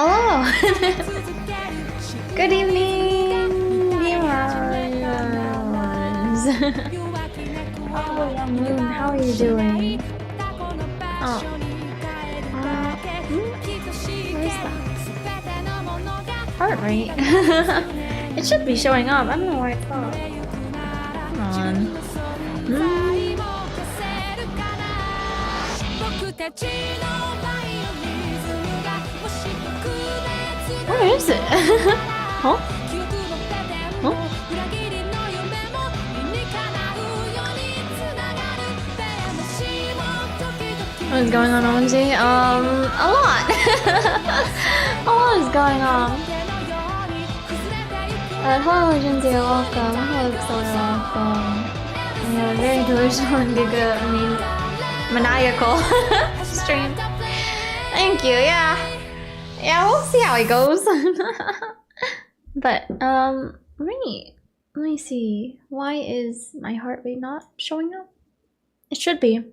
Hello! Good evening, viewers! Oh, young moon, how are you doing? Oh. Where's that? Heart rate? It should be showing up. I don't know why it's not. Come on. Where is it? Huh? Huh? What is going on, OMG? A lot! A lot is going on. Hello, Jinzi, welcome. Hello, Xora, welcome. Yeah, very delusional and maniacal stream. Thank you, yeah. Yeah, we'll see how it goes. But, let me see. Why is my heart rate not showing up? It should be.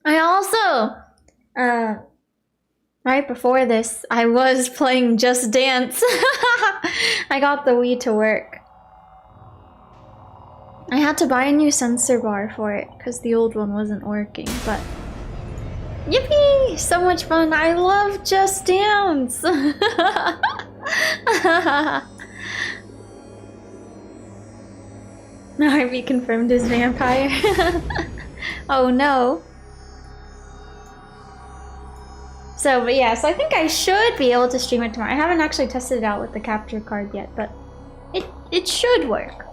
I also, right before this, I was playing Just Dance. I got the Wii to work. I had to buy a new sensor bar for it because the old one wasn't working, but yippee! So much fun! I love Just Dance! Harvey confirmed his vampire. Oh no. So, but yeah, so I think I should be able to stream it tomorrow. I haven't actually tested it out with the capture card yet, but it should work.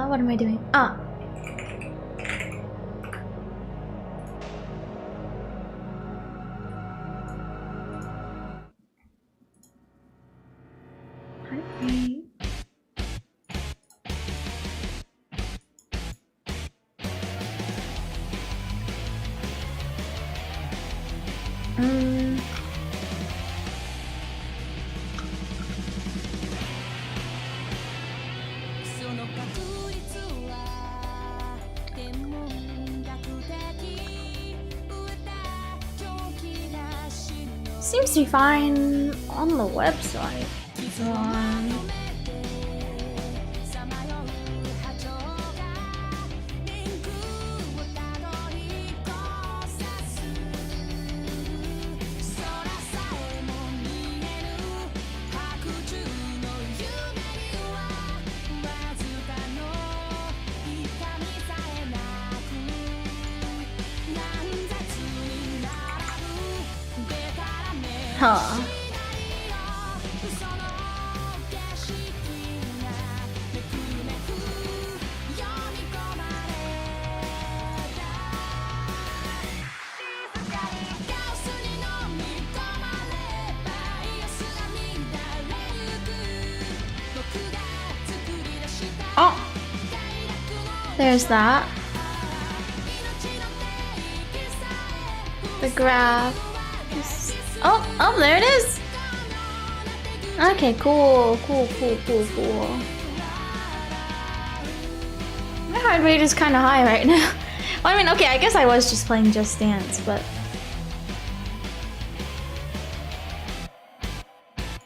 What am I doing? Ah. Heartbeat. Seems to be fine on the website. Huh. Oh! There's that. The graph. Oh, there it is! Okay, cool. My heart rate is kind of high right now. Well, I mean, okay, I guess I was just playing Just Dance, but...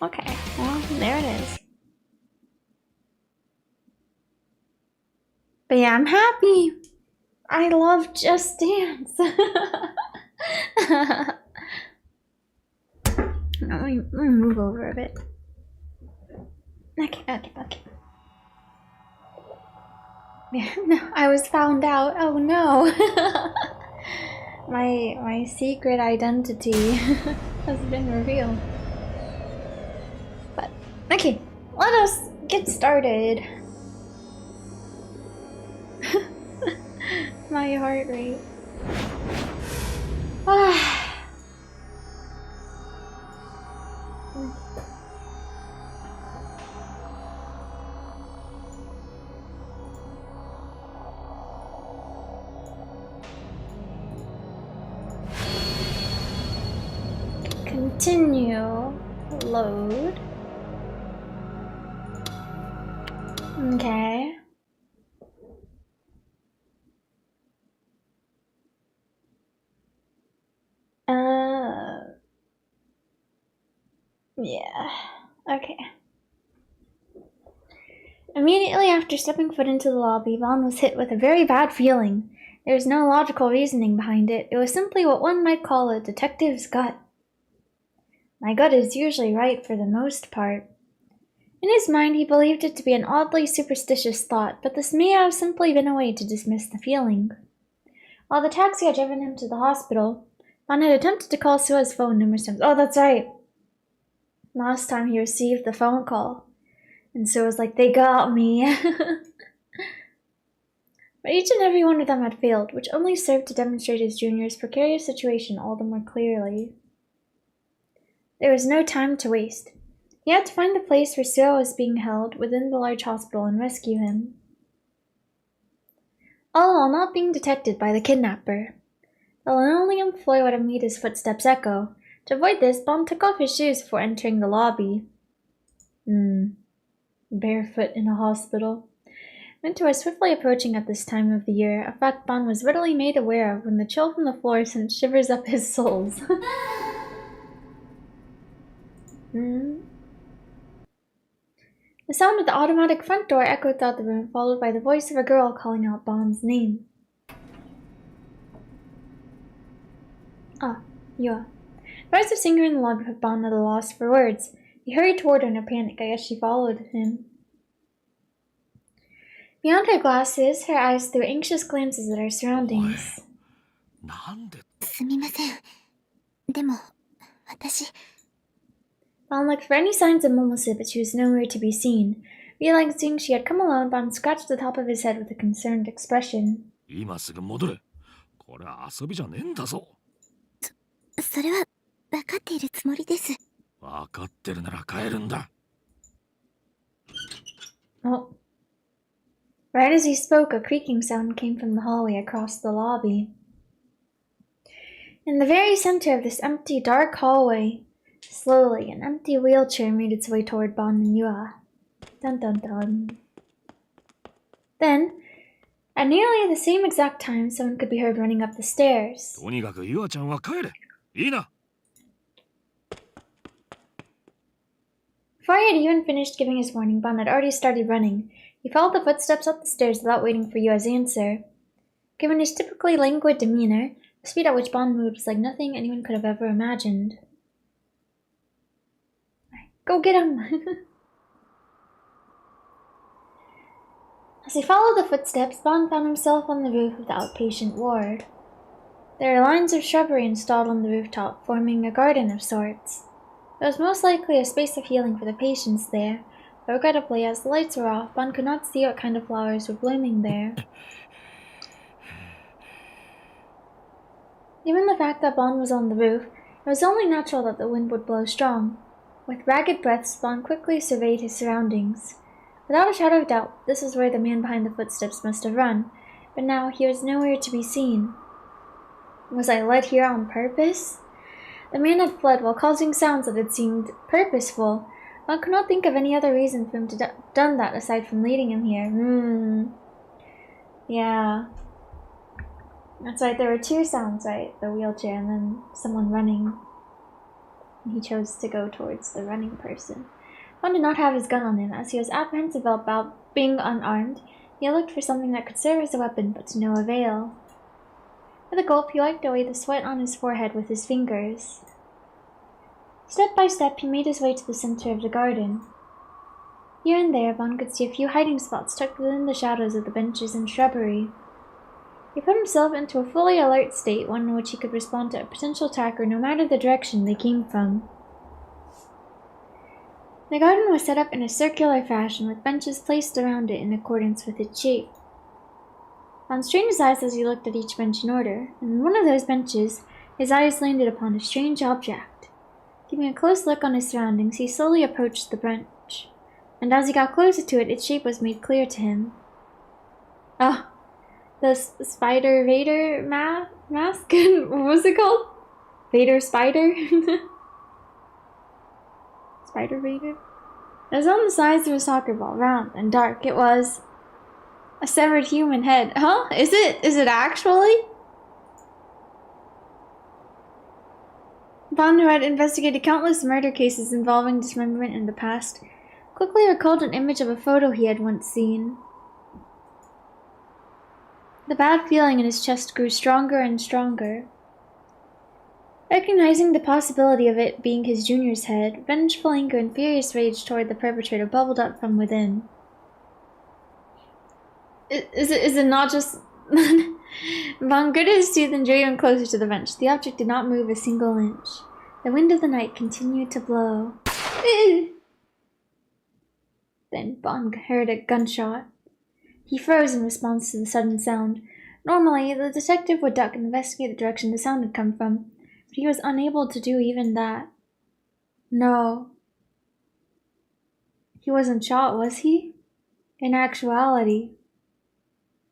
Okay, well, there it is. But yeah, I'm happy. I love Just Dance. Let me move over a bit. Okay. Yeah, no, I was found out. Oh no. My secret identity has been revealed. But okay, let us get started. My heart rate. Continue. Load. Okay. Yeah. Okay. Immediately after stepping foot into the lobby, Vaughn was hit with a very bad feeling. There was no logical reasoning behind it. It was simply what one might call a detective's gut. My gut is usually right for the most part. In his mind, he believed it to be an oddly superstitious thought, but this may have simply been a way to dismiss the feeling. While the taxi had driven him to the hospital, Vaughn had attempted to call Sua's phone numerous times. Oh, that's right! Last time he received the phone call. And Sua was like, they got me. But each and every one of them had failed, which only served to demonstrate his junior's precarious situation all the more clearly. There was no time to waste. He had to find the place where Sua was being held within the large hospital and rescue him. All while not being detected by the kidnapper. The linoleum floor would have made his footsteps echo. To avoid this, Vaughn took off his shoes before entering the lobby. Barefoot in a hospital. Winter was swiftly approaching at this time of the year, a fact Vaughn was readily made aware of when the chill from the floor sent shivers up his soles. The sound of the automatic front door echoed throughout the room, followed by the voice of a girl calling out Vaughn's name. Ah, Yua. The noise of seeing her in the lobby put Vaughn at a loss for words. He hurried toward her in a panic. I guess she followed him. Beyond her glasses, her eyes threw anxious glances at her surroundings. Vaughn looked for any signs of Momose, but she was nowhere to be seen. Realizing she had come alone, Vaughn scratched the top of his head with a concerned expression. Oh. Right as he spoke, a creaking sound came from the hallway across the lobby. In the very center of this empty, dark hallway, slowly, an empty wheelchair made its way toward Vaughn and Yua. Dun dun dun. Then, at nearly the same exact time, someone could be heard running up the stairs. Before he had even finished giving his warning, Vaughn had already started running. He followed the footsteps up the stairs without waiting for Yua's answer. Given his typically languid demeanor, the speed at which Vaughn moved was like nothing anyone could have ever imagined. Go get him! As he followed the footsteps, Vaughn found himself on the roof of the outpatient ward. There were lines of shrubbery installed on the rooftop, forming a garden of sorts. It was most likely a space of healing for the patients there, but regrettably, as the lights were off, Bon could not see what kind of flowers were blooming there. Given the fact that Bon was on the roof, it was only natural that the wind would blow strong. With ragged breaths, Bon quickly surveyed his surroundings. Without a shadow of doubt, this was where the man behind the footsteps must have run, but now he was nowhere to be seen. Was I led here on purpose? The man had fled while causing sounds that had seemed purposeful. One could not think of any other reason for him to have done that aside from leading him here. Yeah. That's right, there were two sounds, right? The wheelchair and then someone running. He chose to go towards the running person. One did not have his gun on him, as he was apprehensive about being unarmed. He looked for something that could serve as a weapon, but to no avail. With a gulp, he wiped away the sweat on his forehead with his fingers. Step by step, he made his way to the center of the garden. Here and there, Bon could see a few hiding spots tucked within the shadows of the benches and shrubbery. He put himself into a fully alert state, one in which he could respond to a potential attacker no matter the direction they came from. The garden was set up in a circular fashion, with benches placed around it in accordance with its shape. Bon strained his eyes as he looked at each bench in order, and on one of those benches, his eyes landed upon a strange object. Giving a close look on his surroundings, he slowly approached the bench, and as he got closer to it, its shape was made clear to him. Oh, the Spider Vader mask? What was it called? Vader Spider? Spider Vader? It was on the size of a soccer ball, round and dark. It was a severed human head. Huh? Is it? Is it actually? Bon, who had investigated countless murder cases involving dismemberment in the past, quickly recalled an image of a photo he had once seen. The bad feeling in his chest grew stronger and stronger. Recognizing the possibility of it being his junior's head, vengeful anger and furious rage toward the perpetrator bubbled up from within. Is it not just... Bon gritted his teeth and drew him closer to the bench. The object did not move a single inch. The wind of the night continued to blow. Then Bon heard a gunshot. He froze in response to the sudden sound. Normally, the detective would duck and investigate the direction the sound had come from, but he was unable to do even that. No. He wasn't shot, was he? In actuality,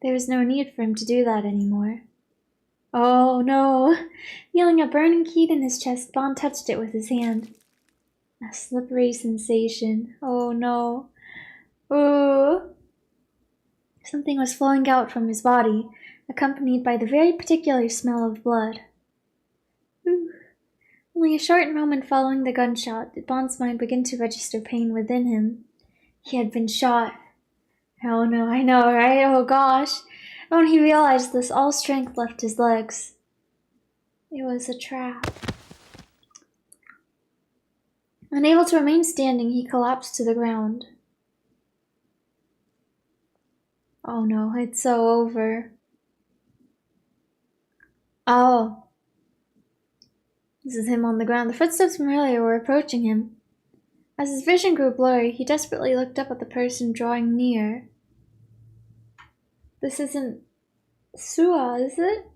there was no need for him to do that anymore. Oh no! Feeling a burning heat in his chest, Bon touched it with his hand. A slippery sensation. Oh no. Ooh. Something was flowing out from his body, accompanied by the very particular smell of blood. Ooh. Only a short moment following the gunshot did Bon's mind begin to register pain within him. He had been shot. Oh no, I know, right? Oh gosh. When he realized this, all strength left his legs. It was a trap. Unable to remain standing, he collapsed to the ground. Oh no, it's so over. Oh. This is him on the ground. The footsteps from earlier were approaching him. As his vision grew blurry, he desperately looked up at the person drawing near. This isn't Sua, is it?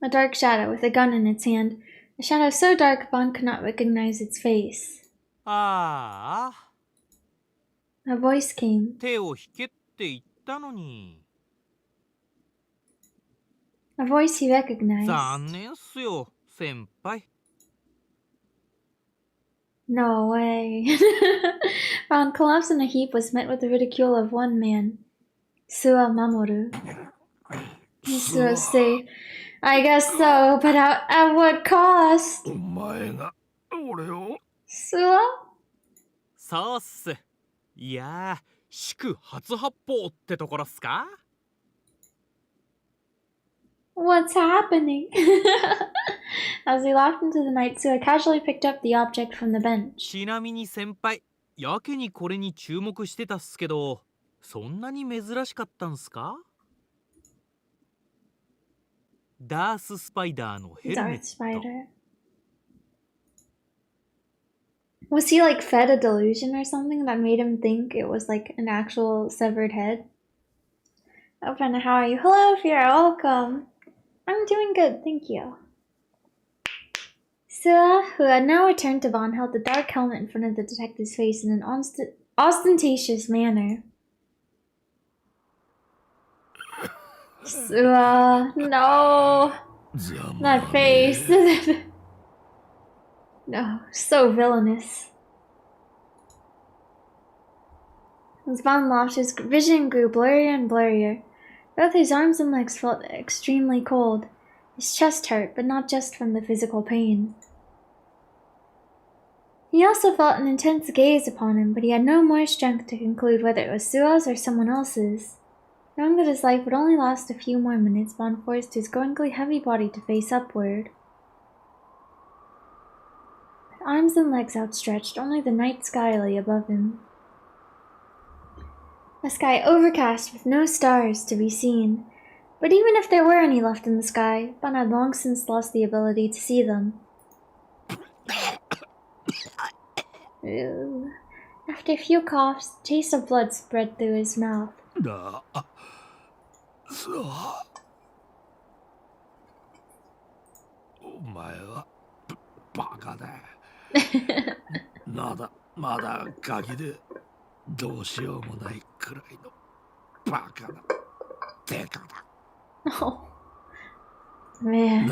A dark shadow with a gun in its hand. A shadow so dark Bon could not recognize its face. A voice came. A voice he recognized. No way. Bon, collapsed in a heap, was met with the ridicule of one man. Sua Mamoru. Sua say, I guess so, but at what cost? Sua? そうっす。いやー、祝初発砲ってところっすか What's happening? As he laughed into the night, Sua casually picked up the object from the bench. ちなみに先輩、やけにこれに注目してたっすけど、そんなに珍しかったんすかダーススパイダーのヘルメット。Was he like fed a delusion or something that made him think it was like an actual severed head? Oh, Brenda, how are you? Hello, Fira, welcome. I'm doing good, thank you. Sua, who had now returned to Vaughn, held the dark helmet in front of the detective's face in an ostentatious manner. Sua, no. That face. No, so villainous. As Vaughn laughed, his vision grew blurrier and blurrier. Both his arms and legs felt extremely cold. His chest hurt, but not just from the physical pain. He also felt an intense gaze upon him, but he had no more strength to conclude whether it was Sua's or someone else's. Knowing that his life would only last a few more minutes, Vaughn forced his growingly heavy body to face upward. With arms and legs outstretched, only the night sky lay above him. A sky overcast with no stars to be seen. But even if there were any left in the sky, Vaughn had long since lost the ability to see them. Ew. After a few coughs, a taste of blood spread through his mouth. Oh, man.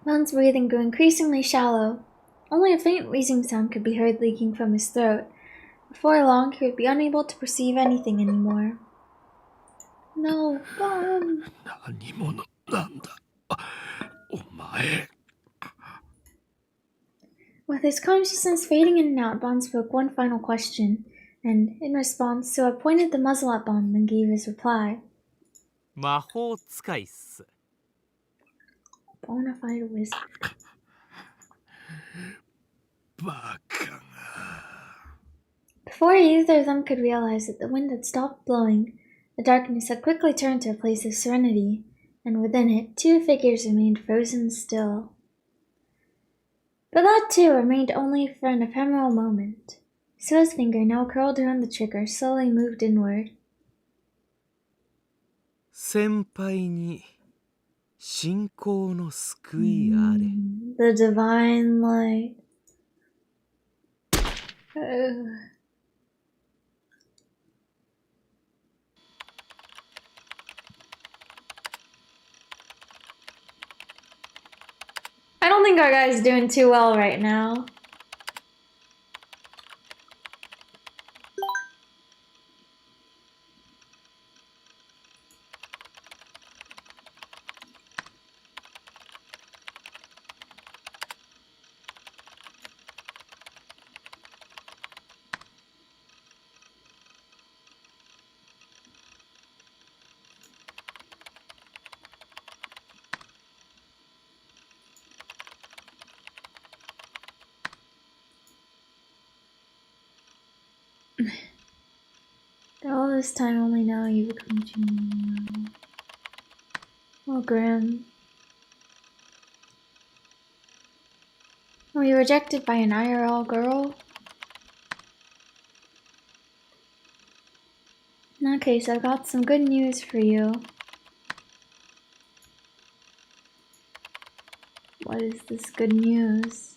Vaughn's breathing grew increasingly shallow. Only a faint wheezing sound could be heard leaking from his throat. Before long, he would be unable to perceive anything anymore. No, Vaughn. With his consciousness fading in and out, Vaughn spoke one final question, and, in response, Sua pointed the muzzle at Vaughn and gave his reply. 魔法使いっす。 Bona fide wizard. Before either of them could realize it, the wind had stopped blowing. The darkness had quickly turned to a place of serenity, and within it, two figures remained frozen still. But that too remained only for an ephemeral moment. Sua's finger, now curled around the trigger, slowly moved inward. 先輩に信仰の救いあれ。The divine light. I don't think our guy's doing too well right now. All this time only now you become genuine. Oh, Graham. Were you rejected by an IRL girl? In that case, I've got some good news for you. What is this good news?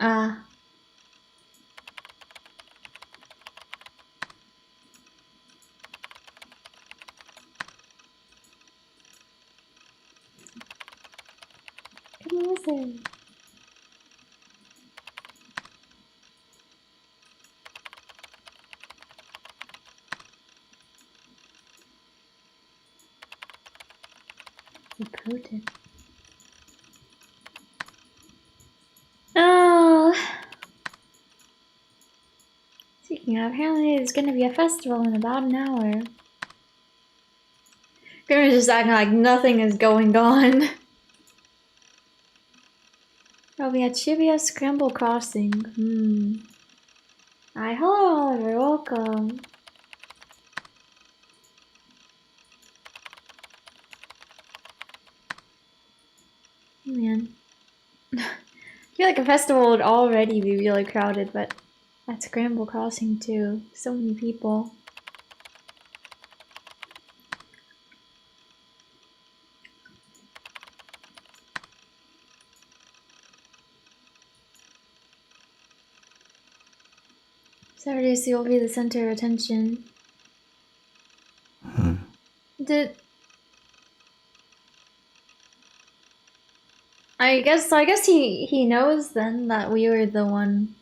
Ah. Good wizard. So potent. speaking of, apparently there's gonna be a festival in about an hour. Gonna just acting like nothing is going on. I'll be at Shibuya Scramble Crossing. Hi, hello Oliver, welcome. Man. I feel like a festival would already be really crowded, but at Scramble Crossing too. So many people. Saturday will be the center of attention. I guess he knows then that we were the one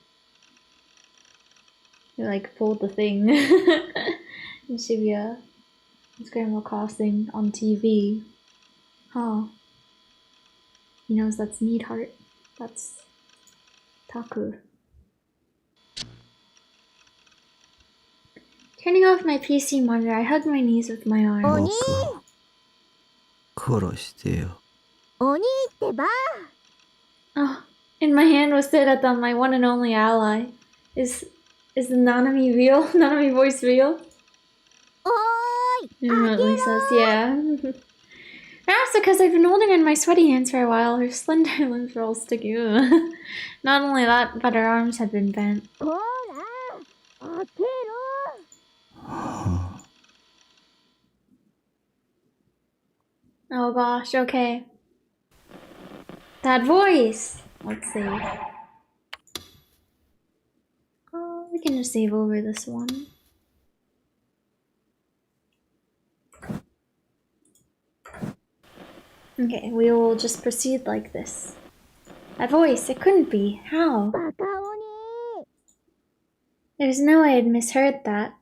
who like pulled the thing in Shibuya Scramble Crossing on TV. Huh. He knows that's Needheart. That's Taku. Turning off my PC monitor, I hugged my knees with my arms. Oh, in my hand was Seiratan, my one and only ally. Is the Nanami real? Nanami voice real? Lisa says, yeah. Perhaps because I've been holding in my sweaty hands for a while, her slender limbs were all sticky. Not only that, but her arms had been bent. Oh gosh, okay. That voice! Let's see. Oh, we can just save over this one. Okay, we will just proceed like this. That voice, it couldn't be. How? There's no way I'd misheard that.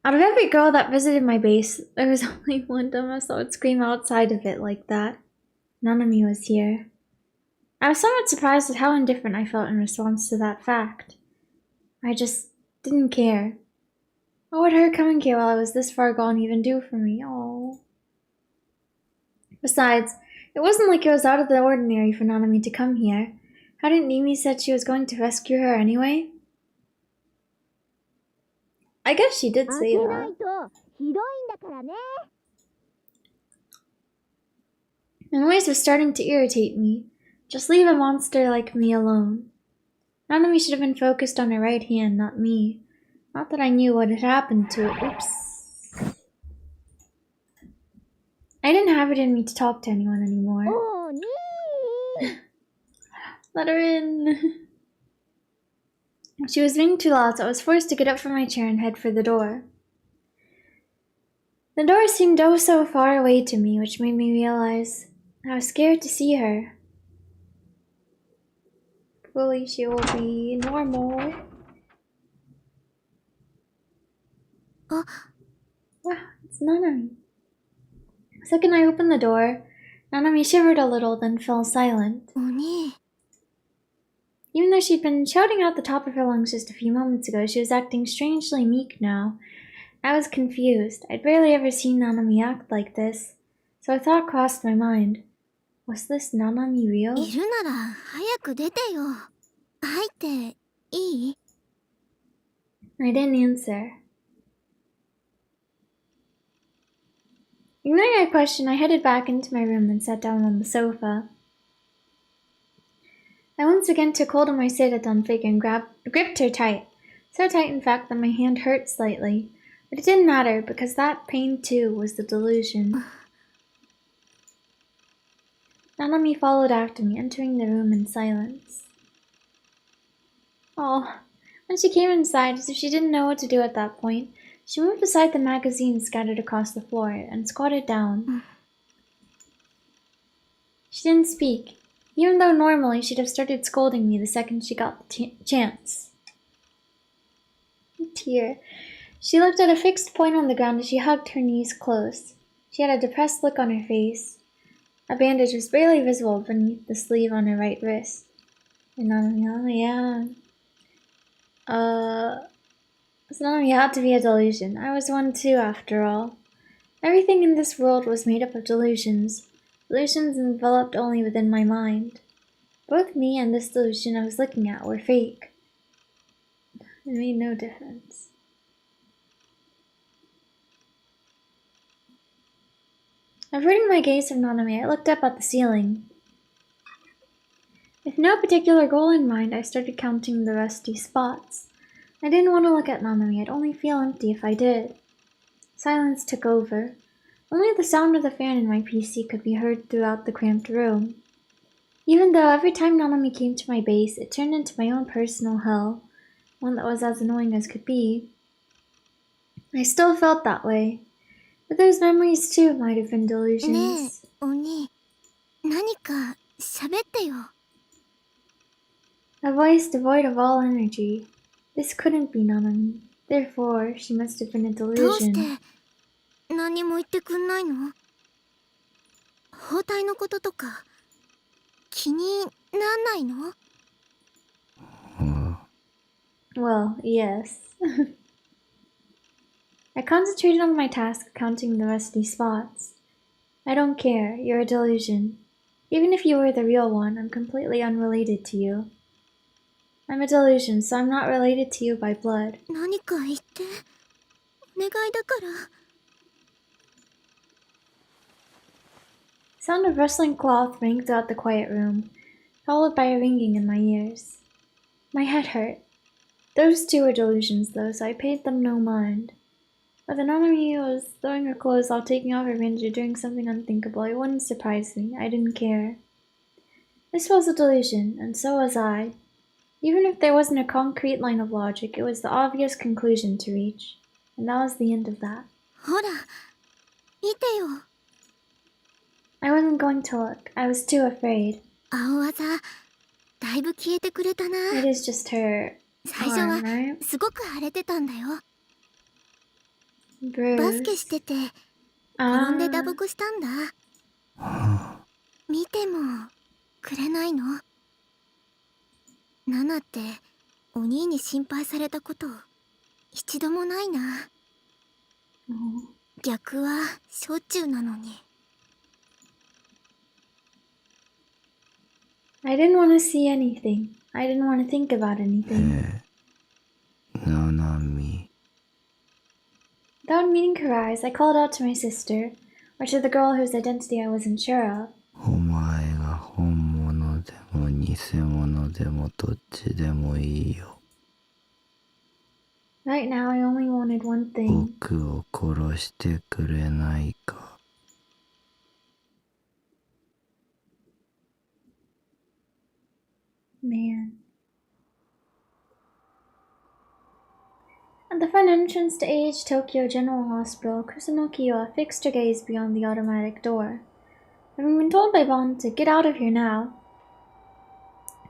Out of every girl that visited my base, there was only one dumbass that would scream outside of it like that. None of me was here. I was somewhat surprised at how indifferent I felt in response to that fact. I just didn't care. What would her coming here while I was this far gone even do for me? Oh. Besides, it wasn't like it was out of the ordinary for Nanami to come here. Hadn't Nimi said she was going to rescue her anyway? I guess she did say that. And ways was starting to irritate me. Just leave a monster like me alone. Nanami should have been focused on her right hand, not me. Not that I knew what had happened to it. Oops. I didn't have it in me to talk to anyone anymore. Let her in. She was being too loud, so I was forced to get up from my chair and head for the door. The door seemed oh so far away to me, which made me realize I was scared to see her. Hopefully she will be normal. Wow, it's Nanami. The second I opened the door, Nanami shivered a little, then fell silent. Even though she'd been shouting out the top of her lungs just a few moments ago, she was acting strangely meek now. I was confused. I'd barely ever seen Nanami act like this, so a thought crossed my mind. Was this Nanami real? I didn't answer. Ignoring her question, I headed back into my room and sat down on the sofa. I once again took hold of my Seiratan figure and gripped her tight. So tight, in fact, that my hand hurt slightly. But it didn't matter, because that pain, too, was the delusion. Nanami followed after me, entering the room in silence. Oh, when she came inside, as if she didn't know what to do at that point, she moved aside the magazines scattered across the floor and squatted down. She didn't speak, even though normally she'd have started scolding me the second she got the chance. Tear. She looked at a fixed point on the ground as she hugged her knees close. She had a depressed look on her face. A bandage was barely visible beneath the sleeve on her right wrist. And yeah. So Nanami had to be a delusion. I was one too, after all. Everything in this world was made up of delusions. Delusions enveloped only within my mind. Both me and this delusion I was looking at were fake. It made no difference. Averting my gaze from Nanami, I looked up at the ceiling. With no particular goal in mind, I started counting the rusty spots. I didn't want to look at Nanami, I'd only feel empty if I did. Silence took over. Only the sound of the fan in my PC could be heard throughout the cramped room. Even though every time Nanami came to my base, it turned into my own personal hell, one that was as annoying as could be. I still felt that way. But those memories too might have been delusions. ねえ、お兄、何か喋ってよ。A voice devoid of all energy. This couldn't be Nanami. Therefore, she must have been a どうし delusion. て何も言ってくんないの？包帯のこととか気になんないの？ Well, yes. I concentrated on my task of counting the rusty spots. I don't care, you're a delusion. Even if you were the real one, I'm completely unrelated to you. I'm a delusion, so I'm not related to you by blood. 何か言って。お願いだから。Sound of rustling cloth rang throughout the quiet room, followed by a ringing in my ears. My head hurt. Those two were delusions, though, so I paid them no mind. Whether Nanami was throwing her clothes off, taking off her fringe, or doing something unthinkable, it wouldn't surprise me. I didn't care. This was a delusion, and so was I. Even if there wasn't a concrete line of logic, it was the obvious conclusion to reach. And that was the end of that. ほら、見てよ。I wasn't going to look. I was too afraid. 青あざ、だいぶ消えてくれたな。 It is just her 最初 arm, は right? すごく腫れてたんだよ。 Bruce. バスケしてて転んで打 Ah. 撲したんだ。見てもくれないの？ナナってお兄に心配されたこと一度もないな。逆はしょっちゅうなのに。 I didn't want to see anything. I didn't want to think about anything. Nanami. Without meeting her eyes, I called out to my sister, or to the girl whose identity I wasn't sure of. お前が本物でも偽物でもどっちでもいいよ。 Right now, I only wanted one thing. 僕を殺してくれないか。 Man. At the front entrance to AH Tokyo General Hospital, Kusunokiyo fixed her gaze beyond the automatic door. Having been told by Bon to get out of here now,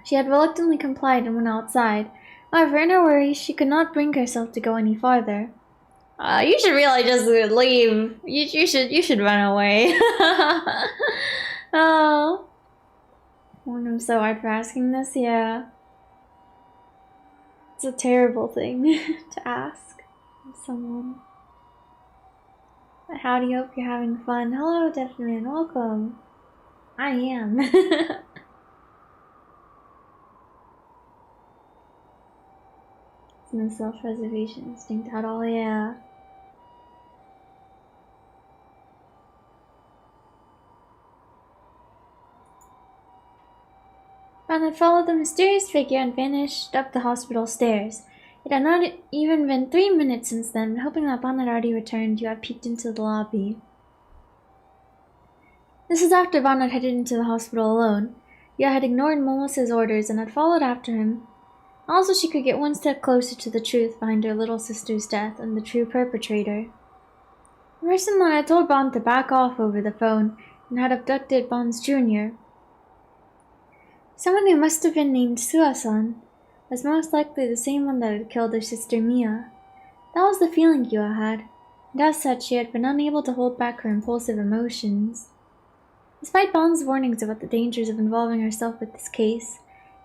she had reluctantly complied and went outside. However, in her worry, she could not bring herself to go any farther. You should really just leave. You should run away. Oh. I'm so hard for asking this, yeah. It's a terrible thing to ask of someone. But howdy, hope you're having fun. Hello, Deafman, welcome. I am. It's no self-preservation instinct at all, yeah. Ron had followed the mysterious figure and vanished up the hospital stairs. It had not even been 3 minutes since then, hoping that Bon had already returned, you had peeked into the lobby. This is after Bon had headed into the hospital alone. You had ignored Momosa's orders and had followed after him. Also, she could get one step closer to the truth behind her little sister's death and the true perpetrator. The person that had told Bon to back off over the phone and had abducted Bon's junior. Someone who must have been named Sua-san was most likely the same one that had killed her sister Mia. That was the feeling Yua had, and as such she had been unable to hold back her impulsive emotions. Despite Bon's warnings about the dangers of involving herself with this case,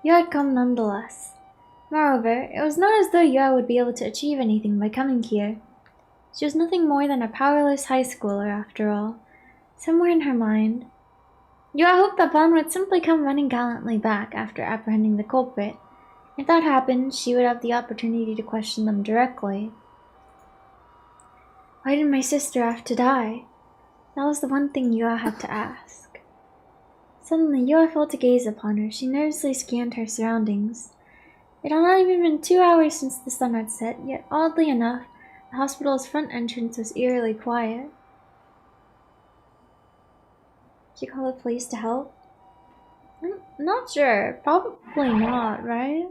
Yua had come nonetheless. Moreover, it was not as though Yua would be able to achieve anything by coming here. She was nothing more than a powerless high schooler, after all. Somewhere in her mind, Yua hoped that Bon would simply come running gallantly back after apprehending the culprit. If that happened, she would have the opportunity to question them directly. Why did my sister have to die? That was the one thing Yua had to ask. Suddenly, Yua felt a gaze upon her. She nervously scanned her surroundings. It had not even been 2 hours since the sun had set, yet oddly enough, the hospital's front entrance was eerily quiet. Did you call the police to help? I'm not sure. Probably not, right?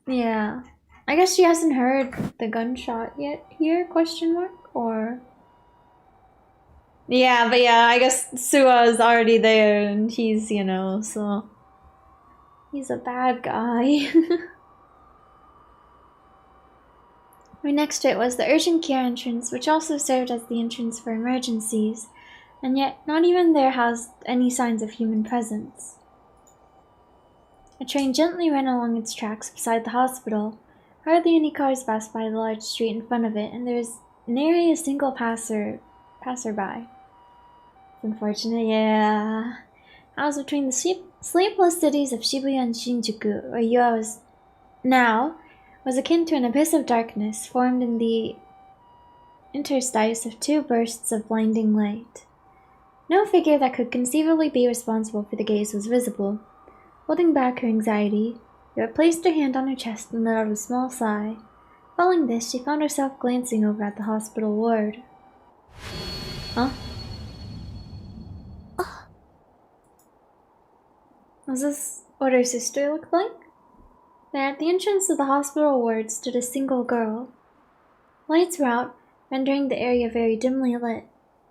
Yeah. I guess she hasn't heard the gunshot yet here, question mark? Or... Yeah, but yeah, I guess Sua is already there and he's, you know, so... He's a bad guy. Right next to it was the urgent care entrance, which also served as the entrance for emergencies, and yet not even there housed any signs of human presence. A train gently ran along its tracks beside the hospital. Hardly any cars passed by the large street in front of it, and there was nary a single passerby. It's unfortunate, yeah. Housed between the sleepless cities of Shibuya and Shinjuku, where Yua was now, was akin to an abyss of darkness formed in the interstice of 2 bursts of blinding light. No figure that could conceivably be responsible for the gaze was visible. Holding back her anxiety, Yua placed her hand on her chest and let out a small sigh. Following this, she found herself glancing over at the hospital ward. Huh? Was this what her sister looked like? There, at the entrance of the hospital ward, stood a single girl. Lights were out, rendering the area very dimly lit,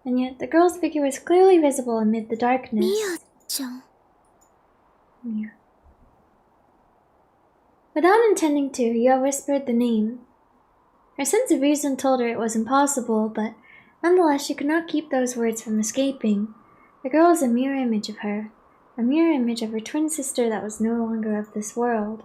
and yet the girl's figure was clearly visible amid the darkness. Mia-chan. Mia. Without intending to, Yua whispered the name. Her sense of reason told her it was impossible, but nonetheless she could not keep those words from escaping. The girl was a mirror image of her, a mirror image of her twin sister that was no longer of this world.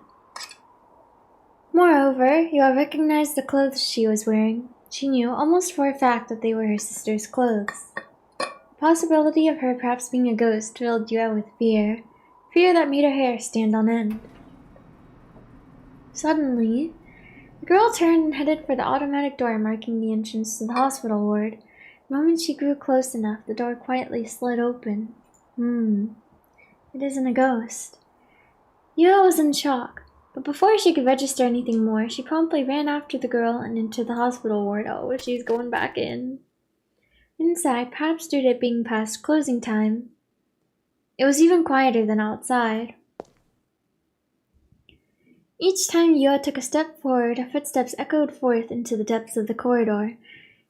Moreover, Yua recognized the clothes she was wearing. She knew, almost for a fact, that they were her sister's clothes. The possibility of her perhaps being a ghost filled Yua with fear, fear that made her hair stand on end. Suddenly, the girl turned and headed for the automatic door marking the entrance to the hospital ward. The moment she grew close enough, the door quietly slid open. It isn't a ghost. Yua was in shock. But before she could register anything more, she promptly ran after the girl and into the hospital ward. Oh, she's going back in. Inside, perhaps due to it being past closing time, it was even quieter than outside. Each time Yua took a step forward, her footsteps echoed forth into the depths of the corridor.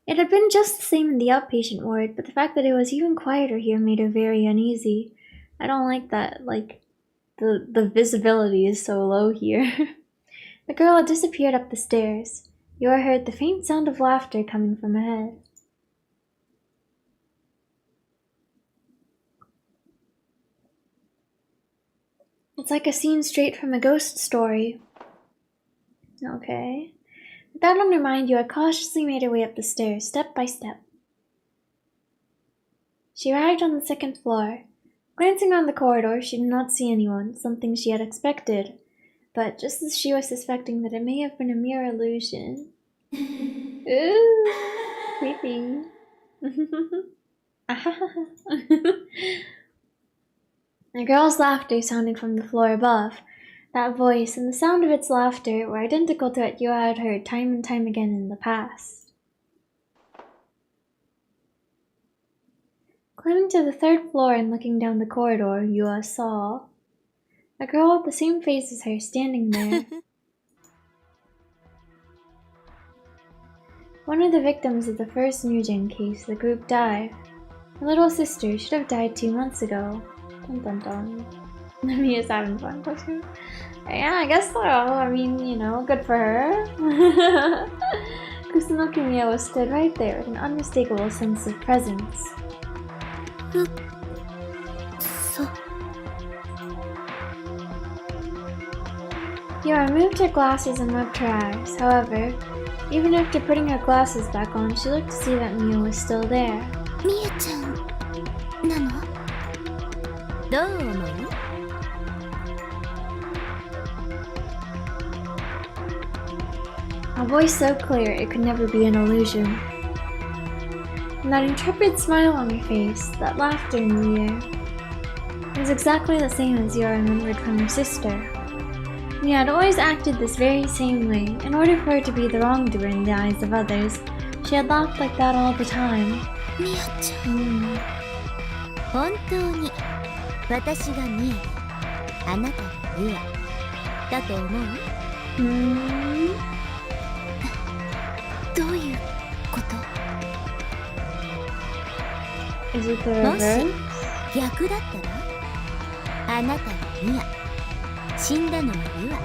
It had been just the same in the outpatient ward, but the fact that it was even quieter here made her very uneasy. I don't like that, the visibility is so low here. The girl had disappeared up the stairs. Yua heard the faint sound of laughter coming from ahead. It's like a scene straight from a ghost story. Okay. With that on her mind, Yua cautiously made her way up the stairs, step by step. She arrived on the 2nd floor. Glancing around the corridor, she did not see anyone, something she had expected. But just as she was suspecting that it may have been a mere illusion... Ooh, creepy. The girl's laughter sounded from the floor above. That voice and the sound of its laughter were identical to what Yua had heard time and time again in the past. Climbing to the 3rd floor and looking down the corridor, Yua saw a girl with the same face as her standing there. One of the victims of the first Nugent case, the group dive. Her little sister should have died 2 months ago. Dun dun dun. Mia's having fun, question. Yeah, I guess so. I mean, you know, good for her. Kusunoki Mia was stood right there with an unmistakable sense of presence. You removed her glasses and rubbed her eyes. However, even after putting her glasses back on, she looked to see that Mia was still there. みやちゃんなの？どう思う？ A voice so clear it could never be an illusion. And that intrepid smile on your face, that laughter in the air, it was exactly the same as Yura remembered from her sister. Mia had always acted this very same way. In order for her to be the wrongdoer in the eyes of others, she had laughed like that all the time. みやちゃん、本当に私がミアであなたがユアだと思う？どういうこと？ Is it the もし reverse? 逆だったら、あなたがミア、死んだのはユア、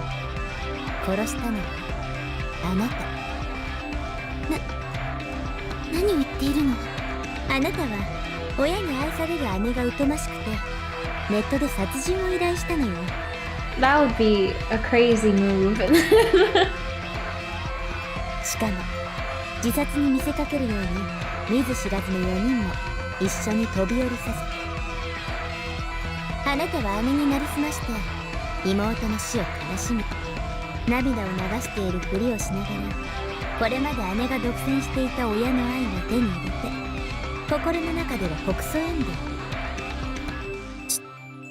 殺したのはあなた。何を言っているの？あなたは親に愛される姉が疎ましくてネットで殺人を依頼したのよ。 That would be a crazy move. しかも自殺に見せかけるように見ず知らずの4人も一緒に飛び降りさせた。あなたは姉になりすまして妹の死を悲しみ涙を流しているふりをしながら、これまで姉が独占していた親の愛を手に入れて心の中では告訴エンド。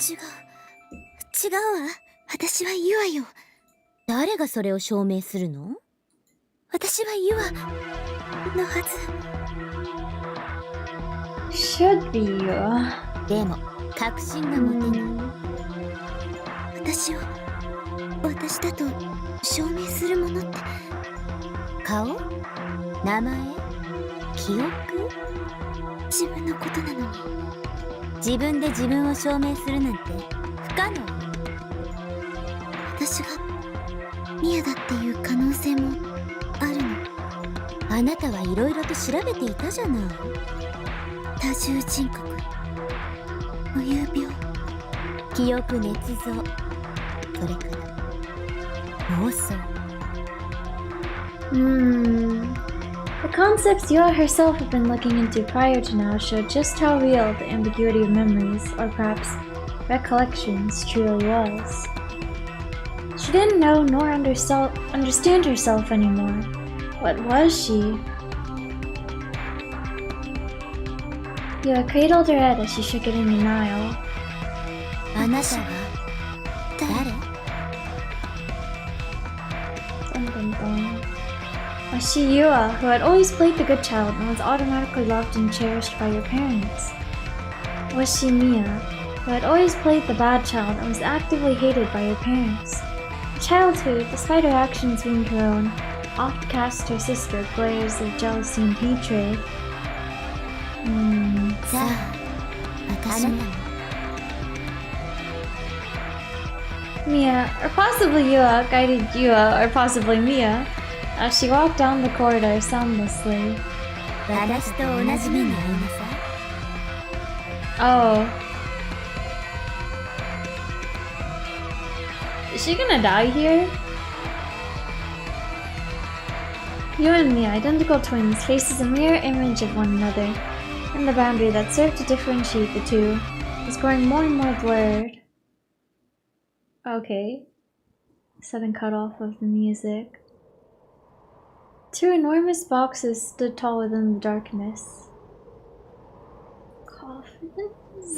違うわ。私はユアよ。誰がそれを証明するの？私はユアのはず。 Should be you. でも確信が持てない。私を私だと証明するものって顔？名前？記憶？自分のことなのに自分で自分を証明するなんて不可能。私がミアだっていう可能性もあるの。あなたはいろいろと調べていたじゃない。多重人格、無遊病、記憶捏造、それから妄想。The concepts Yua herself had been looking into prior to now showed just how real the ambiguity of memories, or perhaps recollections, truly was. She didn't know nor understand herself anymore. What was she? Yua cradled her head as she shook it in denial. あなたは誰？ Was she Yua, who had always played the good child and was automatically loved and cherished by her parents? Was she Mia, who had always played the bad child and was actively hated by her parents? A child who, despite her actions being her own, oft cast her sister with glares of jealousy and hatred. さあ、私も。 Mia, or possibly Yua, guided Yua, or possibly Mia, as she walked down the corridor soundlessly. 私と同じ目に遭いなさい。 Oh. Is she gonna die here? You and Mia, identical twins, faces a mirror image of one another, and the boundary that served to differentiate the two is growing more and more blurred. Okay. Sudden cutoff of the music. Two enormous boxes stood tall within the darkness. Coffins?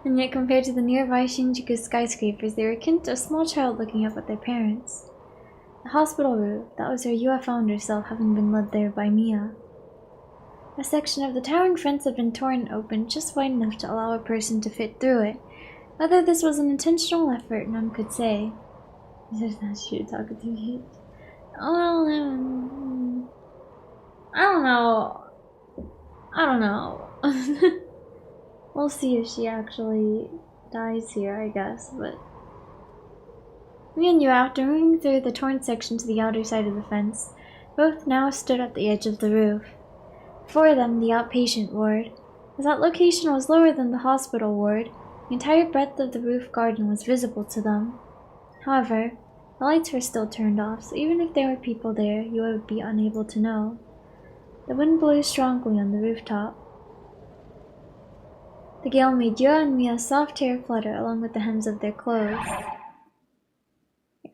And yet compared to the nearby Shinjuku skyscrapers, they were akin to a small child looking up at their parents. The hospital room, that was where Yua found herself, having been led there by Mia. A section of the towering fence had been torn open just wide enough to allow a person to fit through it. Whether this was an intentional effort, none could say. There's that shit talking to me. Oh, I don't know. We'll see if she actually dies here, I guess, but... Me and you, after moving through the torn section to the outer side of the fence, both now stood at the edge of the roof. Before them, the outpatient ward. As that location was lower than the hospital ward, the entire breadth of the roof garden was visible to them. However, the lights were still turned off, so even if there were people there, you would be unable to know. The wind blew strongly on the rooftop. The gale made Yua and Mia's soft hair flutter along with the hems of their clothes.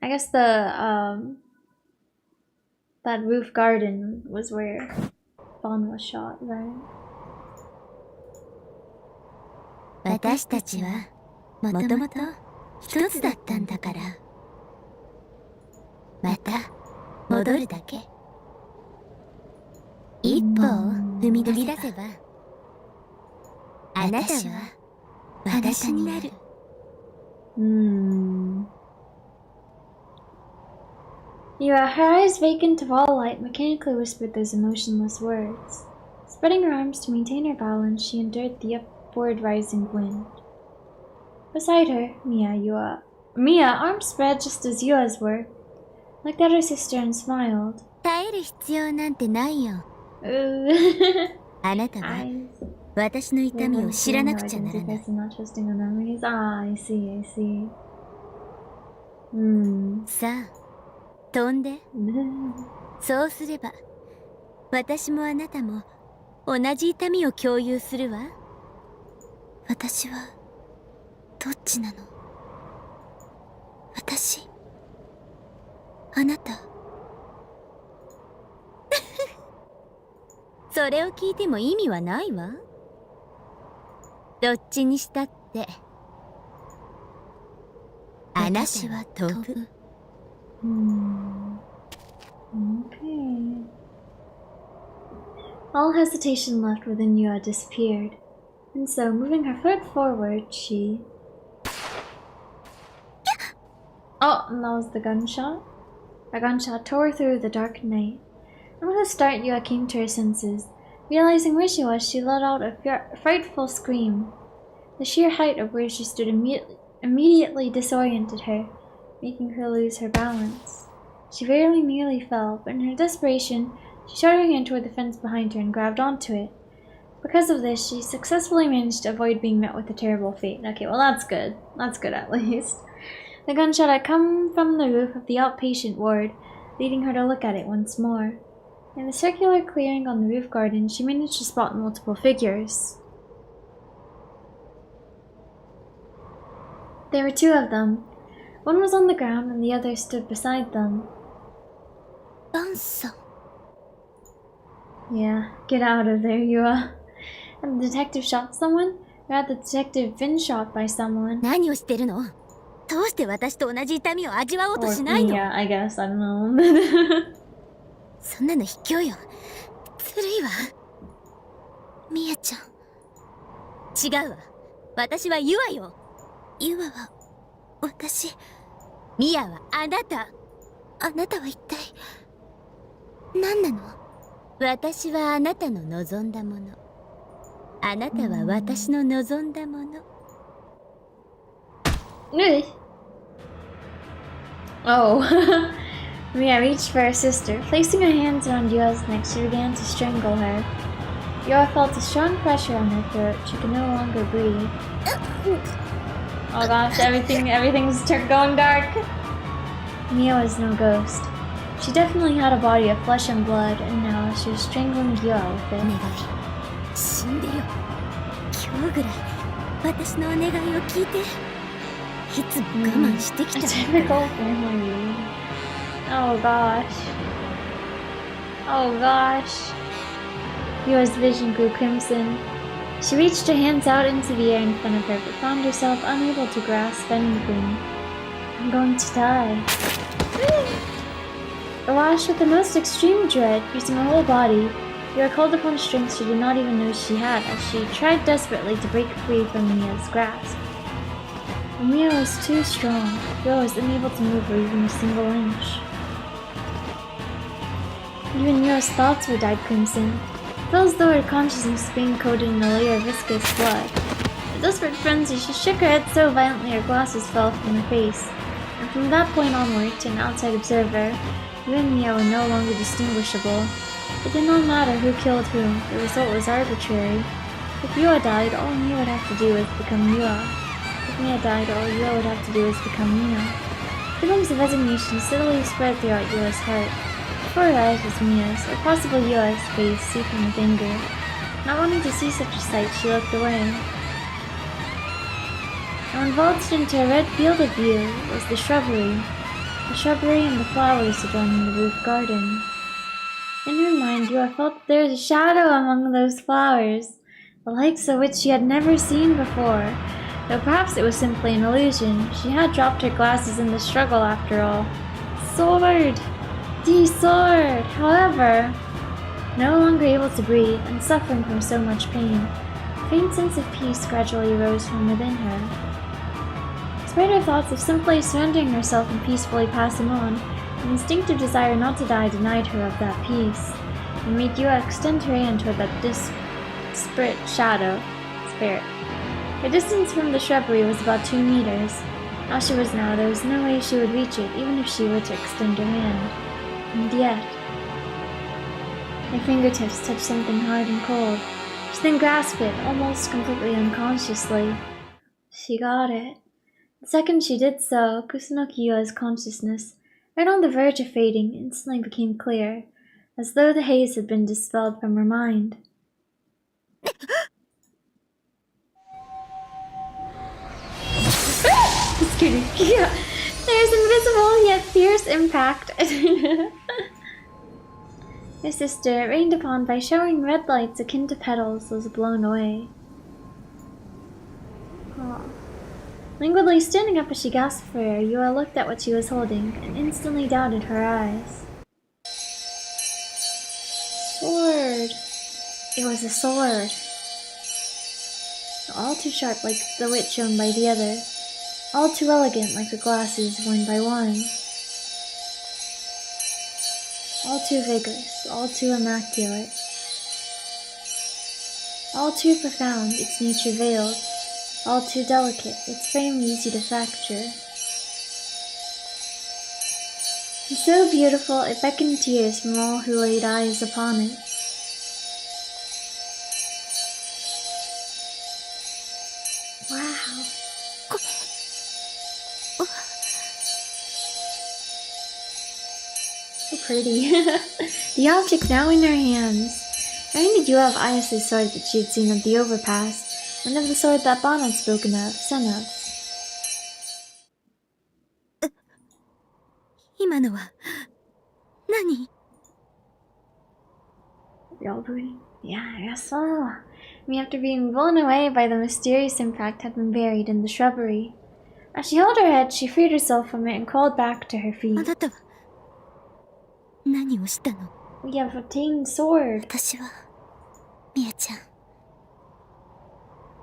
I guess that roof garden was where Fawn was shot, right? 私たちはもともと一つだったんだから。また戻るだけ。一歩を踏み出せば、あなたは私になる。Yua, her eyes vacant of all light, mechanically whispered those emotionless words. Spreading her arms to maintain her balance, she endured the upward rising wind. Beside her, Mia, arms spread just as Yua's were, looked at her sister and smiled. 耐える必要なんてないよ。あなたは私の痛みを知らなくちゃならない。I see, I see. さあ、飛んで。そうすれば、私もあなたも同じ痛みを共有するわ。私はどっちなの？私？あなた？それを聞いても意味はないわ。どっちにしたって、あなたは飛ぶ。Okay. All hesitation left within Yua disappeared, and so, moving her foot forward, she... Oh, and that was the gunshot. A gunshot tore through the dark night. And with a start, Yua came to her senses. Realizing where she was, she let out a frightful scream. The sheer height of where she stood immediately disoriented her, making her lose her balance. She very nearly fell, but in her desperation, she shot her hand toward the fence behind her and grabbed onto it. Because of this, she successfully managed to avoid being met with a terrible fate. Okay, well that's good. That's good at least. The gunshot had come from the roof of the outpatient ward, leading her to look at it once more. In the circular clearing on the roof garden, she managed to spot multiple figures. There were two of them. One was on the ground and the other stood beside them. Bansan. Yeah, get out of there, Yua. And the detective shot someone? Or had the detective been shot by someone? 何をしてるの？どうして私と同じ痛みを味わおうとしないの？ Yeah, I guess, I don't know. そんなの卑怯よ。ずるいわ。ミヤちゃん。違うわ。私はユアよ。ユアは私。ミヤはあなた。あなたは一体何なの？私はあなたの望んだもの。あなたは私の望んだもの。Oh. Mia reached for her sister. Placing her hands around Yua's neck, she began to strangle her. Yua felt a strong pressure on her throat. She could no longer breathe. Oh gosh, everything's going dark. Mia was no ghost. She definitely had a body of flesh and blood, and now she was strangling Yua with it. 死んでよ。今日ぐらい私のお願いを聞いて。いつも我慢してきた。Typical family. Oh gosh. Oh gosh. Yua's vision grew crimson. She reached her hands out into the air in front of her, but found herself unable to grasp anything. I'm going to die. Awash with the most extreme dread, using her whole body, Yua called upon strength she did not even know she had as she tried desperately to break free from Mia's grasp. But Mia was too strong. Yua was unable to move her even a single inch. Even Yua's thoughts were dyed crimson. It felt as though her consciousness was being coated in a layer of viscous blood. In desperate frenzy, she shook her head so violently her glasses fell from her face. And from that point onward, to an outside observer, Yua and Mia were no longer distinguishable. It did not matter who killed whom, the result was arbitrary. If Yua died, all Mia would have to do is become Yua. If Mia died, all Yua would have to do is become Mia. Feelings of resignation steadily spread throughout Yua's heart. Before her eyes was Mia's, or possible Yua's face seething with anger. Not wanting to see such a sight, she looked away. Now involved into a red field of view was the shrubbery and the flowers adorning the roof garden. In her mind, Yua felt that there was a shadow among those flowers, the likes of which she had never seen before. Though perhaps it was simply an illusion, she had dropped her glasses in the struggle after all. Sword! The sword! However, no longer able to breathe and suffering from so much pain, a faint sense of peace gradually rose from within her. Despite her thoughts of simply surrendering herself and peacefully passing on, an instinctive desire not to die denied her of that peace, and made Yua extend her hand toward that disparate spirit. Her distance from the shrubbery was about 2 meters. How she was now, there was no way she would reach it, even if she were to extend her hand. And yet, her fingertips touched something hard and cold. She then grasped it, almost completely unconsciously. She got it. The second she did so, Kusunoki Yua's consciousness, right on the verge of fading, instantly became clear, as though the haze had been dispelled from her mind. Just kidding. Yeah. There's invisible yet fierce impact. Her sister, rained upon by showering red lights akin to petals, was blown away. Oh. Languidly standing up as she gasped for air, Yua looked at what she was holding and instantly doubted her eyes. Sword. It was a sword. All too sharp like the wit shown by the other. All too elegant like the glasses worn by one. All too vigorous, all too immaculate. All too profound, its nature veiled. All too delicate, its frame easy to fracture. And so beautiful, it beckoned tears from all who laid eyes upon it. Wow. So pretty. The object now in her hands. Reminded Yua of Ayasu's sword that she had seen at the overpass, and of the sword that Ban had spoken of, Sena's. 今のは何？ Real booty? Yeah, I guess so. I mean, after being blown away by the mysterious impact had been buried in the shrubbery. As she held her head, she freed herself from it and crawled back to her あ feet. なたは何をしたの？ We have obtained sword. 私はみやちゃん。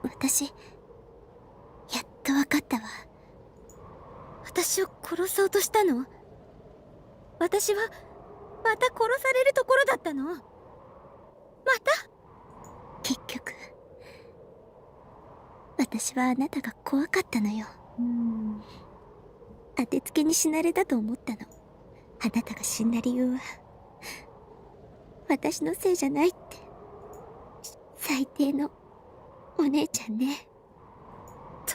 私やっとわかったわ。私を殺そうとしたの？私はまた殺されるところだったの？また？結局私はあなたが怖かったのよ。当てつけに死なれたと思ったの。あなたが死んだ理由は私のせいじゃないって。最低のお姉ちゃんね。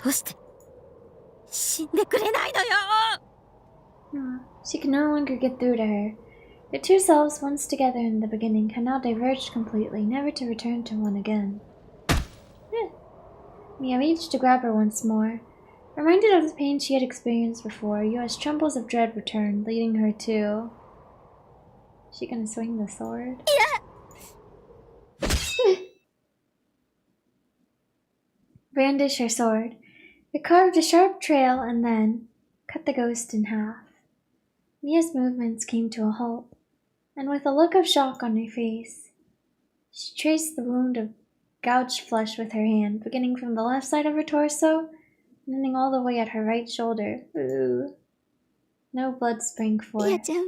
どうして死んでくれないのよ。 She could no longer get through to her. Their two selves, once together in the beginning, had now diverged completely, never to return to one again. Mia reached to grab her once more. Reminded of the pain she had experienced before, Yua's trembles of dread returned, leading her to... Is she gonna swing the sword? Brandish her sword. It carved a sharp trail and then cut the ghost in half. Mia's movements came to a halt, and with a look of shock on her face, she traced the wound of gouged flesh with her hand, beginning from the left side of her torso, and ending all the way at her right shoulder. Ooh. No blood sprang み forth. やちゃんは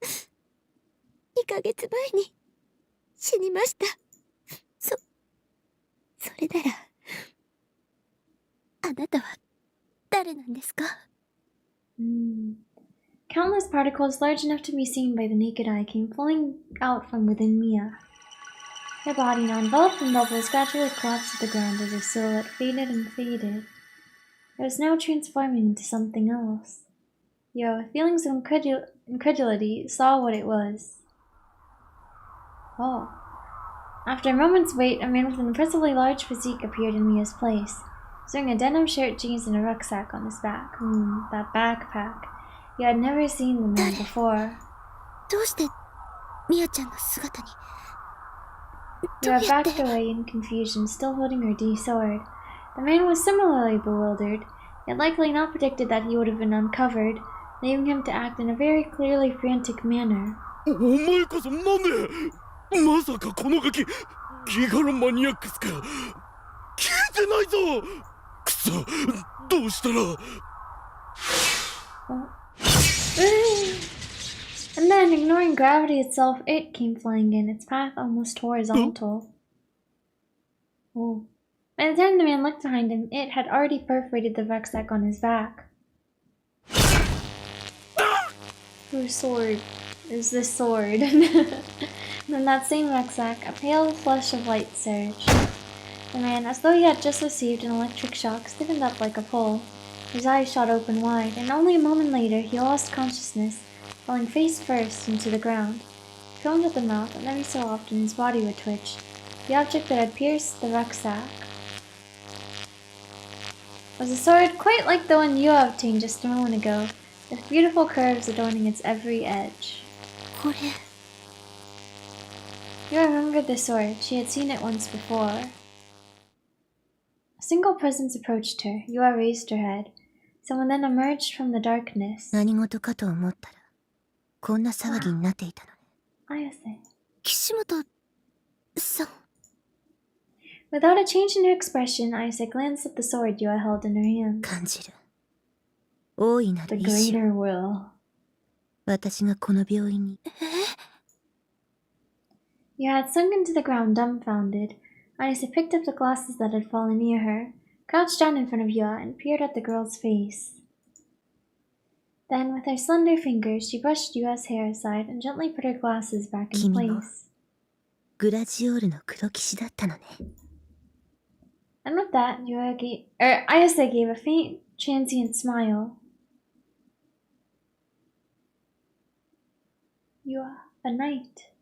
2ヶ月前に死にました。それならあなたは誰なんですか？ Countless particles large enough to be seen by the naked eye came flowing out from within Mia. Her body, now enveloped in bubbles, gradually collapsed to the ground as her silhouette faded and faded. It was now transforming into something else. Yo, with feelings of incredulity, saw what it was. Oh. After a moment's wait, a man with an impressively large physique appeared in Mia's place. He was wearing a denim shirt, jeans, and a rucksack on his back. That backpack. You had never seen the man before. どうしてミアちゃんの姿に Mia backed away in confusion, still holding her D sword. The man was similarly bewildered, yet likely not predicted that he would have been uncovered, leaving him to act in a very clearly frantic manner. お前こそなんでまさかこのガキギガロマニアックスか聞いてないぞくそどうしたら And then, ignoring gravity itself, it came flying in, its path almost horizontal. Oh. By the time the man looked behind him, it had already perforated the rucksack on his back. Whose sword is this sword? Then that same rucksack, a pale flush of light surged. The man, as though he had just received an electric shock, stiffened up like a pole. His eyes shot open wide, and only a moment later he lost consciousness, falling face first into the ground. He foamed at the mouth, and every so often his body would twitch. The object that had pierced the rucksack was a sword quite like the one you obtained just a moment ago, with beautiful curves adorning its every edge. これ You remembered the sword. She had seen it once before. A single presence approached her. Yua raised her head. Someone then emerged from the darkness. 何事かと思ったらこんな騒ぎになっていたのね Ayase. 岸本さん Without a change in her expression, Ayase glanced at the sword Yua held in her hand. 感じる大いな The る意志 greater will. 私がこの病院に Yua had sunk into the ground dumbfounded. Ayase picked up the glasses that had fallen near her, crouched down in front of Yua, and peered at the girl's face. Then, with her slender fingers, she brushed Yua's hair aside and gently put her glasses back in 君も place. グラジオールの黒騎士だったのね And with that, Ayase gave a faint, transient smile. Yua, a knight.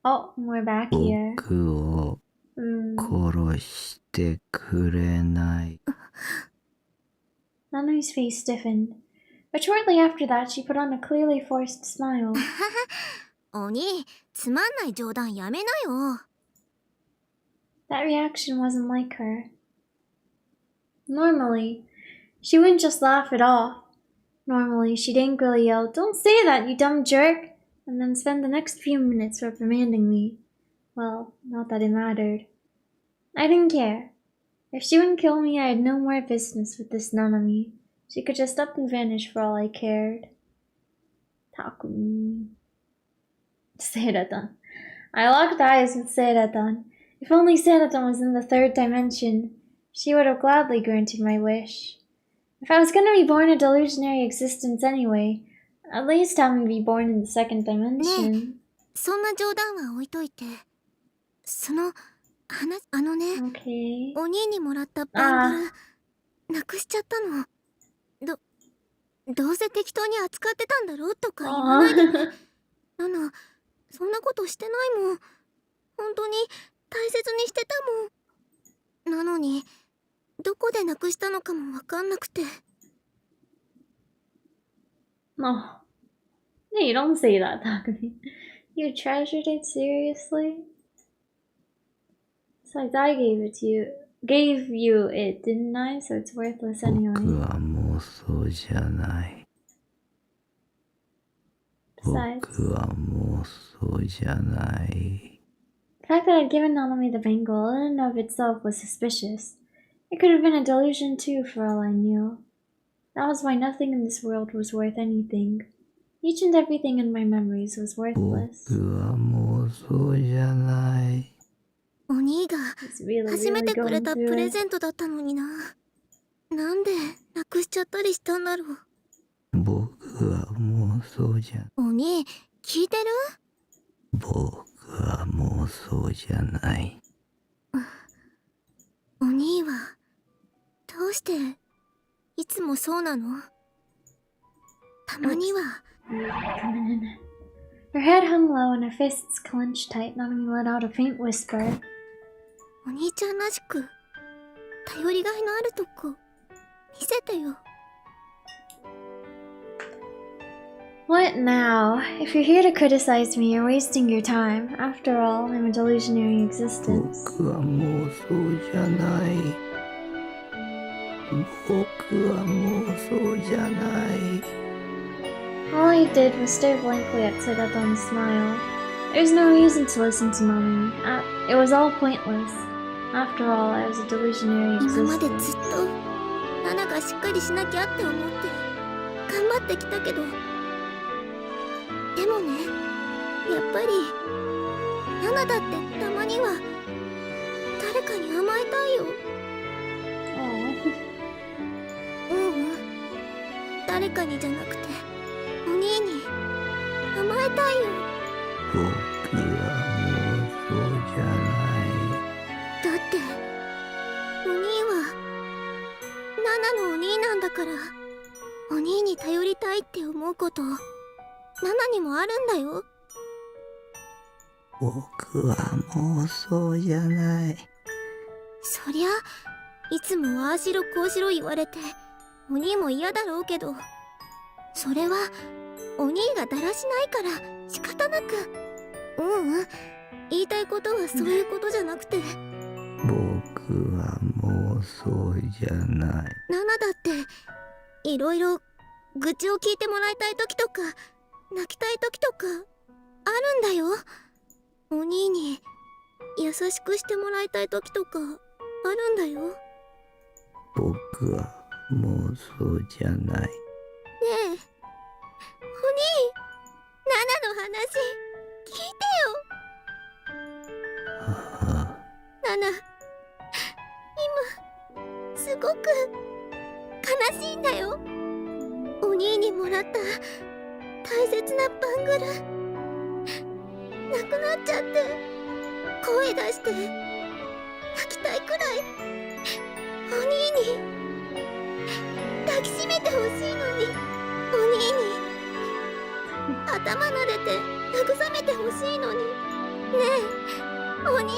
Oh, we're back here. 僕を 殺してくれない Nanui's face stiffened. But shortly after that, she put on a clearly forced smile. お兄つまんない冗談やめなよ That reaction wasn't like her. Normally, she wouldn't just laugh it off. Normally, she'd angrily yell, "Don't say that, you dumb jerk!" and then spend the next few minutes reprimanding me. Well, not that it mattered. I didn't care. If she wouldn't kill me, I had no more business with this Nanami. She could just up and vanish for all I cared. Takumi. Seiratan. I locked eyes with Seiratan. If only Seiratan was in the third dimension, she would have gladly granted my wish. If I was gonna be born a delusionary existence anyway, at least have me be born in the second dimension. そんな冗談は置いといてそのあのね Okay. お兄にもらったバングルなくしちゃったのどうせ適当に扱ってたんだろうとか言わないでねナナそんなことしてないもん本当に大切にしてたもんなのにどこでなくしたのかもわかんなくて No. No, you don't say that, Takumi. You treasured it seriously? Besides, I gave you it, didn't I? So it's worthless 僕 anyway. は妄想じゃない僕 Besides, は妄想じゃない the fact that I'd given Nanami the bangle in and of itself was suspicious. It could have been a delusion too, for all I knew. That was why nothing in this world was worth anything. Each and everything in my memories was worthless. 僕は妄想じゃないお兄が He's really, 初め really てくれ going た through プレ it. ゼントだったのにななんでなくしちゃったりしたんだろう僕は妄想じゃお兄聞いてる僕はもうそうじゃない。お兄はどうしていつもそうなの？たまには。 Her head hung low and her fists clenched tight, Nanami let out a faint whisper. お兄ちゃんらしく頼りがいのあるとこ見せてよ。 What now? If you're here to criticize me, you're wasting your time. After all, I'm a delusionary existence. 僕はもうそうじゃない。僕はもうそうじゃない。 All I did was stare blankly at Sagato's smile. There's no reason to listen to Nanami. It was all pointless. After all, I was a delusionary 今までず existence. っとナナがしっかりしなきゃって思って頑張ってきたけど、でもね、やっぱりナナだってたまには誰かに甘えたいよ。 Oh. 誰かにじゃなくてお兄に甘えたいよ。僕はもうそうじゃない。だってお兄はナナのお兄なんだから、お兄に頼りたいって思うことナナにもあるんだよ。僕はもうそうじゃない。そりゃいつもああしろこうしろ言われてお兄も嫌だろうけど、それはお兄がだらしないから仕方なく。言いたいことはそういうことじゃなくて、僕はもうそうじゃない。ナナだっていろいろ愚痴を聞いてもらいたい時とか泣きたい時とかあるんだよ。お兄に優しくしてもらいたい時とかあるんだよ。僕はもうそうじゃない。ねえ、お兄、ナナの話聞いてよ。ナナ、今すごく悲しいんだよ。お兄にもらった大切なバングルなくなっちゃって、声出して泣きたいくらいお兄に抱きしめてほしいのに、お兄に頭撫でて慰めてほしいのに。ねえお兄、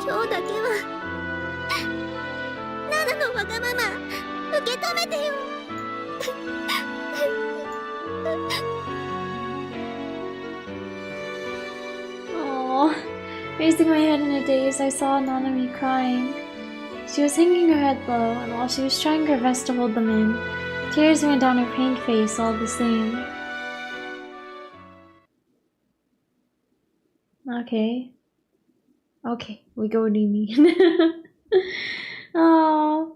今日だけはナナのわがまま受け止めてよ。Oh, raising my head in a daze, I saw Nanami crying. She was hanging her head low, and while she was trying her best to hold them in, tears ran down her pained face all the same. Okay. Okay, we go Nimi. Oh,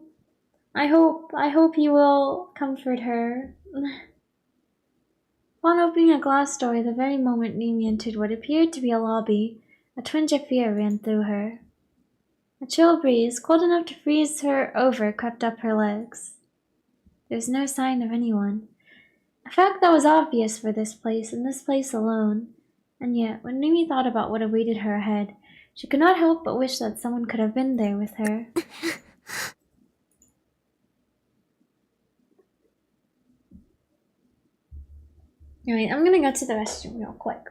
I hope you will comfort her. Upon opening a glass door the very moment Nimi entered what appeared to be a lobby, a twinge of fear ran through her. A chill breeze, cold enough to freeze her over, crept up her legs. There was no sign of anyone, a fact that was obvious for this place and this place alone. And yet, when Nimi thought about what awaited her ahead, she could not help but wish that someone could have been there with her. Alright, I'm gonna go to the restroom real quick.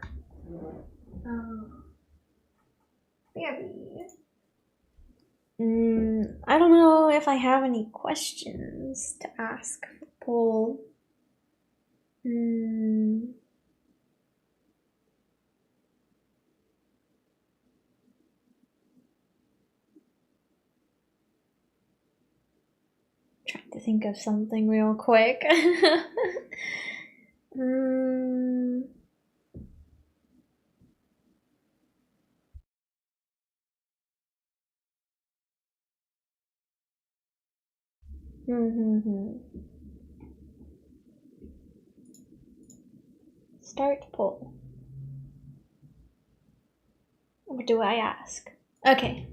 I don't know if I have any questions to ask Paul. Trying to think of something real quick. Start poll. What do I ask? Okay.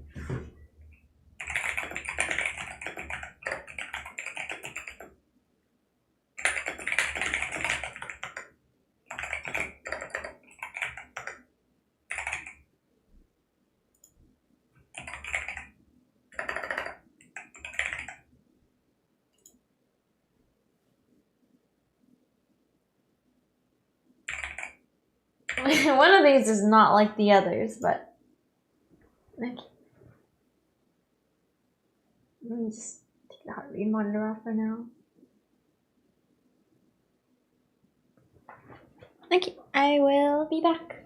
One of these is not like the others, but okay. Let me just take the heart rate monitor off for now. Okay, I will be back.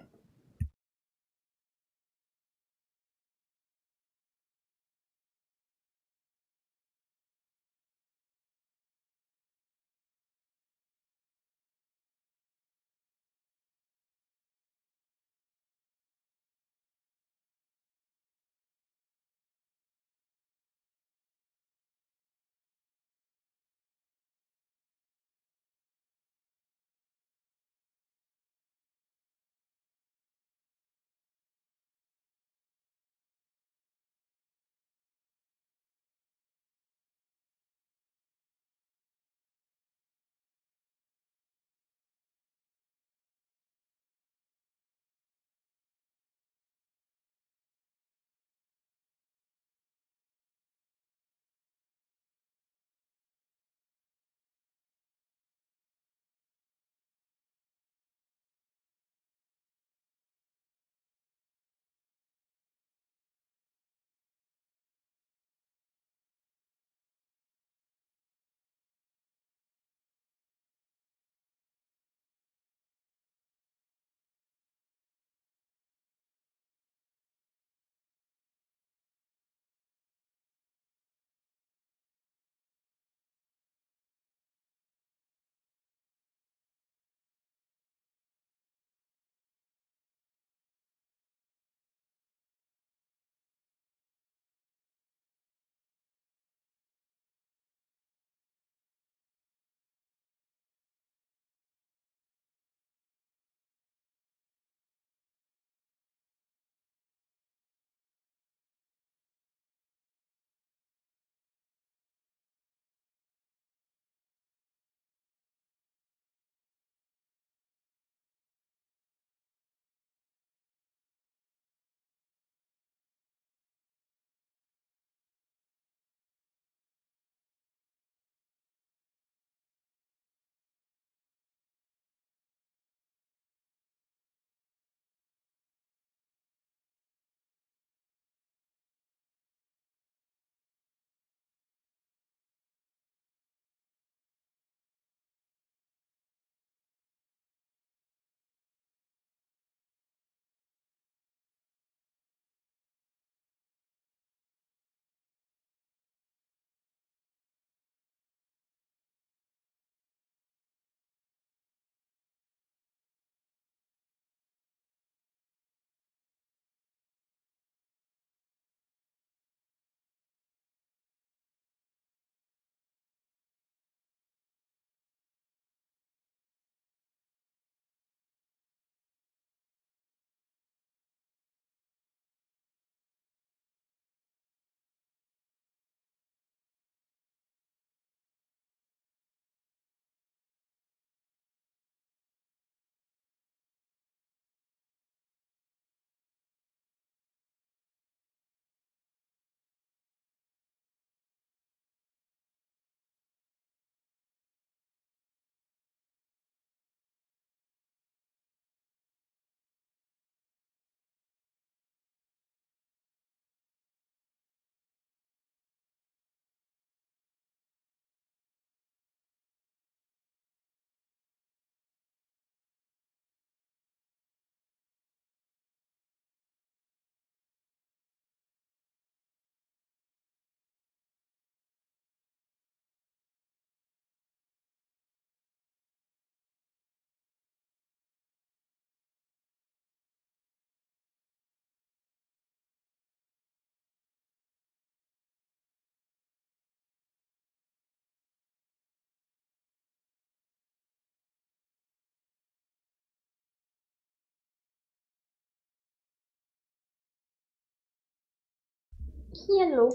Hello.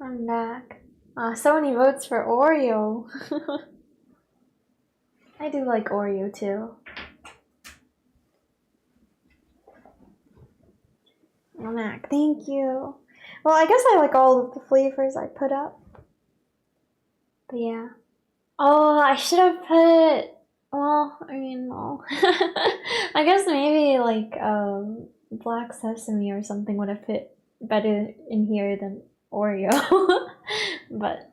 I'm back. So many votes for Oreo. I do like Oreo too. Oh, Mac, thank you. Well, I guess I like all of the flavors I put up. But yeah. Oh, I should have put... Well, I mean, no. I guess maybe like Black Sesame or something would have fit better in here than Oreo. But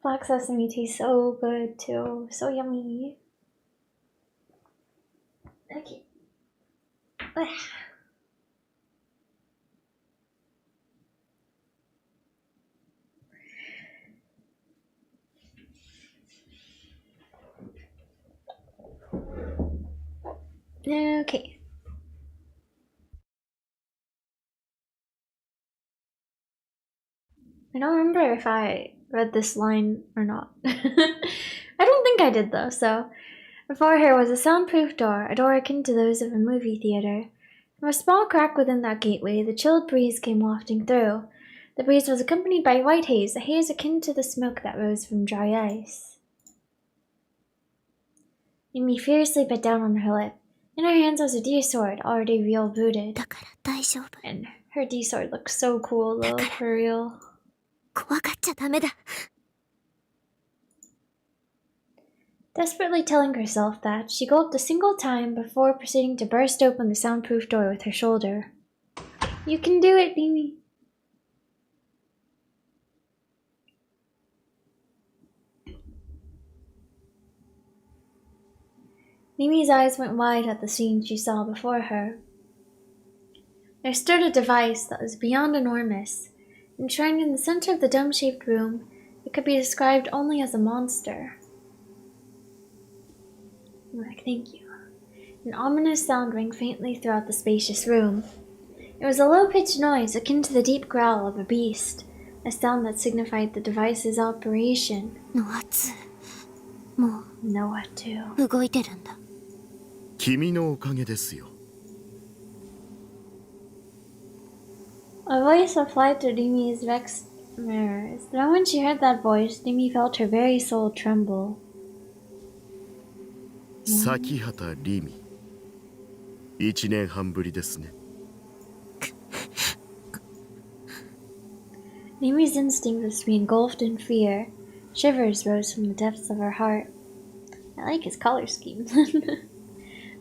Black Sesame tastes so good too. So yummy. Okay. Okay. I don't remember if I read this line or not. I don't think I did though, so. Before her was a soundproof door, a door akin to those of a movie theater. From a small crack within that gateway, the chilled breeze came wafting through. The breeze was accompanied by white haze, a haze akin to the smoke that rose from dry ice. Mimi furiously bit down on her lip. In her hands was a D-sword, already real booted. だから大丈夫。 And her D-sword looked so cool though, for real. 怖がっちゃダメだ。 Desperately telling herself that, she gulped a single time before proceeding to burst open the soundproof door with her shoulder. You can do it, Mimi. Mimi's eyes went wide at the scene she saw before her. There stood a device that was beyond enormous. Enshrined in the center of the dome-shaped room, it could be described only as a monster. Like, thank you. An ominous sound rang faintly throughout the spacious room. It was a low-pitched noise akin to the deep growl of a beast, a sound that signified the device's operation. の圧も Know what to. う動いてるんだ。君のおかげですよ。 A voice applied to Dimi's vexed mirrors. The moment she heard that voice, Dimi felt her very soul tremble. 崎畑リミ。1年半ぶりですね。 Mimi's instinct was to be engulfed in fear. Shivers rose from the depths of her heart. I like his color scheme.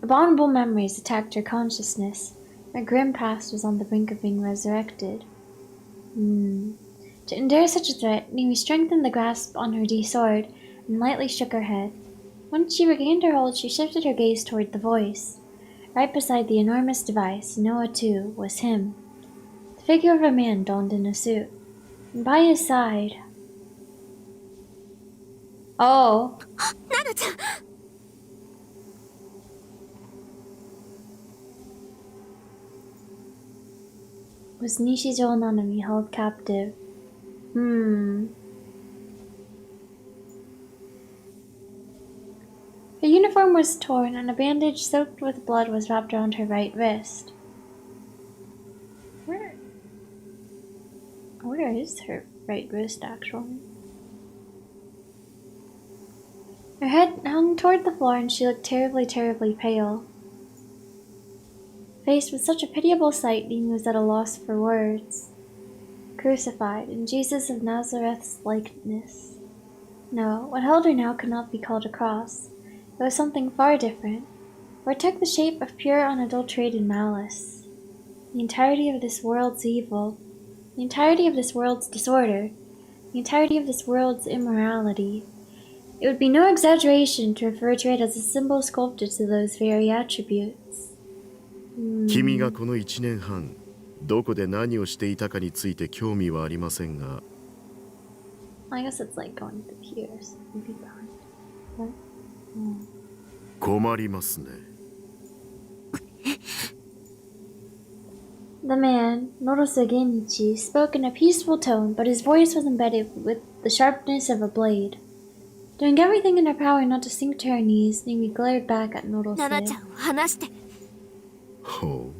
Abominable memories attacked her consciousness. Her grim past was on the brink of being resurrected. To endure such a threat, Mimi strengthened the grasp on her D-sword and lightly shook her head. Once she regained her hold, she shifted her gaze toward the voice. Right beside the enormous device, Noah too, was him. The figure of a man donned in a suit. And by his side... Oh! ナナちゃん Was Nishijo Nanami held captive? Her uniform was torn, and a bandage soaked with blood was wrapped around her right wrist. Where is her right wrist, actually? Her head hung toward the floor, and she looked terribly, terribly pale. Faced with such a pitiable sight, Nimi was at a loss for words. Crucified, in Jesus of Nazareth's likeness. No, what held her now could not be called a cross. It was something far different, for it took the shape of pure unadulterated malice. The entirety of this world's evil, the entirety of this world's disorder, the entirety of this world's immorality. It would be no exaggeration to refer to it as a symbol sculpted to those very attributes. 君がこの1年半どこで何をしていたかについて興味はありませんが I guess it's like going through here, so maybe behind. What? 困りますね The man, Norose Genichi, spoke in a peaceful tone, but his voice was embedded with the sharpness of a blade. Doing everything in her power not to sink to her knees, Nimi glared back at ナナちゃ Norose. んを離して。ほ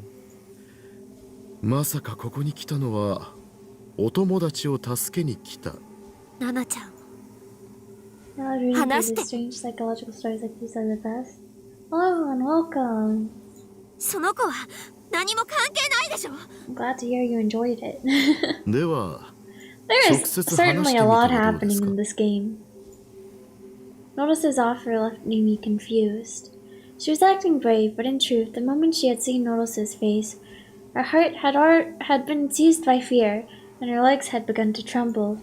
うまさかここに来たのはお友達を助けに来たナナちゃんを Now reading through Hanaste. the strange psychological stories like these are the best. Hello and welcome. その子は何も関係ないでしょ。 I'm glad to hear you enjoyed it. では There is 直接話してみては certainly a lot どうです happening か in this game. Notice's offer left Mimi confused. She was acting brave, but in truth, the moment she had seen Notice's face, her heart had been seized by fear, and her legs had begun to tremble.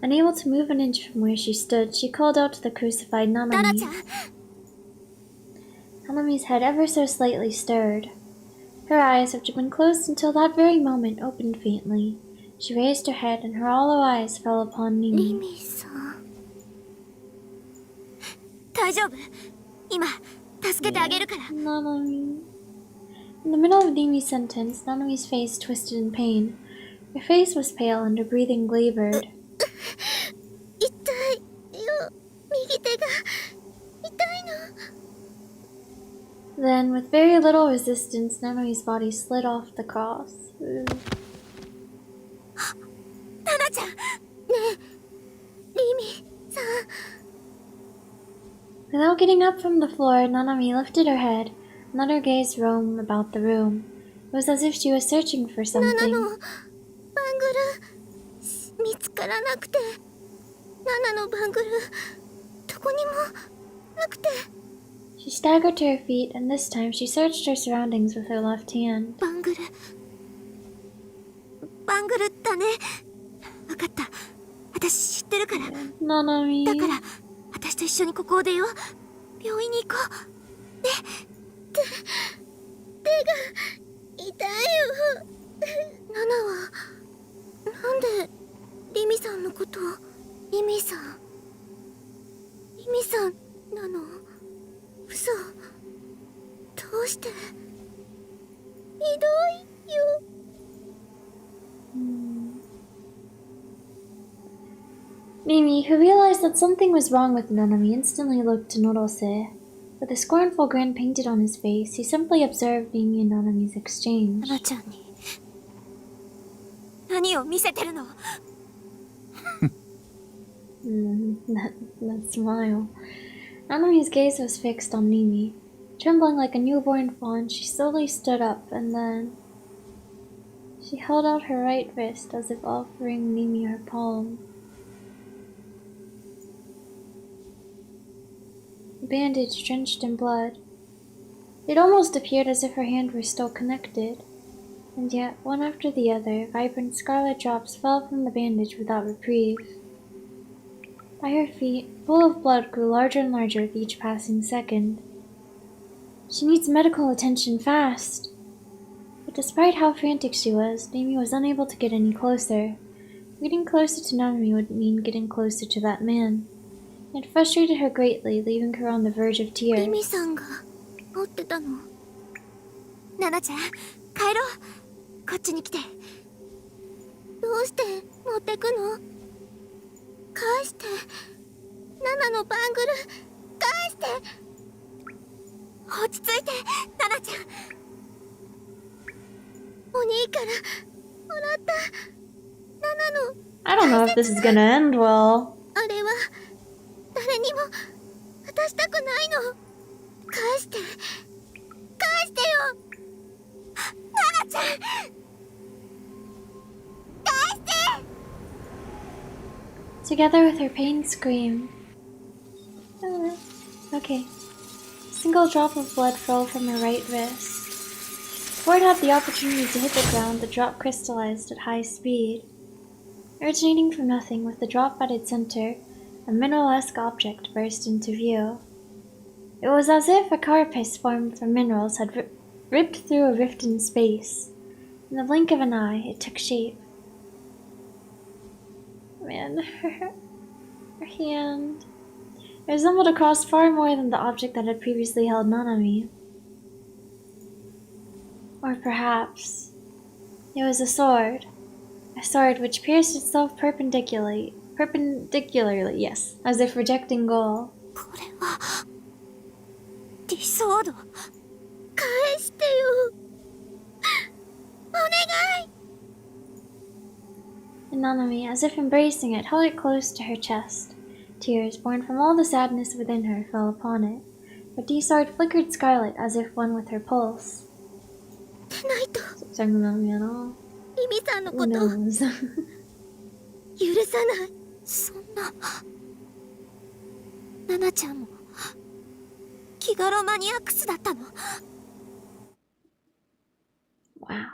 Unable to move an inch from where she stood, she called out to the crucified Nanami. Nanami's head ever so slightly stirred. Her eyes, which had been closed until that very moment, opened faintly. She raised her head, and her hollow eyes fell upon Mimi. リミさん大丈夫今助けてあげるから Nanami. In the middle of Mimi's sentence, Nanami's face twisted in pain. Her face was pale and her breathing labored. 痛いよ右手が痛いの Then, with very little resistance, Nanami's body slid off the cross. タナちゃんねえリミさん Without getting up from the floor, Nanami lifted her head and let her gaze roam about the room. It was as if she was searching for ナナ something. のバングル見つからなくてナナのバングルどこにもなくて She staggered to her feet, and this time she searched her surroundings with her left hand. バングルだね分かった私知ってるから Nanami. だから私と一緒にここを出よう病院に行こうね手が痛いよナナはなんでリミさんのことをリミさんなの嘘どうしてひどいよ Mimi, who realized that something was wrong with Nanami, instantly looked to Norose. With a scornful grin painted on his face, he simply observed Mimi and Nanami's exchange. ナナちゃんに何を見せてるの That smile. Nanami's gaze was fixed on Mimi. Trembling like a newborn fawn, she slowly stood up, and then she held out her right wrist as if offering Mimi her palm. The bandage drenched in blood. It almost appeared as if her hand were still connected, and yet, one after the other, vibrant scarlet drops fell from the bandage without reprieve. By her feet, a pool of blood grew larger and larger with each passing second. She needs medical attention fast! But despite how frantic she was, Mimi was unable to get any closer. Getting closer to Nanami would mean getting closer to that man. It frustrated her greatly, leaving her on the verge of リ tears. ミさんが持ってたのナナちゃん帰ろうこっちに来てどうして持ってくの返してナナのバングル返して落ち着いてナナちゃんお兄からもらったナナの I don't know if this is gonna end well. あれは誰にも渡したくないの返してよナナちゃん返して Together with her pained scream. Okay. A single drop of blood fell from her right wrist. Before it had the opportunity to hit the ground, the drop crystallized at high speed. Originating from nothing, with the drop at its center, a mineral-esque object burst into view. It was as if a carapace formed from minerals had ripped through a rift in space. In the blink of an eye, it took shape. Man, her hand. It resembled a cross far more than the object that had previously held Nanami. Or perhaps it was a sword which pierced itself perpendicularly, yes, as if rejecting goal. これはディソード返してよお願い And Nanami, as if embracing it, held it close to her chest. Tears, born from all the sadness within her, fell upon it. But D-Sword flickered scarlet as if one with her pulse. でないと Nanami at all. リミさんの Who こと許 knows? さない。そんな。ナナちゃんも気軽マニアックスだったの。 Wow.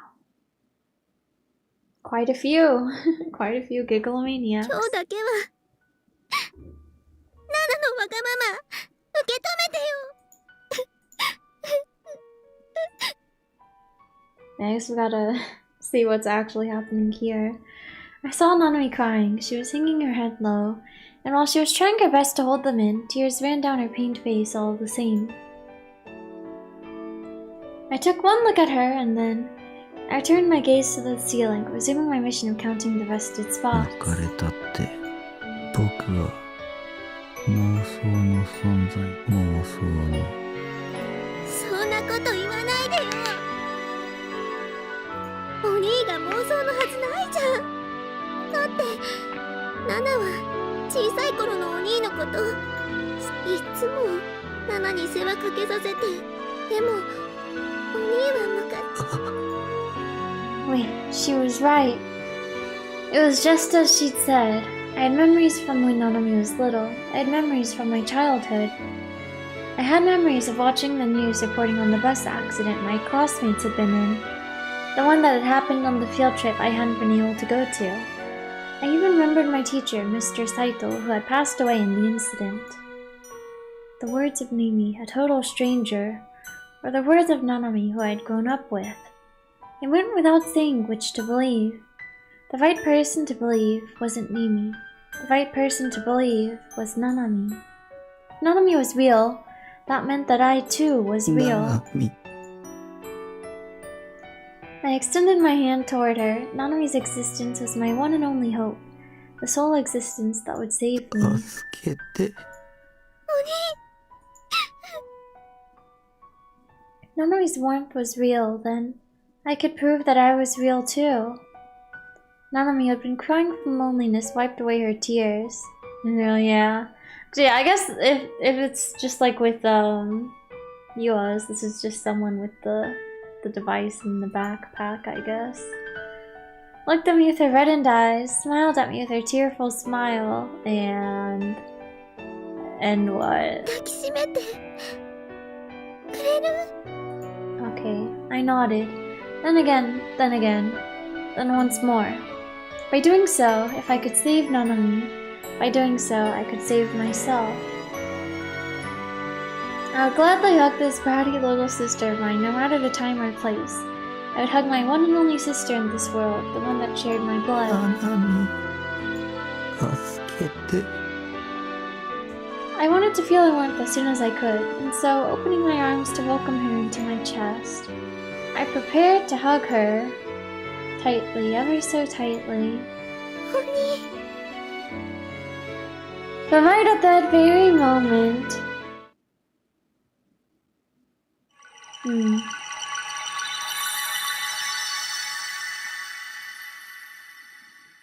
Quite a few. Quite a few gigglomaniacs. 今日だけはナナのわがまま受け止めてよ。 I guess we gotta see what's actually happening here. I saw Nanami crying. She was hanging her head low, and while she was trying her best to hold them in, tears ran down her pained face all the same. I took one look at her, and then I turned my gaze to the ceiling, resuming my mission of counting the rested spots. 別れたって僕は妄想の存在妄想のそんなこと言わないでよ。お兄が妄想のはずないじゃん。だってナナは小さい頃のお兄のこといつもナナに世話かけさせて、でもお兄は昔 Wait, she was right. It was just as she'd said. I had memories from when Nanami was little. I had memories from my childhood. I had memories of watching the news reporting on the bus accident my classmates had been in. The one that had happened on the field trip I hadn't been able to go to. I even remembered my teacher, Mr. Saito, who had passed away in the incident. The words of Mimi, a total stranger, were the words of Nanami, who I had grown up with. It went without saying which to believe. The right person to believe wasn't Mimi. The right person to believe was Nanami. If Nanami was real, that meant that I too was real. ナナミ I extended my hand toward her. Nanami's existence was my one and only hope. The sole existence that would save me. 助けて If Nanami's warmth was real, then I could prove that I was real too. Nanami, who had been crying from loneliness, wiped away her tears. Yeah. So yeah, I guess if it's just like with yours, this is just someone with the device in the backpack, I guess. Looked at me with her reddened eyes, smiled at me with her tearful smile, and what? 抱きしめてくれる？ Okay, I nodded. Then again, then once more. By doing so, if I could save Nanami, by doing so, I could save myself. I would gladly hug this bratty little sister of mine, no matter the time or place. I would hug my one and only sister in this world, the one that shared my blood. ナナミ助けて I wanted to feel her warmth as soon as I could, and so, opening my arms to welcome her into my chest, I prepared to hug her tightly, ever so tightly. お兄 But right at that very moment...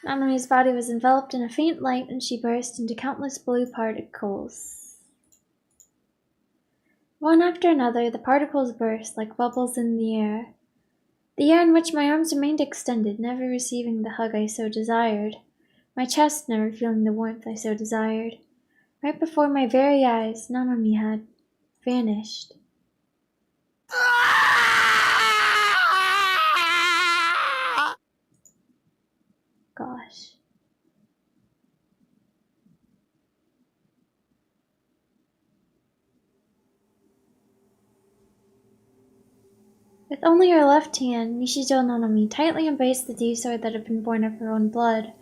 Nanami's body was enveloped in a faint light, and she burst into countless blue particles. One after another, the particles burst like bubbles in the air. The air in which my arms remained extended, never receiving the hug I so desired. My chest never feeling the warmth I so desired. Right before my very eyes, Nanami had vanished. Gosh. With only her left hand, Nishijo Nanami tightly embraced the deep sword that had been born of her own blood.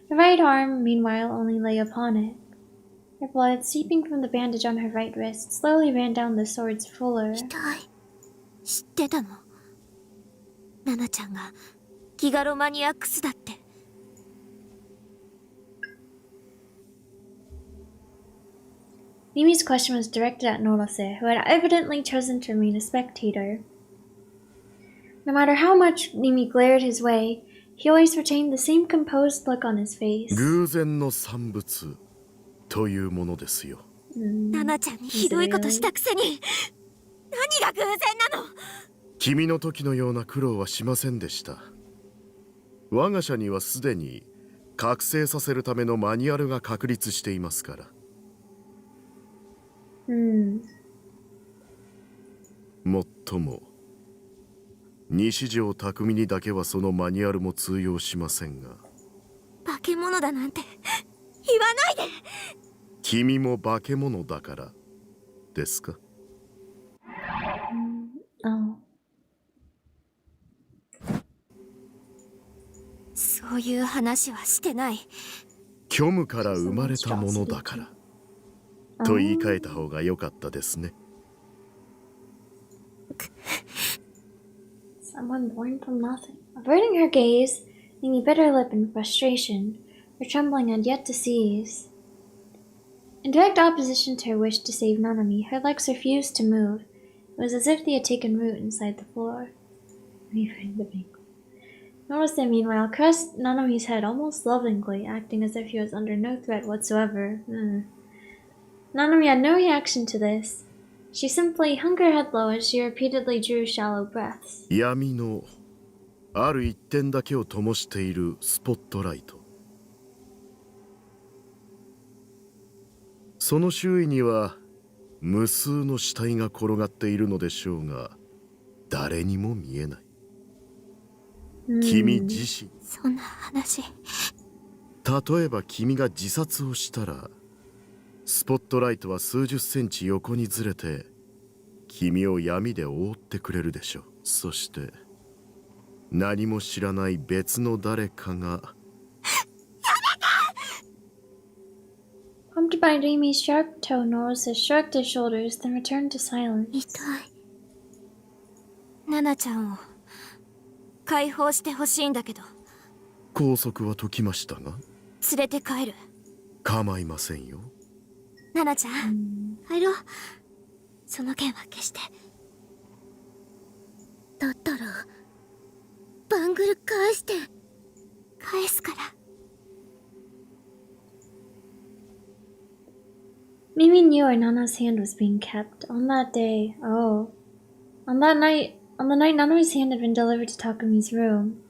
Her right arm, meanwhile, only lay upon it. Her blood, seeping from the bandage on her right wrist, slowly ran down the sword's fuller. 痛い知ってたの？ナナちゃんがギガロマニアックスだって。 Mimi's question was directed at Norose, who had evidently chosen to remain a spectator. No matter how much Mimi glared his way, he always retained the same composed look on his face. 偶然の産物というものですよ。ナナちゃんにひどいことしたくせに何が偶然なの？君の時のような苦労はしませんでした。我が社にはすでに覚醒させるためのマニュアルが確立していますから。もっとも西条匠にだけはそのマニュアルも通用しませんが、化け物だなんて言わないで。君も化け物だからですか？ Oh. そういう話はしてない。虚無から生まれたものだからと言い換えた方が良かったですね。Someone born from nothing. Averting her gaze, Mimi bit her lip in frustration. Her trembling had yet to cease. In direct opposition to her wish to save Nanami, her legs refused to move. It was as if they had taken root inside the floor. Notice meanwhile caressed Nanami's head almost lovingly, acting as if he was under no threat whatsoever. Nanami had no reaction to this. She simply hung her head low as she repeatedly drew shallow breaths. 闇のある一点だけを灯しているスポットライト。その周囲には無数の死体が転がっているのでしょうが、誰にも見えない。君自身。そんな話。例えば君が自殺をしたら、スポットライトは数十センチ横にずれて君を闇で覆ってくれるでしょう。そして何も知らない別の誰かが。Prompted by Rimi's sharp tone, Norris shrugged his shoulders, then returned to silence. 痛い。ナナちゃんを解放してほしいんだけど。拘束は解きましたが。連れて帰る。構いませんよ。ナナちゃん、入ろう。その件は消して。だったらバングル返して。返すから。Mimi knew her Nana's hand was being kept. On that day, on the night Nana's hand had been delivered to Takami's room.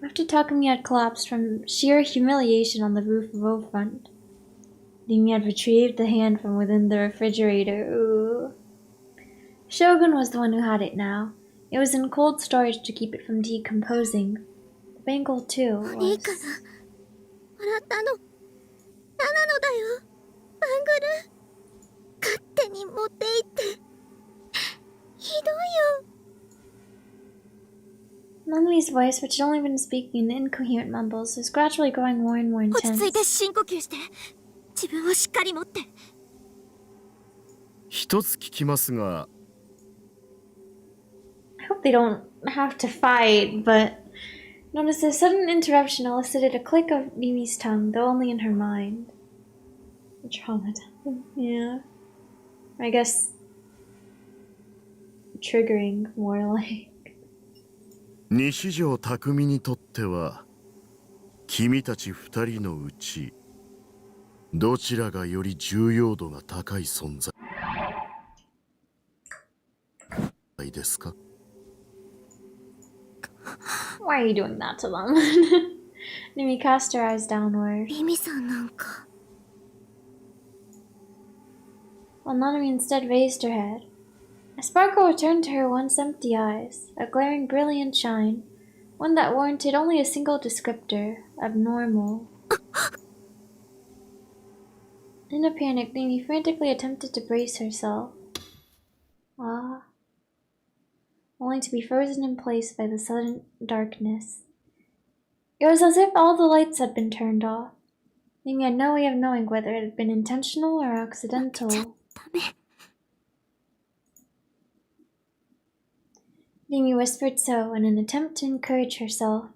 After Takami had collapsed from sheer humiliation on the roof of O-Front, Mimi had retrieved the hand from within the refrigerator. Ooh. Shogun was the one who had it now. It was in cold storage to keep it from decomposing. The bangle, too, was... いいかな。洗ったの。ナナのだよ。バングル。勝手に持って行って。ひどいよ。Nanami's voice, which had only been speaking in incoherent mumbles, was gradually growing more and more 落ち intense. 着いて深呼吸して。自分をしっかり持って。一つ聞きますが。I hope they don't have to fight, but notice the sudden interruption elicited a click of Mimi's tongue, though only in her mind. Traumatizing, yeah. I guess triggering more like. 西条匠にとっては君たち二人のうちどちらがより重要度が高い存在ですか？ Why are you doing that to them? Mimi cast her eyes downward. ミミさんなんか。While Nanami instead raised her head. A sparkle returned to her once empty eyes, a glaring brilliant shine, one that warranted only a single descriptor, abnormal. In a panic, Mimi frantically attempted to brace herself. Only to be frozen in place by the sudden darkness. It was as if all the lights had been turned off. Mimi had no way of knowing whether it had been intentional or accidental. ダメ。Mimi whispered so in an attempt to encourage herself.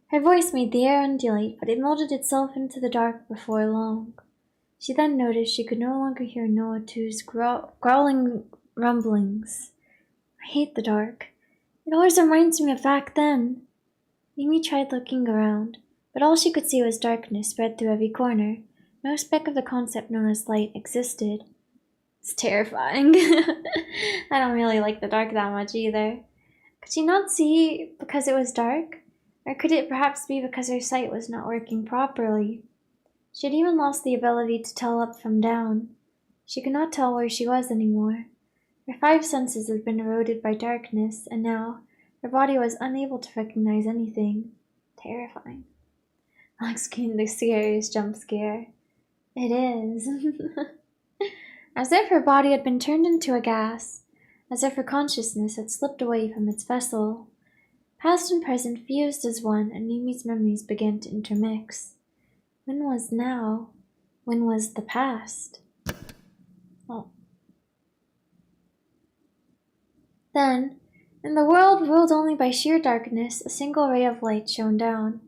Her voice made the air undulate, but it molded itself into the dark before long. She then noticed she could no longer hear Noa-2's growling rumblings. I hate the dark. It always reminds me of back then. Mimi tried looking around, but all she could see was darkness spread through every corner. No speck of the concept known as light existed. It's terrifying. I don't really like the dark that much either. Could she not see because it was dark? Or could it perhaps be because her sight was not working properly? She had even lost the ability to tell up from down. She could not tell where she was anymore. Her 5 senses had been eroded by darkness, and now her body was unable to recognize anything. Terrifying. Excuse the scariest jump scare. It is. As if her body had been turned into a gas, as if her consciousness had slipped away from its vessel. Past and present fused as one, and Nimi's memories began to intermix. When was now? When was the past? Oh. Then, in the world ruled only by sheer darkness, a single ray of light shone down.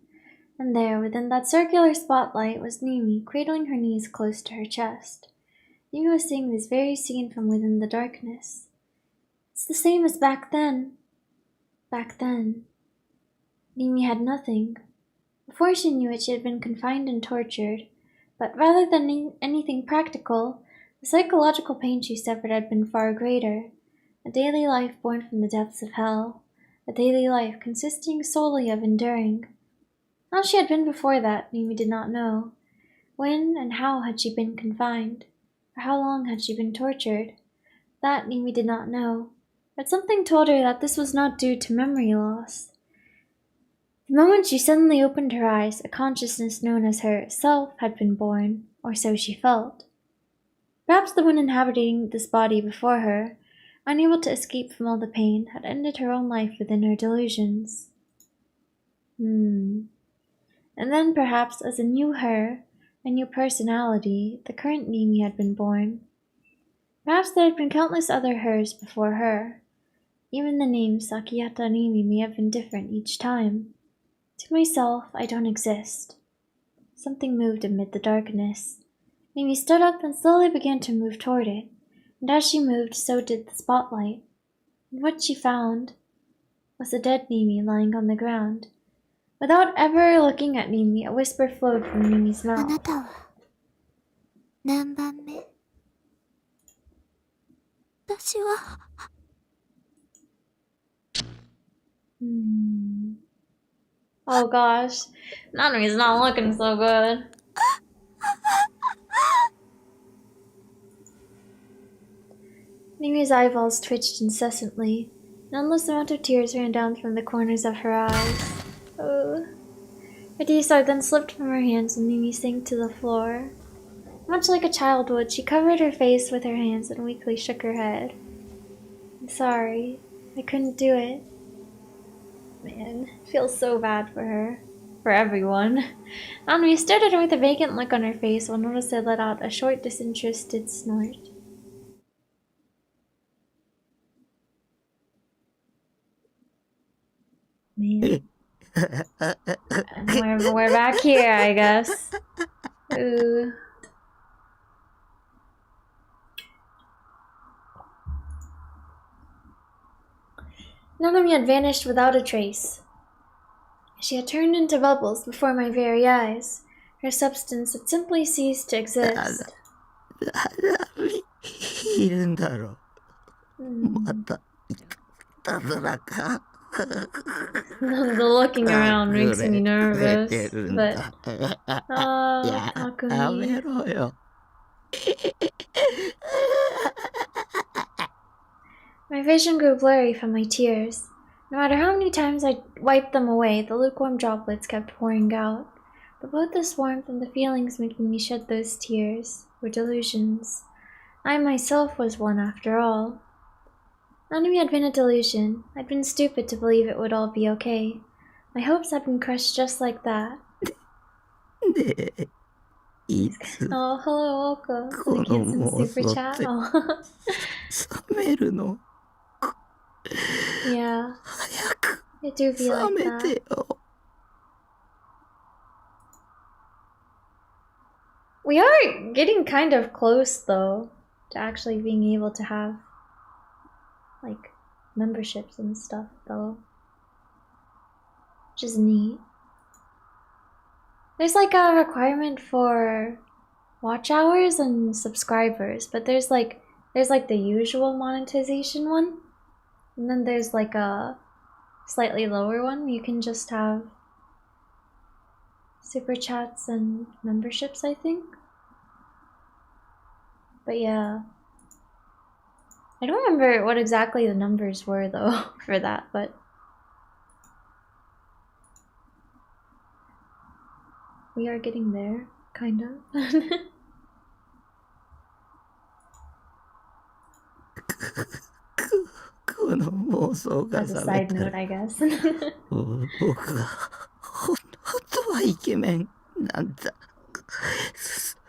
And there, within that circular spotlight, was Nimi, cradling her knees close to her chest. Nimi was seeing this very scene from within the darkness. It's the same as back then. Back then. Nimi had nothing. Before she knew it, she had been confined and tortured. But rather than anything practical, the psychological pain she suffered had been far greater. A daily life born from the depths of hell. A daily life consisting solely of enduring. How she had been before that, Nimi did not know. When and how had she been confined? For how long had she been tortured? That Nimi did not know. But something told her that this was not due to memory loss. The moment she suddenly opened her eyes, a consciousness known as her self had been born, or so she felt. Perhaps the one inhabiting this body before her, unable to escape from all the pain, had ended her own life within her delusions. And then perhaps as a new her, a new personality, the current Nimi had been born. Perhaps there had been countless other hers before her. Even the name Sakiyata Nimi may have been different each time. To myself, I don't exist. Something moved amid the darkness. Nimi stood up and slowly began to move toward it, and as she moved, so did the spotlight. And what she found was a dead Nimi lying on the ground. Without ever looking at Nimi, a whisper flowed from Nimi's あな mouth. たは何番目？私は Oh gosh, Nanomi's not looking so good. Nimi's eyeballs twitched incessantly. An endless amount of tears ran down from the corners of her eyes. Oh. Her D-star then slipped from her hands and Nimi sank to the floor. Much like a child would, she covered her face with her hands and weakly shook her head. I'm sorry. I couldn't do it. Man, it feels so bad for her. For everyone. Nami stared at her with a vacant look on her face while Norose let out a short, disinterested snort. Man. And we're back here, I guess. Ooh. Nanami had vanished without a trace. She had turned into bubbles before my very eyes. Her substance had simply ceased to exist. いるんだろう。またいたずらか。 The looking around makes me nervous, but Takumi. やめろよ。 My vision grew blurry from my tears. No matter how many times I wiped them away, the lukewarm droplets kept pouring out. But both this warmth and the feelings making me shed those tears were delusions. I myself was one after all. Nanami had been a delusion. I'd been stupid to believe it would all be okay. My hopes had been crushed just like that. で、いつ Oh, hello, Oko. Thank you some super chat. Oh. 冷めるの Yeah, 早く it do be 冷 like め that. てよ。 We are getting kind of close, though, to actually being able to have, like, memberships and stuff, though. Which is neat. There's, like, a requirement for watch hours and subscribers, but there's the usual monetization one. And then there's, like, a slightly lower one where you can just have super chats and memberships, I think. But yeah. I don't remember what exactly the numbers were though for that, but we are getting there, kind of. As a side note, I guess. 僕は本当はイケメンなんだ。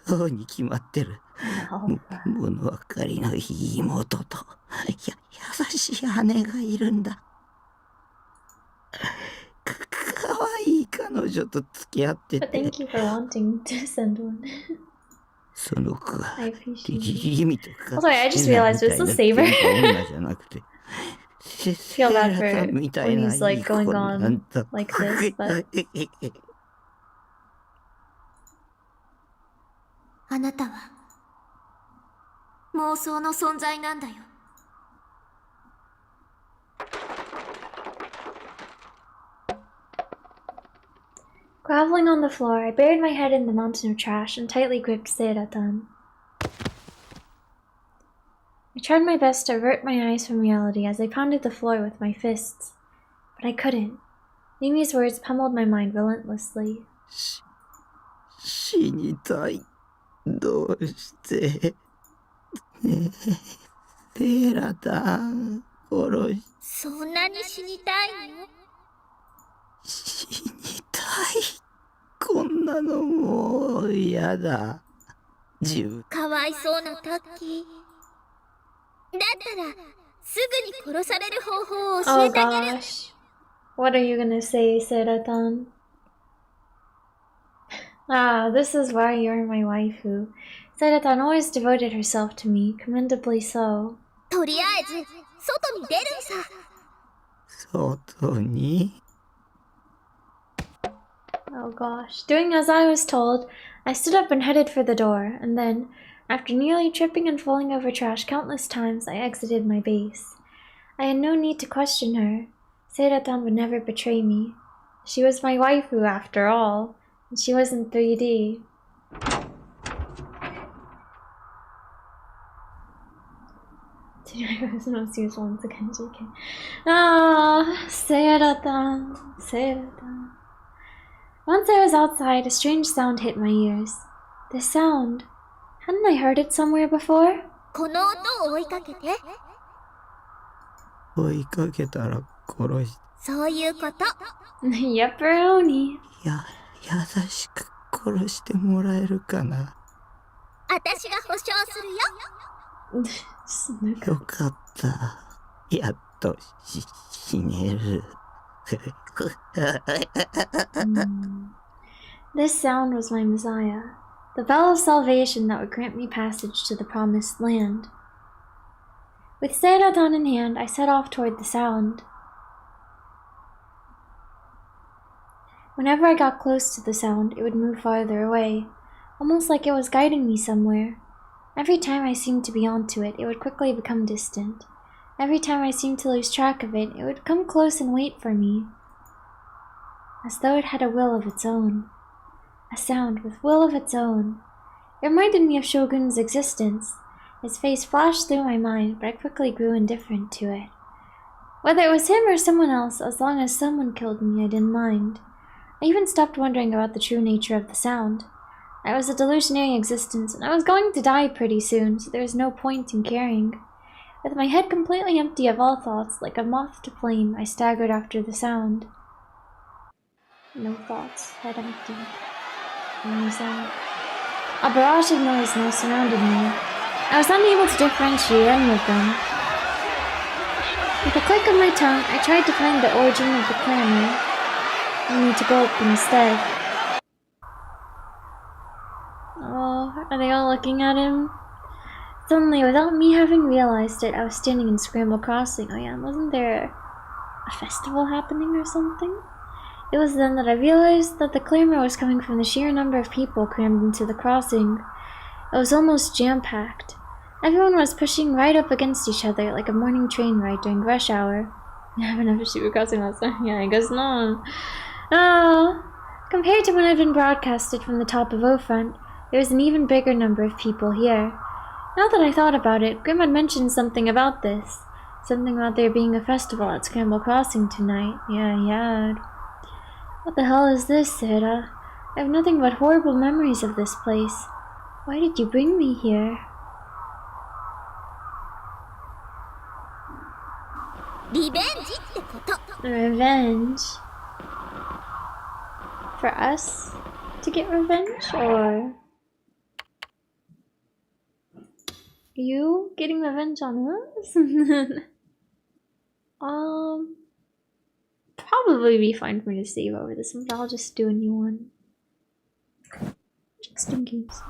そうに決まってる。物分かりのいい妹と優しい姉がいるんだ。かわいい彼女と付き合ってて。But thank you for wanting to send one. その子が I appreciate it. 意味とか Oh, sorry, I just realized it was the saver. 女じゃなくて Feel bad for when he's like going on like this, but あなたは妄想の存在なんだよ。Groveling on the floor, I buried my head in the mountain of trash and tightly gripped Seiratan. I tried my best to avert my eyes from reality as I pounded the floor with my fists, but I couldn't. Mimi's words pummeled my mind relentlessly. 死にたい。どうしてセラタン殺しそんなに死にたいの？死にたい。こんなのもう嫌だ。自分かわいそうなタッキー。だったらすぐに殺される方法を教 Oh えてあげる。 gosh. What are you gonna say, Seiratan? Ah, this is why you're my waifu. Seiratan always devoted herself to me, commendably so. とりあえず外に出るんさ。外に Oh gosh. Doing as I was told, I stood up and headed for the door, and then, after nearly tripping and falling over trash countless times, I exited my base. I had no need to question her. Seiratan would never betray me. She was my waifu after all, and she wasn't 3D. Once again, JK. Ah, Seiratan, Seiratan. Once I was outside, a strange sound hit my ears. The sound. Hadn't I heard it somewhere before? この音を追いかけて。追いかけたら殺しそういうこと。Yepperoni. 優しく殺してもらえるかな。私が保証するよ。よかった。やっと死ねる。This sound was my Messiah, the bell of salvation that would grant me passage to the promised land. With Seiratan in hand, I set off toward the sound. Whenever I got close to the sound, it would move farther away, almost like it was guiding me somewhere. Every time I seemed to be onto it, it would quickly become distant. Every time I seemed to lose track of it, it would come close and wait for me, as though it had a will of its own. A sound with will of its own. It reminded me of Shogun's existence. His face flashed through my mind, but I quickly grew indifferent to it. Whether it was him or someone else, as long as someone killed me, I didn't mind. I even stopped wondering about the true nature of the sound. I was a delusionary existence, and I was going to die pretty soon, so there was no point in caring. With my head completely empty of all thoughts, like a moth to flame, I staggered after the sound. No thoughts, head empty. Only sound. A barrage of noise now surrounded me. I was unable to differentiate any of them. With a click of my tongue, I tried to find the origin of the clamor, only to gulp instead. Oh, are they all looking at him? Suddenly, without me having realized it, I was standing in Scramble Crossing. Oh yeah, wasn't there a festival happening or something? It was then that I realized that the clamor was coming from the sheer number of people crammed into the crossing. It was almost jam-packed. Everyone was pushing right up against each other like a morning train ride during rush hour. I haven't ever Shibu Crossing last time. Yeah, I guess not. Oh, compared to when I'd been broadcasted from the top of O Front, there was an even bigger number of people here. Now that I thought about it, Grim had mentioned something about this. Something about there being a festival at Scramble Crossing tonight. Yeah, he had. What the hell is this, Sarah? I have nothing but horrible memories of this place. Why did you bring me here? Revenge? For us to get revenge, or you getting revenge on us? Probably be fine for me to save over this one, but I'll just do a new one. Just in case.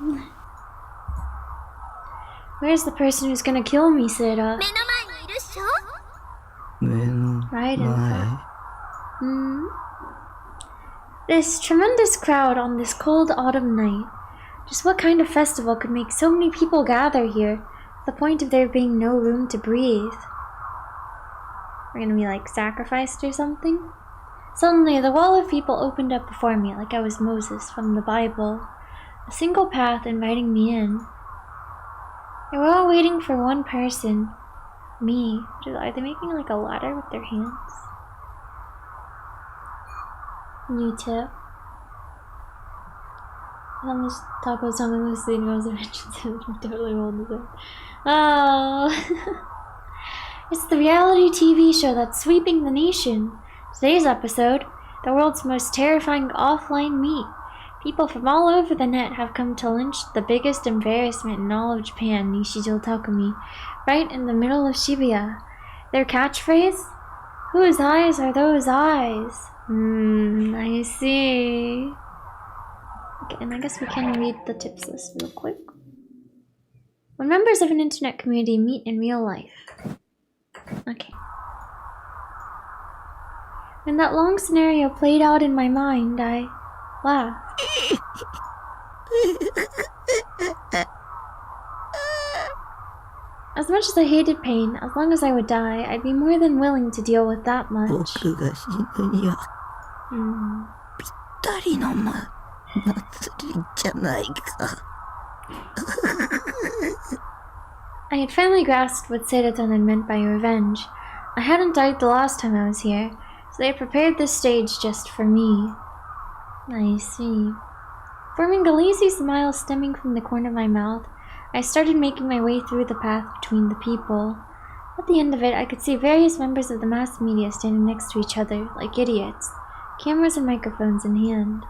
Where's the person who's gonna kill me, Sarah? Right in front. This tremendous crowd on this cold autumn night. Just what kind of festival could make so many people gather here, to the point of there being no room to breathe? We're gonna be like sacrificed or something? Suddenly, the wall of people opened up before me like I was Moses from the Bible. A single path inviting me in. They were all waiting for one person. Me. Are they making like a ladder with their hands? New tip. How much taco something was seen was mentioned? Totally rolled this up. Oh. It's the reality TV show that's sweeping the nation. Today's episode, the world's most terrifying offline meet. People from all over the net have come to lynch the biggest embarrassment in all of Japan, Nishijo Takumi, right in the middle of Shibuya. Their catchphrase? Whose eyes are those eyes? I see. Okay, and I guess we can read the tips list real quick. When members of an internet community meet in real life. Okay. When that long scenario played out in my mind, I laughed. As much as I hated pain, as long as I would die, I'd be more than willing to deal with that much. I had finally grasped what Seiraton had meant by revenge. I hadn't died the last time I was here, so they had prepared this stage just for me. I see. Forming a lazy smile stemming from the corner of my mouth, I started making my way through the path between the people. At the end of it, I could see various members of the mass media standing next to each other, like idiots, cameras and microphones in hand.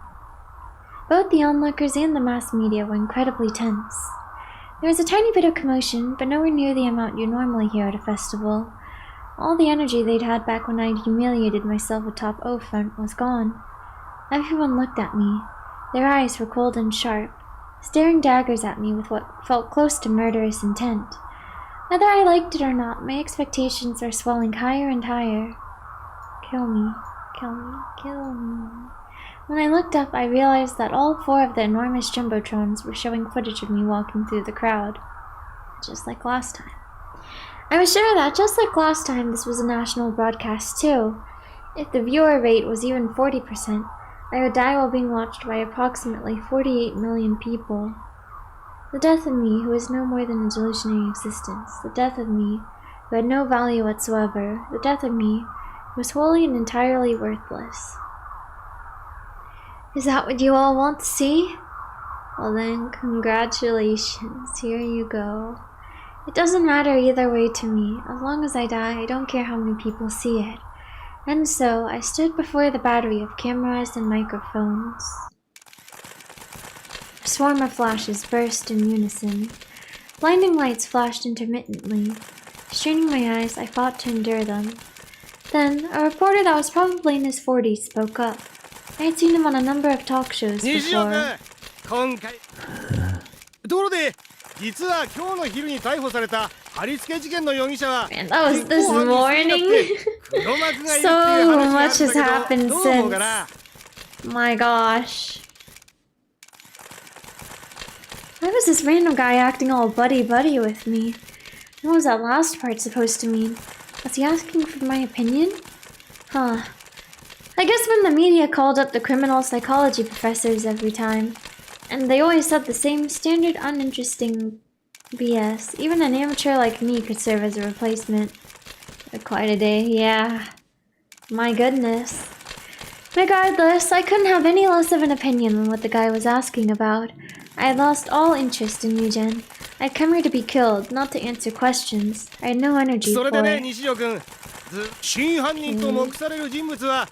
Both the onlookers and the mass media were incredibly tense. There was a tiny bit of commotion, but nowhere near the amount you normally hear at a festival. All the energy they'd had back when I'd humiliated myself atop O-Front was gone. Everyone looked at me. Their eyes were cold and sharp, staring daggers at me with what felt close to murderous intent. Whether I liked it or not, my expectations were swelling higher and higher. Kill me, kill me, kill me. When I looked up, I realized that all 4 of the enormous jumbotrons were showing footage of me walking through the crowd. Just like last time. I was sure that, just like last time, this was a national broadcast too. If the viewer rate was even 40%, I would die while being watched by approximately 48 million people. The death of me, who was no more than a delusionary existence. The death of me, who had no value whatsoever. The death of me, who was wholly and entirely worthless. Is that what you all want to see? Well then, congratulations. Here you go. It doesn't matter either way to me. As long as I die, I don't care how many people see it. And so, I stood before the battery of cameras and microphones. A swarm of flashes burst in unison. Blinding lights flashed intermittently. Straining my eyes, I fought to endure them. Then, a reporter that was probably in his 40s spoke up. I had seen him on a number of talk shows before. Man, that was this morning. So much has happened since. My gosh. Why was this random guy acting all buddy-buddy with me? What was that last part supposed to mean? Was he asking for my opinion? Huh. I guess when the media called up the criminal psychology professors every time, and they always said the same standard uninteresting BS. Even an amateur like me could serve as a replacement. Quite a day, yeah. My goodness. Regardless, I couldn't have any less of an opinion than what the guy was asking about. I had lost all interest in Eugen. I'd come here to be killed, not to answer questions. I had no energy そ for れでね it. 西条君真犯人と目される人物は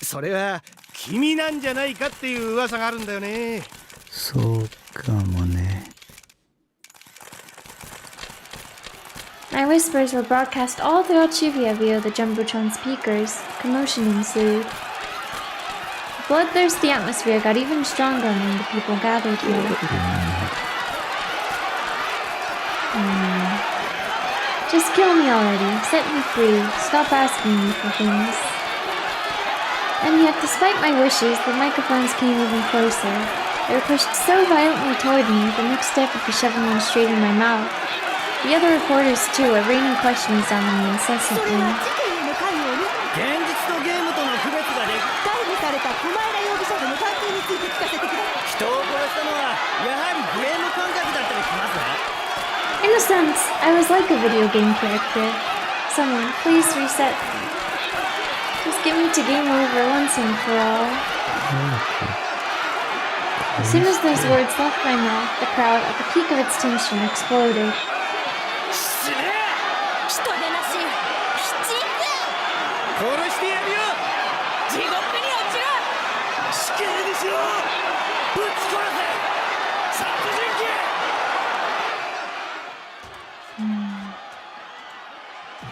それは君なんじゃないかっていう噂があるんだよねそうかもね。My whispers were broadcast all throughout Shivia via the Jumbotron speakers. Commotion ensued. The bloodthirsty atmosphere got even stronger among the people gathered here. Just kill me already. Set me free. Stop asking me for things. And yet, despite my wishes, the microphones came even closer. They were pushed so violently toward me, the next step would be shoving one straight in my mouth. The other reporters, too, are raining questions down on me それ incessantly. は事件への関与をね現実とゲームとの区別ができ逮捕された小前田容疑者との関係について聞かせてください人を殺したのはやはりゲーム感覚だったりします In a sense, I was like a video game character. Someone, please reset me. Just get me to game over once and for all. As soon as those words left my mouth, the crowd, at the peak of its tension, exploded. 死ね人でなしきちん殺してやるよ地獄に落ちろ死刑にしろぶち殺せ殺人鬼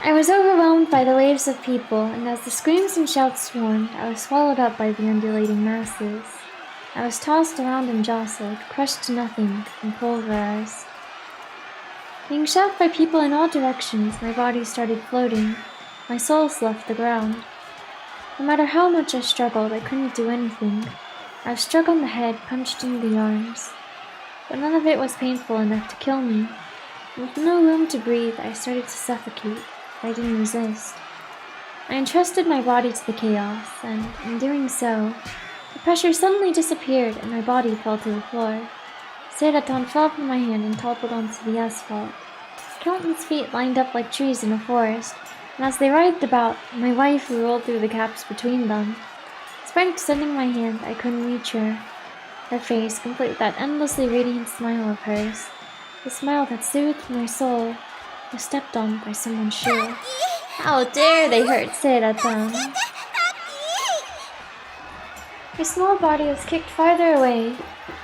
I was overwhelmed by the waves of people, and as the screams and shouts swarmed, I was swallowed up by the undulating masses. I was tossed around and jostled, crushed to nothing, and pulverized. Being shoved by people in all directions, my body started floating. My soul left the ground. No matter how much I struggled, I couldn't do anything. I was struck on the head, punched in the arms. But none of it was painful enough to kill me. With no room to breathe, I started to suffocate. I didn't resist. I entrusted my body to the chaos, and in doing so, the pressure suddenly disappeared and my body fell to the floor. Seiratan fell from my hand and toppled onto the asphalt. Countless feet lined up like trees in a forest, and as they writhed about, my wife rolled through the gaps between them. Despite extending my hand, I couldn't reach her. Her face, complete with that endlessly radiant smile of hers, the smile that soothed my soul, was stepped on by someone's shoe. How dare they hurt Seiratan! Her small body was kicked farther away,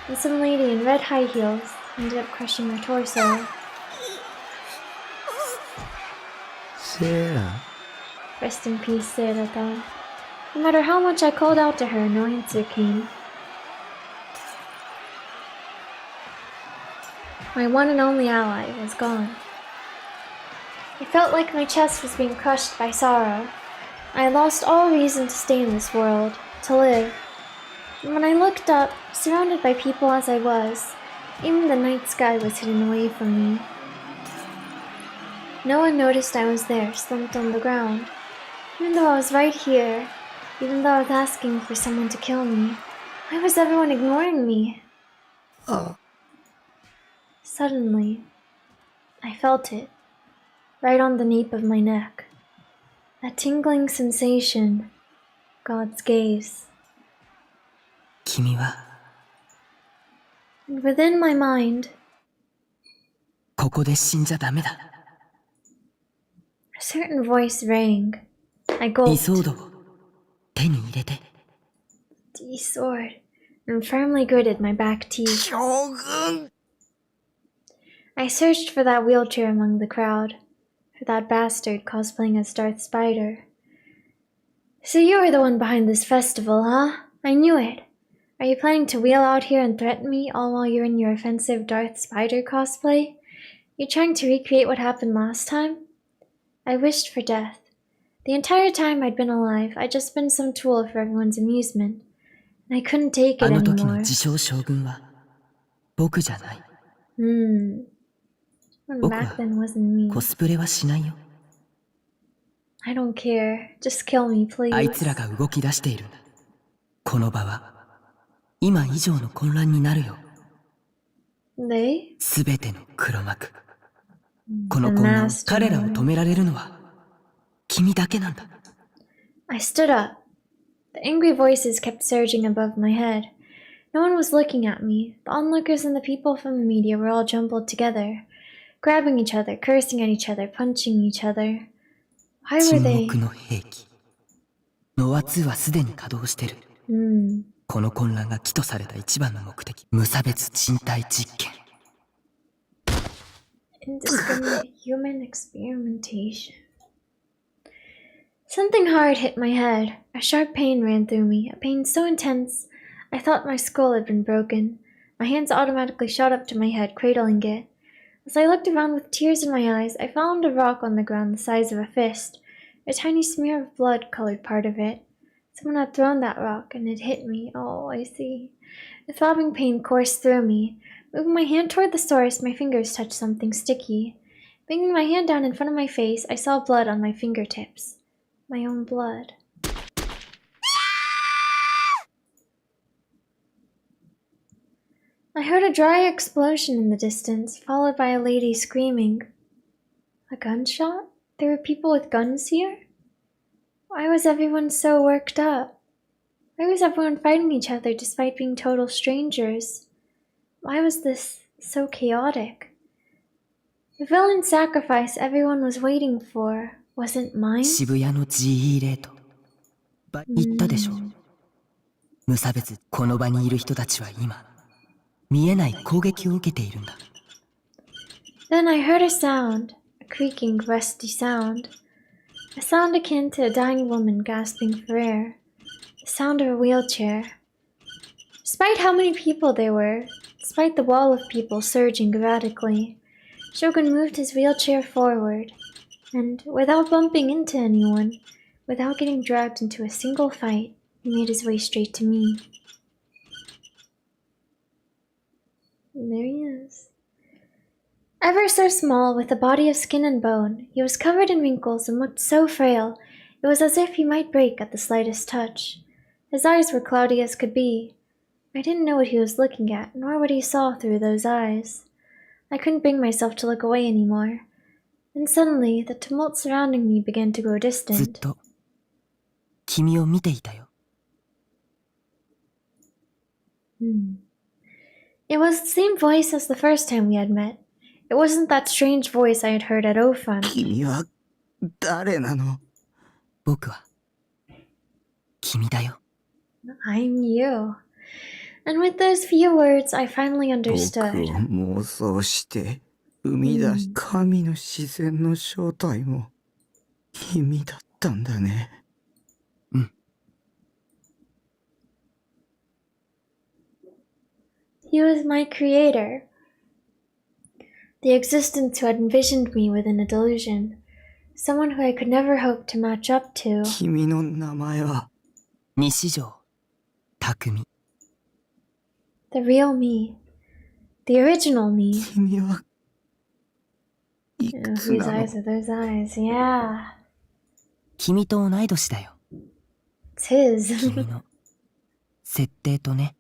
and some lady in red high heels ended up crushing her torso. セイラ、 Rest in peace, Seiratan. No matter how much I called out to her, no answer came. My one and only ally was gone. I felt like my chest was being crushed by sorrow. I had lost all reason to stay in this world, to live. And when I looked up, surrounded by people as I was, even the night sky was hidden away from me. No one noticed I was there, slumped on the ground. Even though I was right here, even though I was asking for someone to kill me, why was everyone ignoring me? Suddenly, I felt it, right on the nape of my neck. That tingling sensation, God's gaze. 君は And within my mind, ここで死んじゃダメだ。 a certain voice rang. I 理 gulped. 想度を手に入れて。 D sword and firmly gritted my back teeth. 将軍 I searched for that wheelchair among the crowd, for that bastard cosplaying as Darth Spider. So you are the one behind this festival, huh? I knew it. Are you planning to wheel out here and threaten me all while you're in your offensive Darth Spider cosplay? You trying to recreate what happened last time? I wished for death. The entire time I'd been alive, I'd just been some tool for everyone's amusement. And I couldn't take あ it の時の anymore. 自称将軍は僕じゃない。 When 僕 back は then wasn't me. コスプレはしないよ。 I don't care. Just kill me, please. あいつらが動き出している。この場は今以上の混乱になるよ。They? すべての黒幕。 The この混乱、 master 彼らを止められるのは君だけなんだ。 I stood up. The angry voices kept surging above my head. No one was looking at me. The onlookers and the people from the media were all jumbled together, grabbing each other, cursing at each other, punching each other. Why were 沈 they? 黙の兵器。ノア2はすでに稼働してる。 Hmm. この混乱が起とされた一番の目的、無差別人体実験。 Indiscriminate human experimentation. Something hard hit my head. A sharp pain ran through me, a pain so intense I thought my skull had been broken. My hands automatically shot up to my head, cradling it. As I looked around with tears in my eyes, I found a rock on the ground the size of a fist. A tiny smear of blood colored part of it. Someone had thrown that rock, and it hit me. Oh, I see. A throbbing pain coursed through me. Moving my hand toward the source, my fingers touched something sticky. Bringing my hand down in front of my face, I saw blood on my fingertips. My own blood. I heard a dry explosion in the distance, followed by a lady screaming. A gunshot? There were people with guns here? Why was everyone so worked up? Why was everyone fighting each other despite being total strangers? Why was this so chaotic? The villain sacrifice everyone was waiting for wasn't mine? 渋谷の GE レート。言ったでしょ。無差別、この場にいる人たちは今、見えない攻撃を受けているんだ。 Then I heard a sound, a creaking, rusty sound. A sound akin to a dying woman gasping for air. The sound of a wheelchair. Despite how many people there were, despite the wall of people surging erratically, Shogun moved his wheelchair forward, and without bumping into anyone, without getting dragged into a single fight, he made his way straight to me. And there he is. Ever so small, with a body of skin and bone, he was covered in wrinkles and looked so frail, it was as if he might break at the slightest touch. His eyes were cloudy as could be. I didn't know what he was looking at, nor what he saw through those eyes. I couldn't bring myself to look away anymore. And suddenly, the tumult surrounding me began to grow ずっ distant. と君を見ていたよ。 It was the same voice as the first time we had met. It wasn't that strange voice I had heard at Ofan. 君は誰なの？僕は君だよ。 I'm you. And with those few words, I finally 僕を understood. 妄想して生み出し神の自然の正体も君だったんだね。He was my creator. The existence who had envisioned me within a delusion. Someone who I could never hope to match up to. 君の名前は西条匠。 The real me. The original me. 君はいくつ Whose なの？ eyes are those eyes? Yeah. 君と同い年だよ。 It's his. 君の設定とね。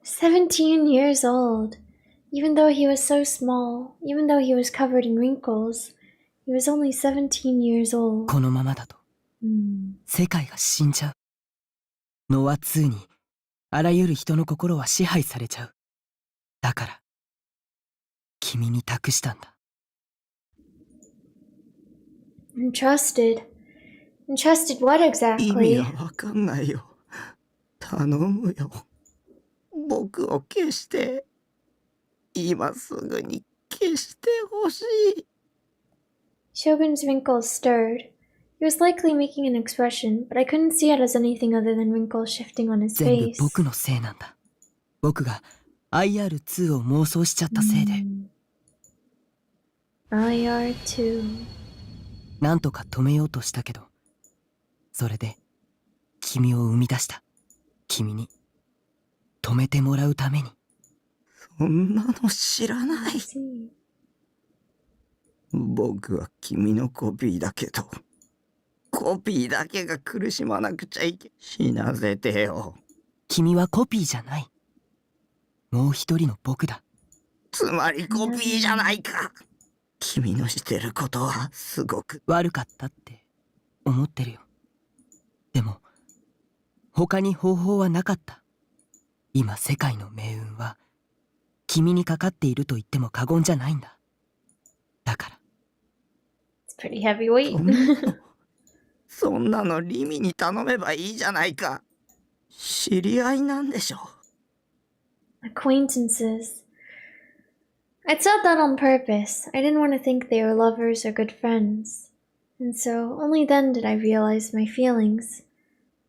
17 years old. Even though he was so small, even though he was covered in wrinkles, he was only 17 years old. このままだと世界が死んじゃう。ノア2にあらゆる人の心は支配されちゃう。だから君に託したんだ。 Entrusted. Entrusted what 意 exactly? 味がわかんないよ。頼むよ。僕を消して。今すぐに消してほしい。Shogun's wrinkles stirred. He was likely making an expression, but I couldn't see it as anything other than wrinkles shifting on his 全部 face. 僕のせいなんだ。僕が IR2 を妄想しちゃったせいで。 IR2. なんとか止めようとしたけど、それで君を生み出した。君に止めてもらうために。そんなの知らない。 See. 僕は君のコピーだけど、コピーだけが苦しまなくちゃいけ。死なせてよ。君はコピーじゃない。もう一人の僕だ。つまりコピーじゃないか。君のしてることはすごく悪かったって思ってるよ。でも他に方法はなかった。今世界の命運は君にかかっていると言っても過言じゃないんだ。だから。It's pretty heavyweight. そんなのリミに頼めばいいじゃないか。知り合いなんでしょ。Acquaintances. I'd said that on purpose. I didn't want to think they were lovers or good friends. And so, only then did I realize my feelings.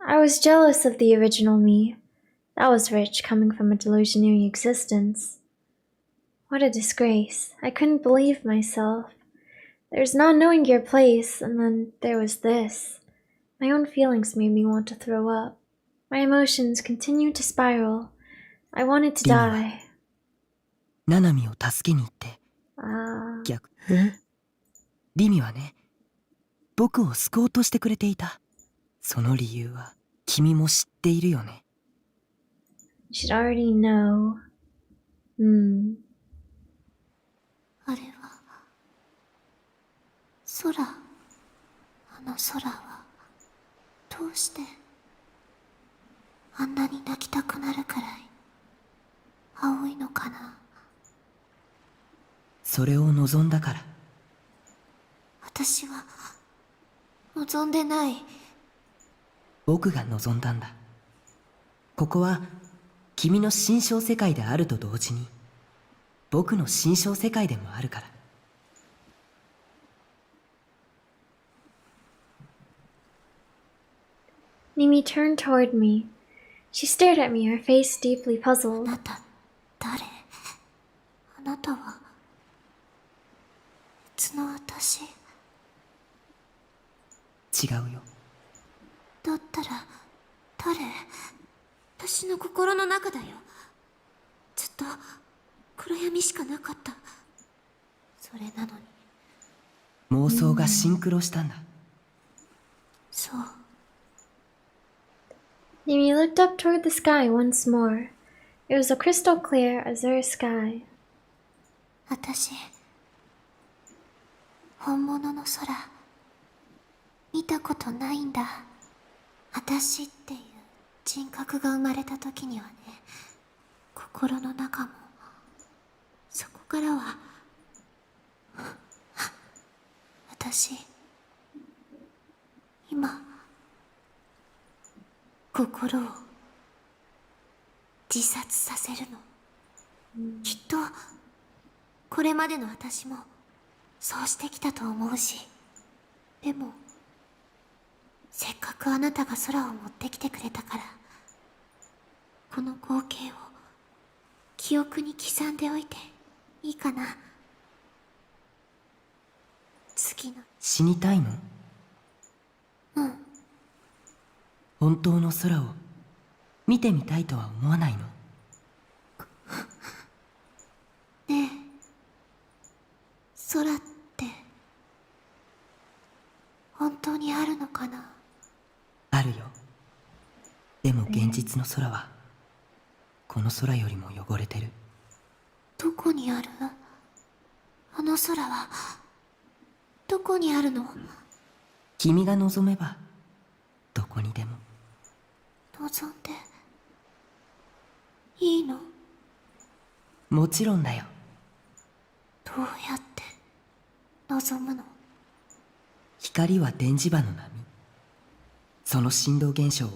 I was jealous of the original me. That was rich, coming from a delusionary existence. What a disgrace. I couldn't believe myself. There's not knowing your place, and then there was this. My own feelings made me want to throw up. My emotions continued to spiral. I wanted to die. ナナミを助けに行って逆。リミはね、僕を救おうとしてくれていた。その理由は君も知っているよね。You should already know. あれは空。あの空はどうしてあんなに泣きたくなるくらい青いのかな。それを望んだから。私は望んでない。僕が望んだんだ。ここは君の心象世界であると同時に僕の心象世界でもあるから。Mimi turned toward me. She stared at me, her face deeply puzzled. あなた誰？あなたは別の私？違うよ。だったら誰？私の心の中だよ。ずっと暗闇しかなかった。それなのに妄想がシンクロしたんだ。そう。Mimi looked up toward the sky once more. It was a crystal clear, azure sky. 私本物の空見たことないんだ。私っていう人格が生まれた時にはね、心の中もそこからは私今心を自殺させるの。きっとこれまでの私もそうしてきたと思うし、でもせっかくあなたが空を持ってきてくれたから、この光景を記憶に刻んでおいていいかな。次の。死にたいの？うん。本当の空を見てみたいとは思わないの？ねえ、空って本当にあるのかな？あるよ。でも現実の空はこの空よりも汚れてる。どこにある？あの空はどこにあるの？君が望めばどこにでも。望んでいいの？もちろんだよ。どうやって望むの？光は電磁場の波。その振動現象を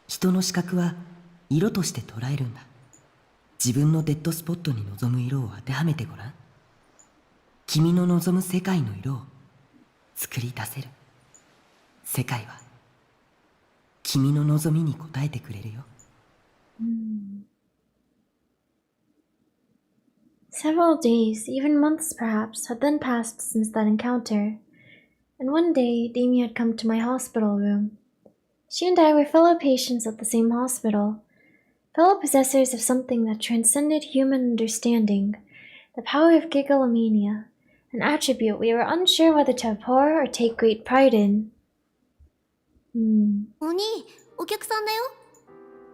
人の視覚は色として捉えるんだ。自分のデッドスポットに望む色を当てはめてごらん。君の望む世界の色を作り出せる。世界は君の望みに応えてくれるよ。Several days, even months perhaps, had then passed since that encounter, and one day Demi had come to my hospital room. She and I were fellow patients at the same hospital, fellow possessors of something that transcended human understanding, the power of gigalomania, an attribute we were unsure whether to abhor or take great pride in. Hmm. お兄、お客さんだよ。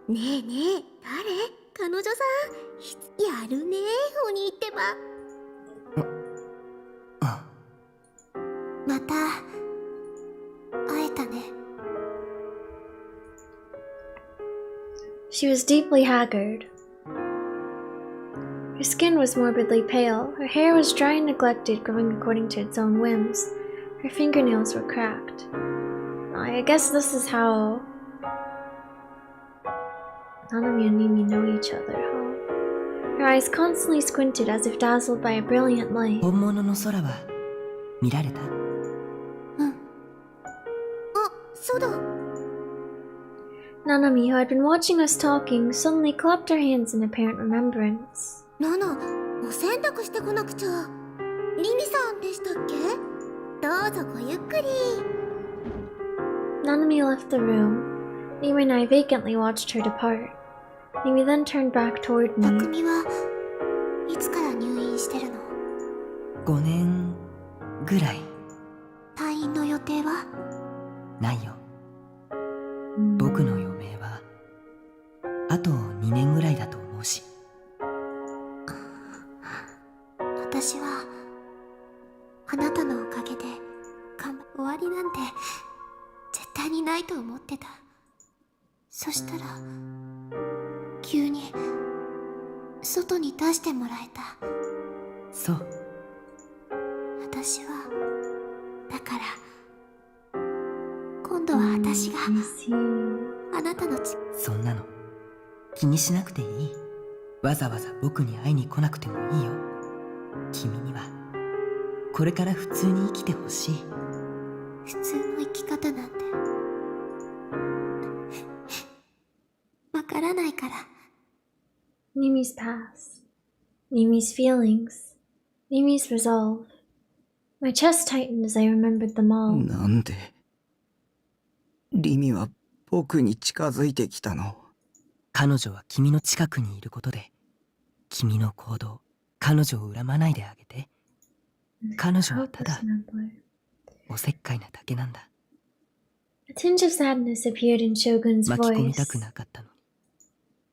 ねえねえ、誰？彼女さん。やるね、お兄ってば。また会えたね。 She was deeply haggard. Her skin was morbidly pale, her hair was dry and neglected, growing according to its own whims. Her fingernails were cracked. I guess this is how Nanami and Mimi know each other, huh? Her eyes constantly squinted as if dazzled by a brilliant light. 本物の空は見られた？うん。あ、そうだ。 Nanami, who had been watching us talking, suddenly clapped her hands in apparent remembrance. ナナ、お洗濯してこなくちゃ。リミさんでしたっけ？どうぞごゆっくり。 Nanami left the room. Mimi and I vacantly watched her depart. Mimi then turned back toward た me. くみはいつから入院してるの？ 5年ぐらい。退院の予定は？ないよ。僕の余命はあと2年ぐらいだと思うし。私はあなたのおかげで終わりなんて絶対にないと思ってた。そしたら急に外に出してもらえた。そう。私はだから今度は私が I see. あなたのそんなの気にしなくていい。わざわざ僕に会いに来なくてもいいよ。君にはこれから普通に生きてほしい。普通の生き方なんてわからないから。 Mimi's past. Mimi's feelings. Mimi's resolve. My chest tightened as I remembered them all. なんでリミは僕に近づいてきたの？彼女は君の近くにいることで君の行動、彼女を恨まないであげて。彼女はただおせっかいなだけなんだ。 A tinge of sadness appeared in Shogun's 巻き込みた voice. くなかったの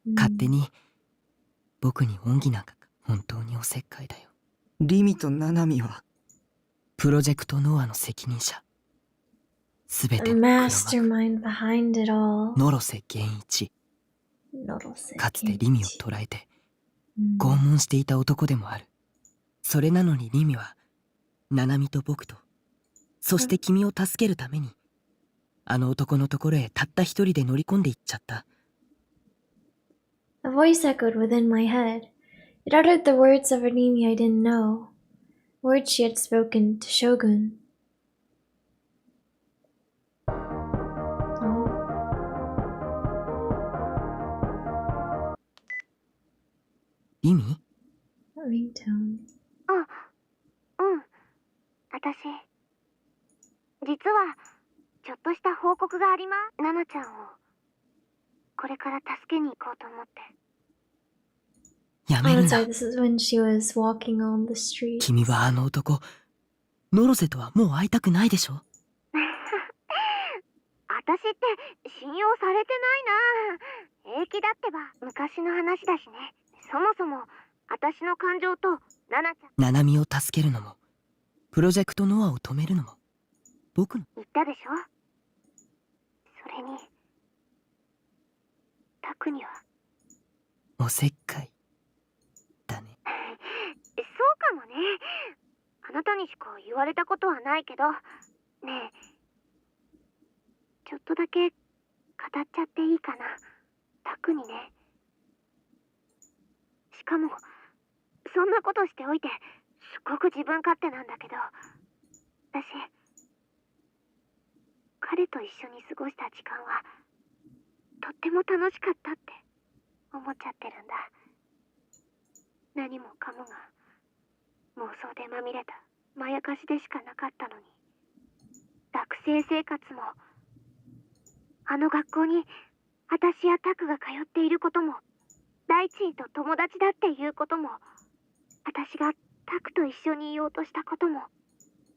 に勝手に僕に恩義なんか本当におせっかいだよ。リミとナナミはプロジェクトノアの責任者、すべ The ての黒幕 mastermind behind it all. 野呂瀬源一、かつてリミを捕らえて拷問していた男でもある。それなのにリミはナナミと僕と、そして君を助けるためにあの男のところへたった一人で乗り込んでいっちゃった。 A voice echoed within my head. It uttered the words of a Nimi I didn't know. Words she had spoken to Shogun. Oh. リミ？ A ringtone. 私実はちょっとした報告があります。ナナちゃんをこれから助けに行こうと思って。やめ Oh, る I'm な。 sorry, this is when she was walking on the street. 君はあの男、ノロ瀬とはもう会いたくないでしょ。私って信用されてないな。平気だってば、昔の話だしね。そもそも私の感情とナナちゃんナナミを助けるのもプロジェクトノアを止めるのも僕の。言ったでしょ。それにタクにはおせっかいだね。そうかもね。あなたにしか言われたことはないけどねえ、ちょっとだけ語っちゃっていいかな。タクにね。しかもそんなことしておいてすごく自分勝手なんだけど、私彼と一緒に過ごした時間はとっても楽しかったって思っちゃってるんだ。何もかもが妄想でまみれたまやかしでしかなかったのに、学生生活もあの学校に私やタクが通っていることも、大地と友達だっていうことも、私がタクと一緒にいようとしたことも、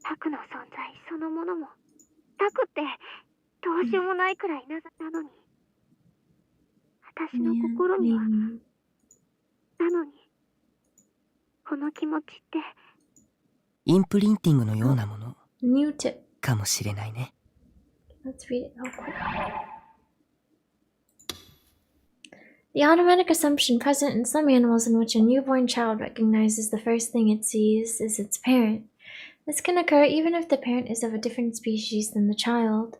タクの存在そのものも、タクってどうしようもないくらいなのに。私の Man, 心には、 Mimi. なのに、この気持ちって、インプリンティングのようなもの New tip. かもしれないね。 Let's read it real quick. The automatic assumption present in some animals in which a newborn child recognizes the first thing it sees is its parent. This can occur even if the parent is of a different species than the child.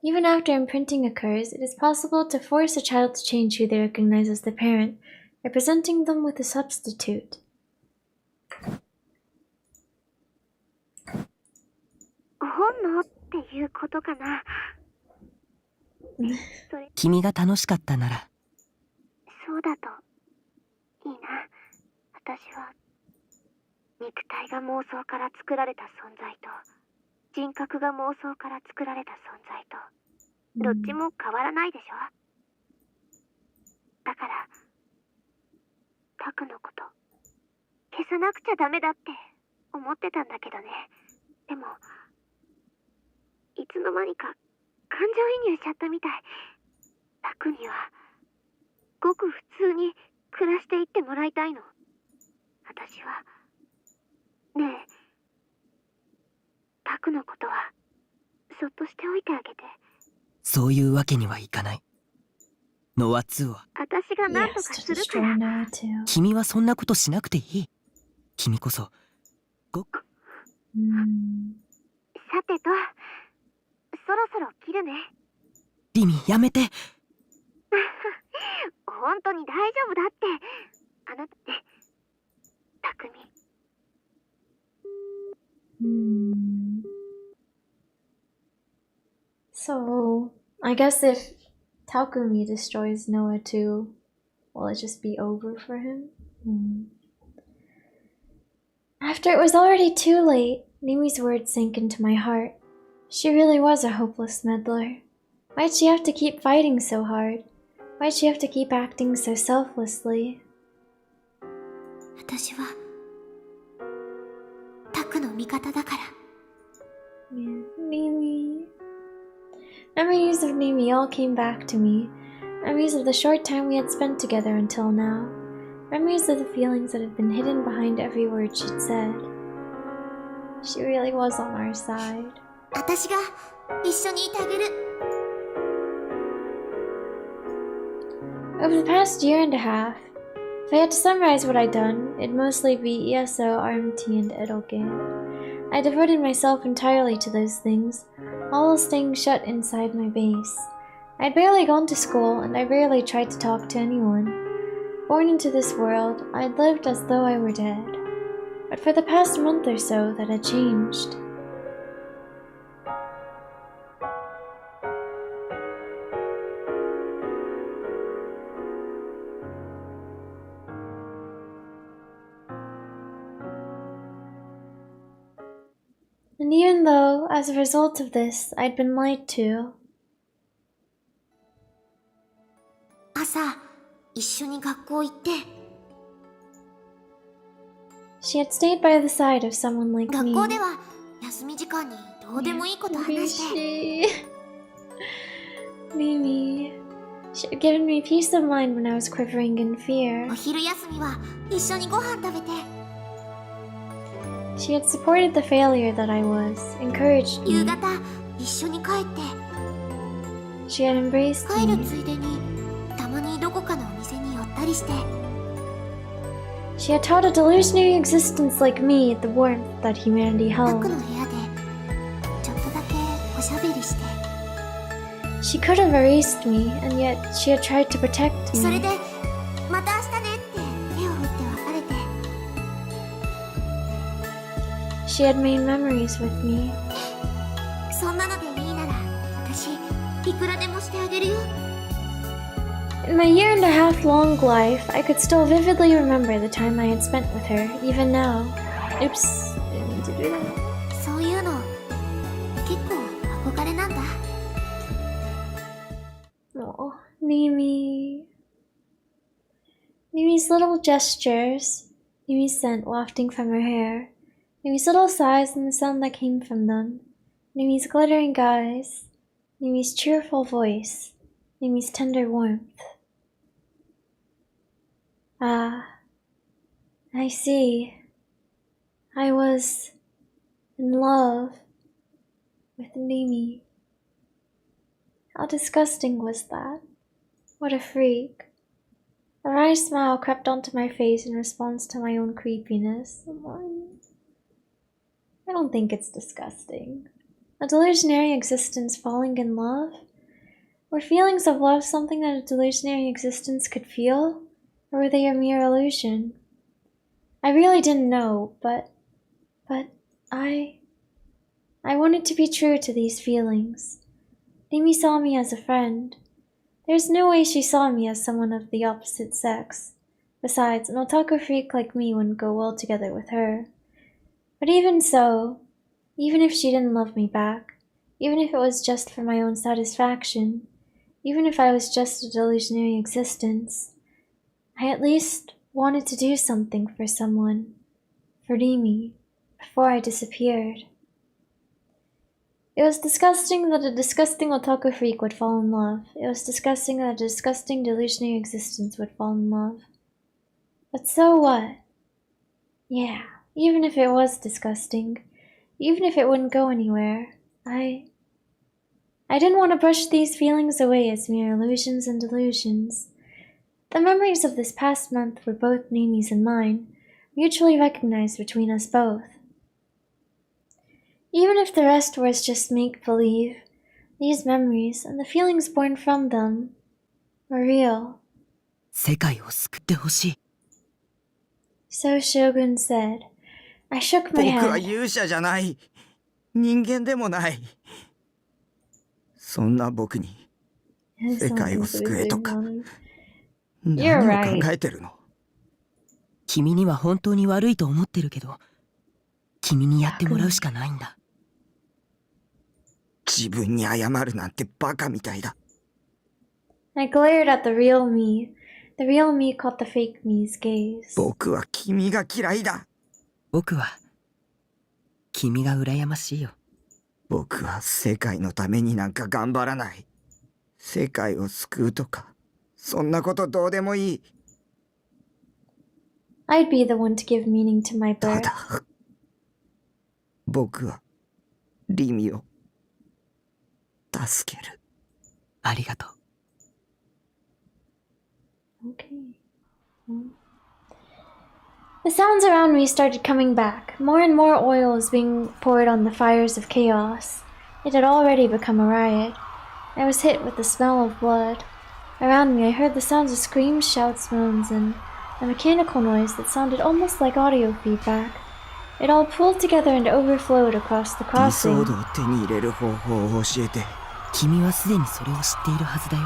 Even after imprinting occurs, it is possible to force a child to change who they recognize as the parent by presenting them with a substitute. 本能っていうことかな。それ、君が楽しかったなら、そうだといいな。私は肉体が妄想から作られた存在と人格が妄想から作られた存在とどっちも変わらないでしょ。だからタクのこと消さなくちゃダメだって思ってたんだけどね。でもいつの間にか感情移入しちゃったみたい。タクにはごく普通に暮らしていってもらいたいの。私はねえ、タクのことはそっとしておいてあげて。そういうわけにはいかない。ノア2は、私が何と Yes, か to するか destroy ら。 Noah too. 君はそんなことしなくていい。君こそ、ごく、さてと、そろそろ切るね。リミ、やめて。本当に大丈夫だって。あなたね、タクミ。So, I guess if Takumi destroys Noah too, will it just be over for him? After it was already too late, Nimi's words sank into my heart. She really was a hopeless meddler. Why'd she have to keep fighting so hard? Why'd she have to keep acting so selflessly? 私はタクの味方だから。 Yeah, Nimi. Memories of Nimi all came back to me. Memories of the short time we had spent together until now. Memories of the feelings that had been hidden behind every word she'd said. She really was on our side. 私が一緒にいてあげる。 Over the past year and a half, if I had to summarize what I'd done, it'd mostly be ESO, RMT, and Edogen. I devoted myself entirely to those things, all while staying shut inside my base. I'd barely gone to school, and I rarely tried to talk to anyone. Born into this world, I'd lived as though I were dead. But for the past month or so, that had changed. And even though, as a result of this, I'd been lied to, 朝一緒に学校行って。 she had stayed by the side of someone like 学 me. 校では休み時間にどうでもいいこと話して。 b-bishi. Mimi. She had given me peace of mind when I was quivering in fear. お昼休みは一緒にご飯食べて。 She had supported the failure that I was, encouraged 夕 me. 方一緒に帰って。 She had embraced 帰る me. ついでにたまにどこかのお店に寄ったりして。 She had taught a delusionary existence like me the warmth that humanity タク held. の部屋でちょっとだけおしゃべりして。 She could have erased me, and yet she had tried to protect それ me. でまた明日ねって手を振って別れて。 She had made memories with me. そんなのでいいなら私いくらでもしてあげるよ。 In my year and a half long life, I could still vividly remember the time I had spent with her, even now. Oops, didn't mean to do that. そういうの結構憧れなんだ。 Oh, Mimi. Mimi's little gestures, Mimi's scent wafting from her hair, Mimi's little sighs and the sound that came from them, Mimi's glittering eyes, Mimi's cheerful voice, Mimi's tender warmth. Ah, I see. I was in love with Mimi. How disgusting was that? What a freak. A wry smile crept onto my face in response to my own creepiness. I don't think it's disgusting. A delusionary existence falling in love? Were feelings of love something that a delusionary existence could feel? Or were they a mere illusion? I really didn't know, but I wanted to be true to these feelings. Mimi saw me as a friend. There's no way she saw me as someone of the opposite sex. Besides, an otaku freak like me wouldn't go well together with her. But even so, even if she didn't love me back, even if it was just for my own satisfaction, even if I was just a delusionary existence, I at least wanted to do something for someone, for Rimi, before I disappeared. It was disgusting that a disgusting otaku freak would fall in love. It was disgusting that a disgusting delusionary existence would fall in love. But so what? Yeah, even if it was disgusting, even if it wouldn't go anywhere, I didn't want to brush these feelings away as mere illusions and delusions. The memories of this past month were both Nimi's and mine, mutually recognized between us both. Even if the rest was just make-believe, these memories and the feelings born from them were real. 世界を救ってほしい。 So Shogun said. I shook my 僕は head. 勇者じゃない。人間でもない。そんな僕に世界を救えとか You're 何を right. 考えてるの？君には本当に悪いと思ってるけど、君にやってもらうしかないんだ。自分に謝るなんてバカみたいだ。I glared at the real me. The real me caught the fake me's gaze. 僕は君が嫌いだ。僕は君が羨ましいよ。僕は世界のためになんか頑張らない。世界を救うとか、そんなことどうでもいい。I'd be the one to give meaning to my た birth. だ、僕はリミを助ける。ありがとう。Okay. The sounds around me started coming back. More and more oil was being poured on the fires of chaos. It had already become a riot. I was hit with the smell of blood. Around me I heard the sounds of screams, shouts, moans, and a mechanical noise that sounded almost like audio feedback. It all pooled together and overflowed across the 理 crossing. 想度を手に入れる方法を教えて。君はすでにそれを知っているはずだよ。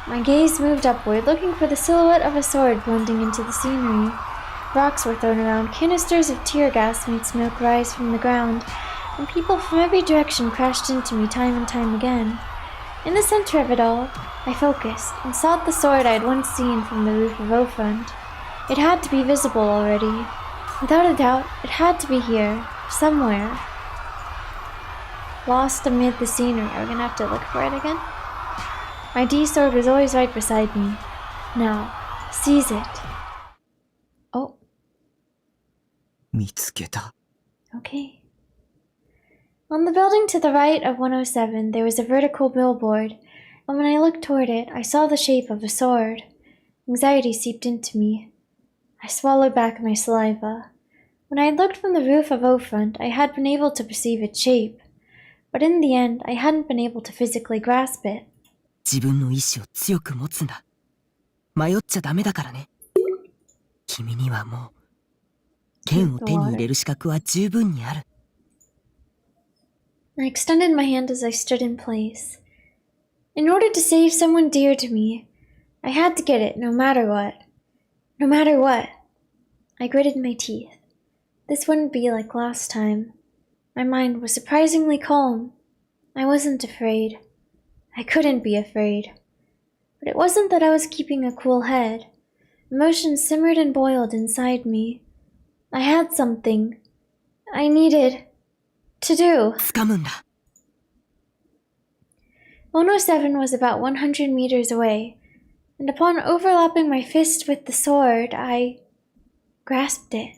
My gaze moved upward, looking for the silhouette of a sword blending into the scenery. Rocks were thrown around, canisters of tear gas made smoke rise from the ground, and people from every direction crashed into me time and time again. In the center of it all, I focused and sought the sword I had once seen from the roof of Ofront. It had to be visible already. Without a doubt, it had to be here, somewhere. Lost amid the scenery. Are we gonna have to look for it again? My D-sword was always right beside me. Now, seize it. Oh, 見つけた。 okay. On the building to the right of 107, there was a vertical billboard, and when I looked toward it, I saw the shape of a sword. Anxiety seeped into me. I swallowed back my saliva. When I had looked from the roof of Ofront, I had been able to perceive its shape, but in the end, I hadn't been able to physically grasp it. 自分の意志を強く持つんだ。迷っちゃダメだからね。君にはもう剣を手に入れる資格は十分にある。I extended my hand as I stood in place. In order to save someone dear to me, I had to get it no matter what. No matter what. I gritted my teeth. This wouldn't be like last time. My mind was surprisingly calm. I wasn't afraid. I couldn't be afraid. But it wasn't that I was keeping a cool head. Emotions simmered and boiled inside me. I had something I needed to do. 掴むんだ。107 was about 100 meters away, and upon overlapping my fist with the sword, I grasped it.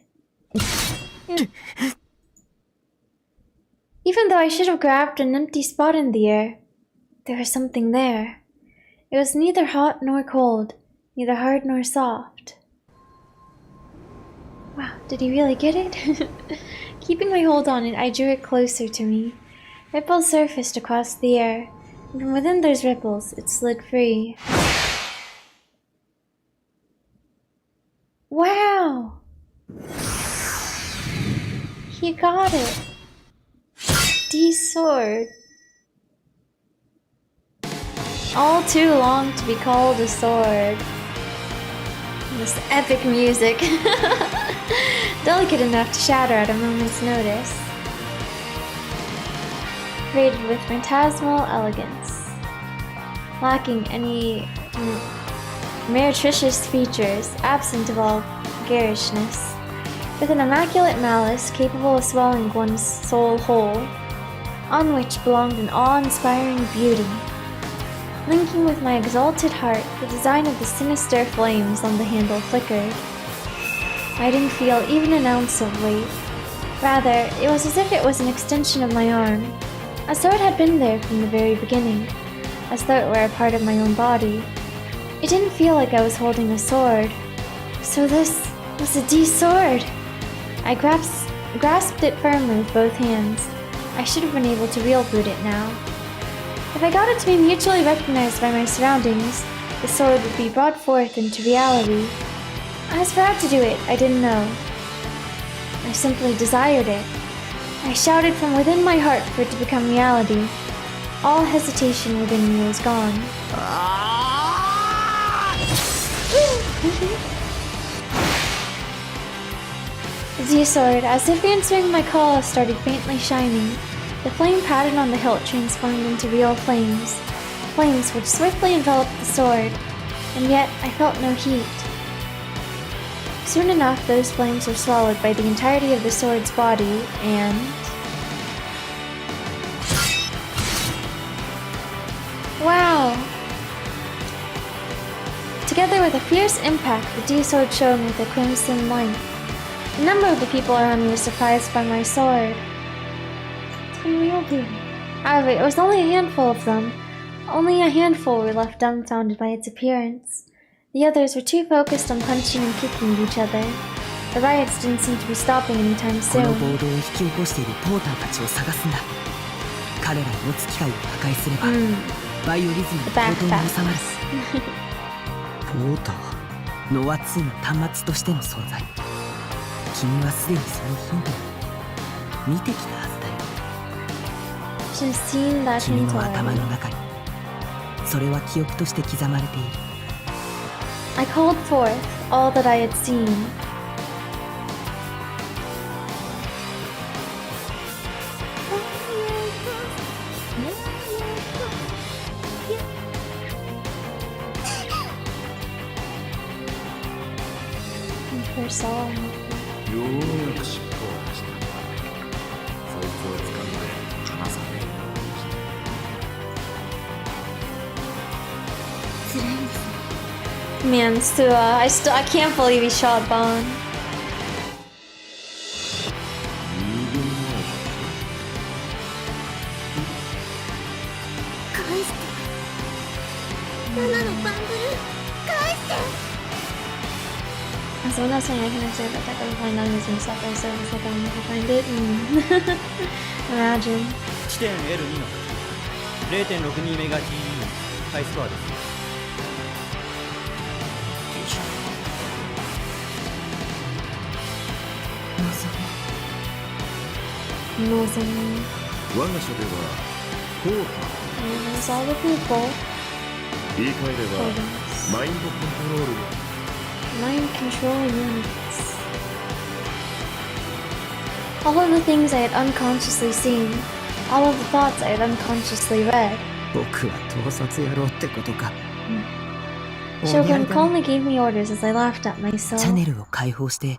Even though I should have grabbed an empty spot in the air, there was something there. It was neither hot nor cold, neither hard nor soft. Wow, did he really get it? Keeping my hold on it, I drew it closer to me. Ripples surfaced across the air, and from within those ripples, it slid free. Wow! He got it! Dee's sword. All too long to be called a sword. This epic music. Delicate enough to shatter at a moment's notice. Created with phantasmal elegance. Lacking any meretricious features, absent of all garishness. With an immaculate malice capable of swelling one's soul whole, on which belonged an awe-inspiring beauty. Linking with my exalted heart, the design of the sinister flames on the handle flickered. I didn't feel even an ounce of weight. Rather, it was as if it was an extension of my arm, as though it had been there from the very beginning, as though it were a part of my own body. It didn't feel like I was holding a sword. So this was a D sword! I grasped it firmly with both hands. I should have been able to wield it now. If I got it to be mutually recognized by my surroundings, the sword would be brought forth into reality. As for how to do it, I didn't know. I simply desired it. I shouted from within my heart for it to become reality. All hesitation within me was gone. The Z-sword, as if answering my call, started faintly shining. The flame pattern on the hilt transformed into real flames. Flames which swiftly enveloped the sword, and yet I felt no heat. Soon enough, those flames were swallowed by the entirety of the sword's body, and... wow! Together with a fierce impact, the D-sword shone with a crimson light. A number of the people around me were surprised by my sword. It's unreal here. However, it was only a handful of them. Only a handful were left dumbfounded by its appearance. The others were too focused on punching and kicking each other. The riots didn't seem to be stopping anytime こ soon. の暴動を引き起こしているポーターたちを探すんだ。彼らを持つ機械を破壊すれば、バイオリズムの高騰に収まる。ポーター。ノア2の端末としての存在。君はすでにそのヒントを見てきたはずだよ。 She's seen that 君 hint の頭 already. の中にそれは記憶として刻まれている。 I called forth all that I had seen. Her song. ようやく尻尾を出した。そいつを捕まえ離さね辛いんですね。 Man, Sua, I can't believe he shot Bon. 返して。7のバンドル返して。 So when I was saying I can actually have that type of find on using software service like I'll never find it. Imagine. 地点 L2 の 0.62 メガ GE ハイスコアです。 No, some 我が社ではポータ there's all the people. ー言い換えれば Programs. マインドコントロール Mind control units. All of the things I had unconsciously seen, all of the thoughts I had unconsciously read. 僕は盗撮野郎ってことか。 Shogun calmly gave me orders as I laughed at チャ myself. ネルを開放して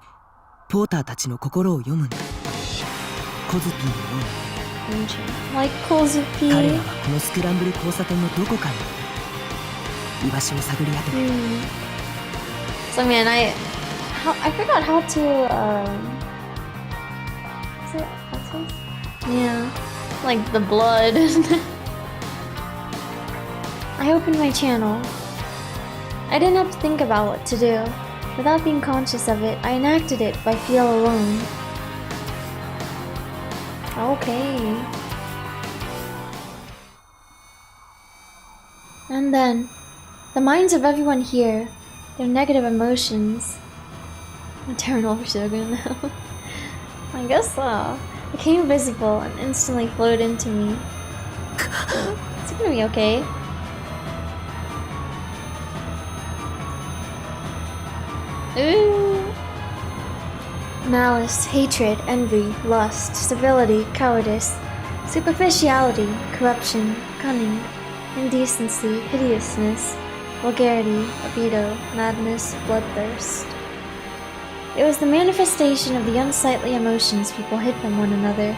ポーターたちの心を読むんだ。コズピーのように Like Cozy 彼ら P. はこのスクランブル交差点のどこかに居場所を探り当てて So man, I forgot how to is it access? Yeah, like the blood. I opened my channel. I didn't have to think about what to do. Without being conscious of it, I enacted it by feel alone. Okay. And then, the minds of everyone here, their negative emotions. I turn over Shogun now. I guess so. Became visible and instantly flowed into me. It's gonna be okay. Ooh. Malice, hatred, envy, lust, civility, cowardice, superficiality, corruption, cunning, indecency, hideousness, vulgarity, libido, madness, bloodthirst. It was the manifestation of the unsightly emotions people hid from one another,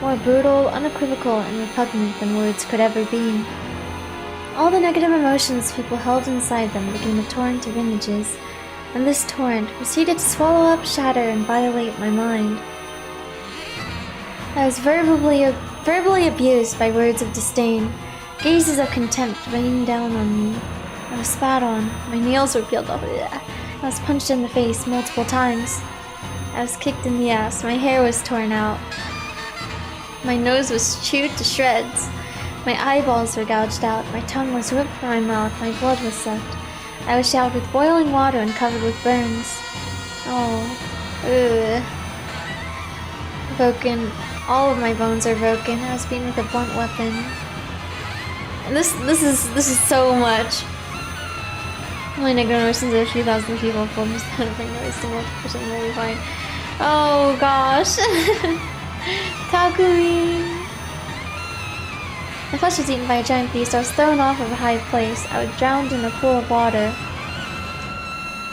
more brutal, unequivocal, and repugnant than words could ever be. All the negative emotions people held inside them became a torrent of images, and this torrent proceeded to swallow up, shatter, and violate my mind. I was verbally abused by words of disdain, gazes of contempt raining down on me. I was spat on, my nails were peeled off. I was punched in the face multiple times. I was kicked in the ass, my hair was torn out. My nose was chewed to shreds. My eyeballs were gouged out, my tongue was ripped from my mouth, my blood was sucked. I was showered with boiling water and covered with burns. Oh, ugh. Broken. All of my bones are broken. I was beaten with a blunt weapon. And this is so much. Only negative emotions of a few thousand people pulled me down to bring no single person very fine. Oh gosh. Takumi. My flesh was eaten by a giant beast. I was thrown off of a high place. I was drowned in a pool of water.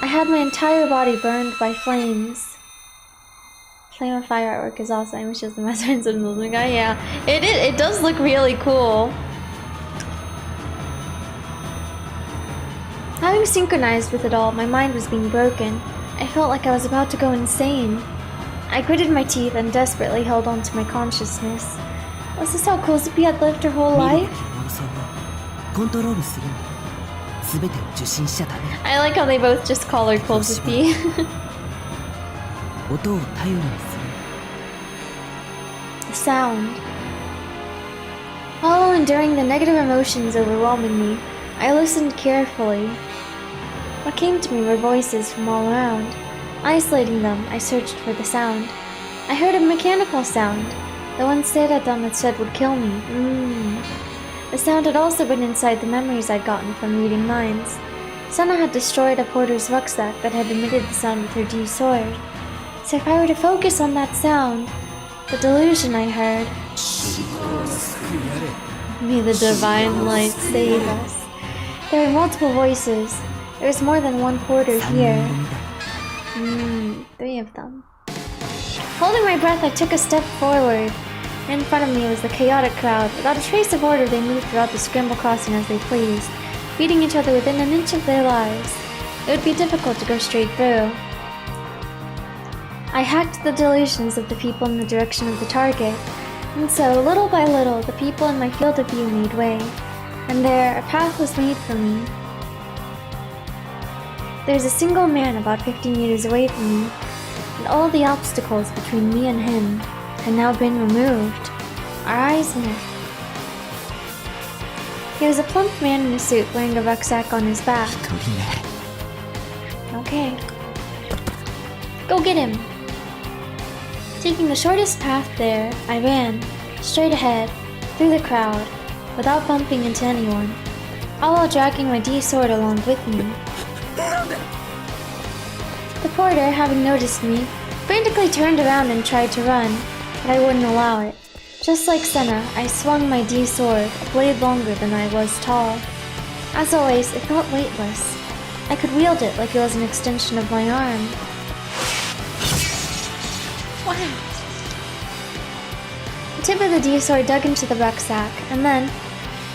I had my entire body burned by flames. Flame of Fire artwork is awesome. I wish it was the master and symbols. Yeah, it does look really cool. Having synchronized with it all, my mind was being broken. I felt like I was about to go insane. I gritted my teeth and desperately held on to my consciousness. Was this how Kozupi had lived her whole life? I like how they both just call her Kozupi. Sound. While enduring the negative emotions overwhelming me, I listened carefully. What came to me were voices from all around. Isolating them, I searched for the sound. I heard a mechanical sound, the one Seiradam had said would kill me. The sound had also been inside the memories I'd gotten from reading minds. Senna had destroyed a porter's rucksack that had emitted the sound with her D sword. So if I were to focus on that sound, the delusion I heard... May the divine light save us. There were multiple voices. There was more than one porter here. 3 of them. Holding my breath, I took a step forward. In front of me was the chaotic crowd. Without a trace of order, they moved throughout the scramble crossing as they pleased, beating each other within an inch of their lives. It would be difficult to go straight through. I hacked the delusions of the people in the direction of the target, and so, little by little, the people in my field of view made way, and there, a path was made for me. There's a single man about 50 meters away from me, and all the obstacles between me and him had now been removed. Our eyes met. He was a plump man in a suit wearing a rucksack on his back. Okay. Go get him! Taking the shortest path there, I ran, straight ahead, through the crowd, without bumping into anyone, all while dragging my D-sword along with me. The porter, having noticed me, frantically turned around and tried to run, but I wouldn't allow it. Just like Senna, I swung my D-sword, a blade longer than I was tall. As always, it felt weightless. I could wield it like it was an extension of my arm. Wow. tip of the D-sword dug into the rucksack, and then,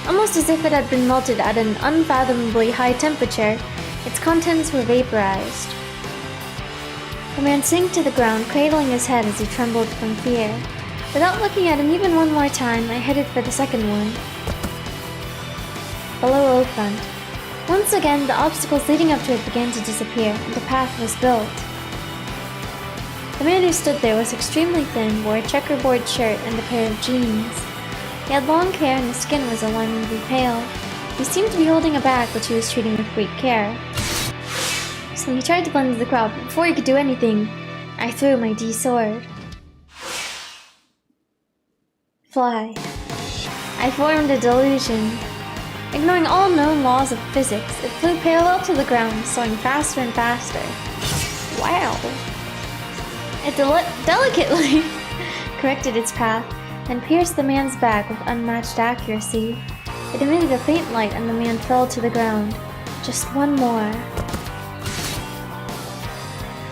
almost as if it had been melted at an unfathomably high temperature, its contents were vaporized. The man sank to the ground, cradling his head as he trembled from fear. Without looking at him even one more time, I headed for the second one. Below O-front. Once again, the obstacles leading up to it began to disappear, and a path was built. The man who stood there was extremely thin, wore a checkerboard shirt and a pair of jeans. He had long hair and his skin was alarmingly pale. He seemed to be holding a bag which he was treating with great care. So he tried to blend into the crowd, but before he could do anything, I threw my D-sword. Fly. I formed a delusion. Ignoring all known laws of physics, it flew parallel to the ground, soaring faster and faster. Wow. It delicately corrected its path and pierced the man's back with unmatched accuracy. It emitted a faint light and the man fell to the ground. Just one more.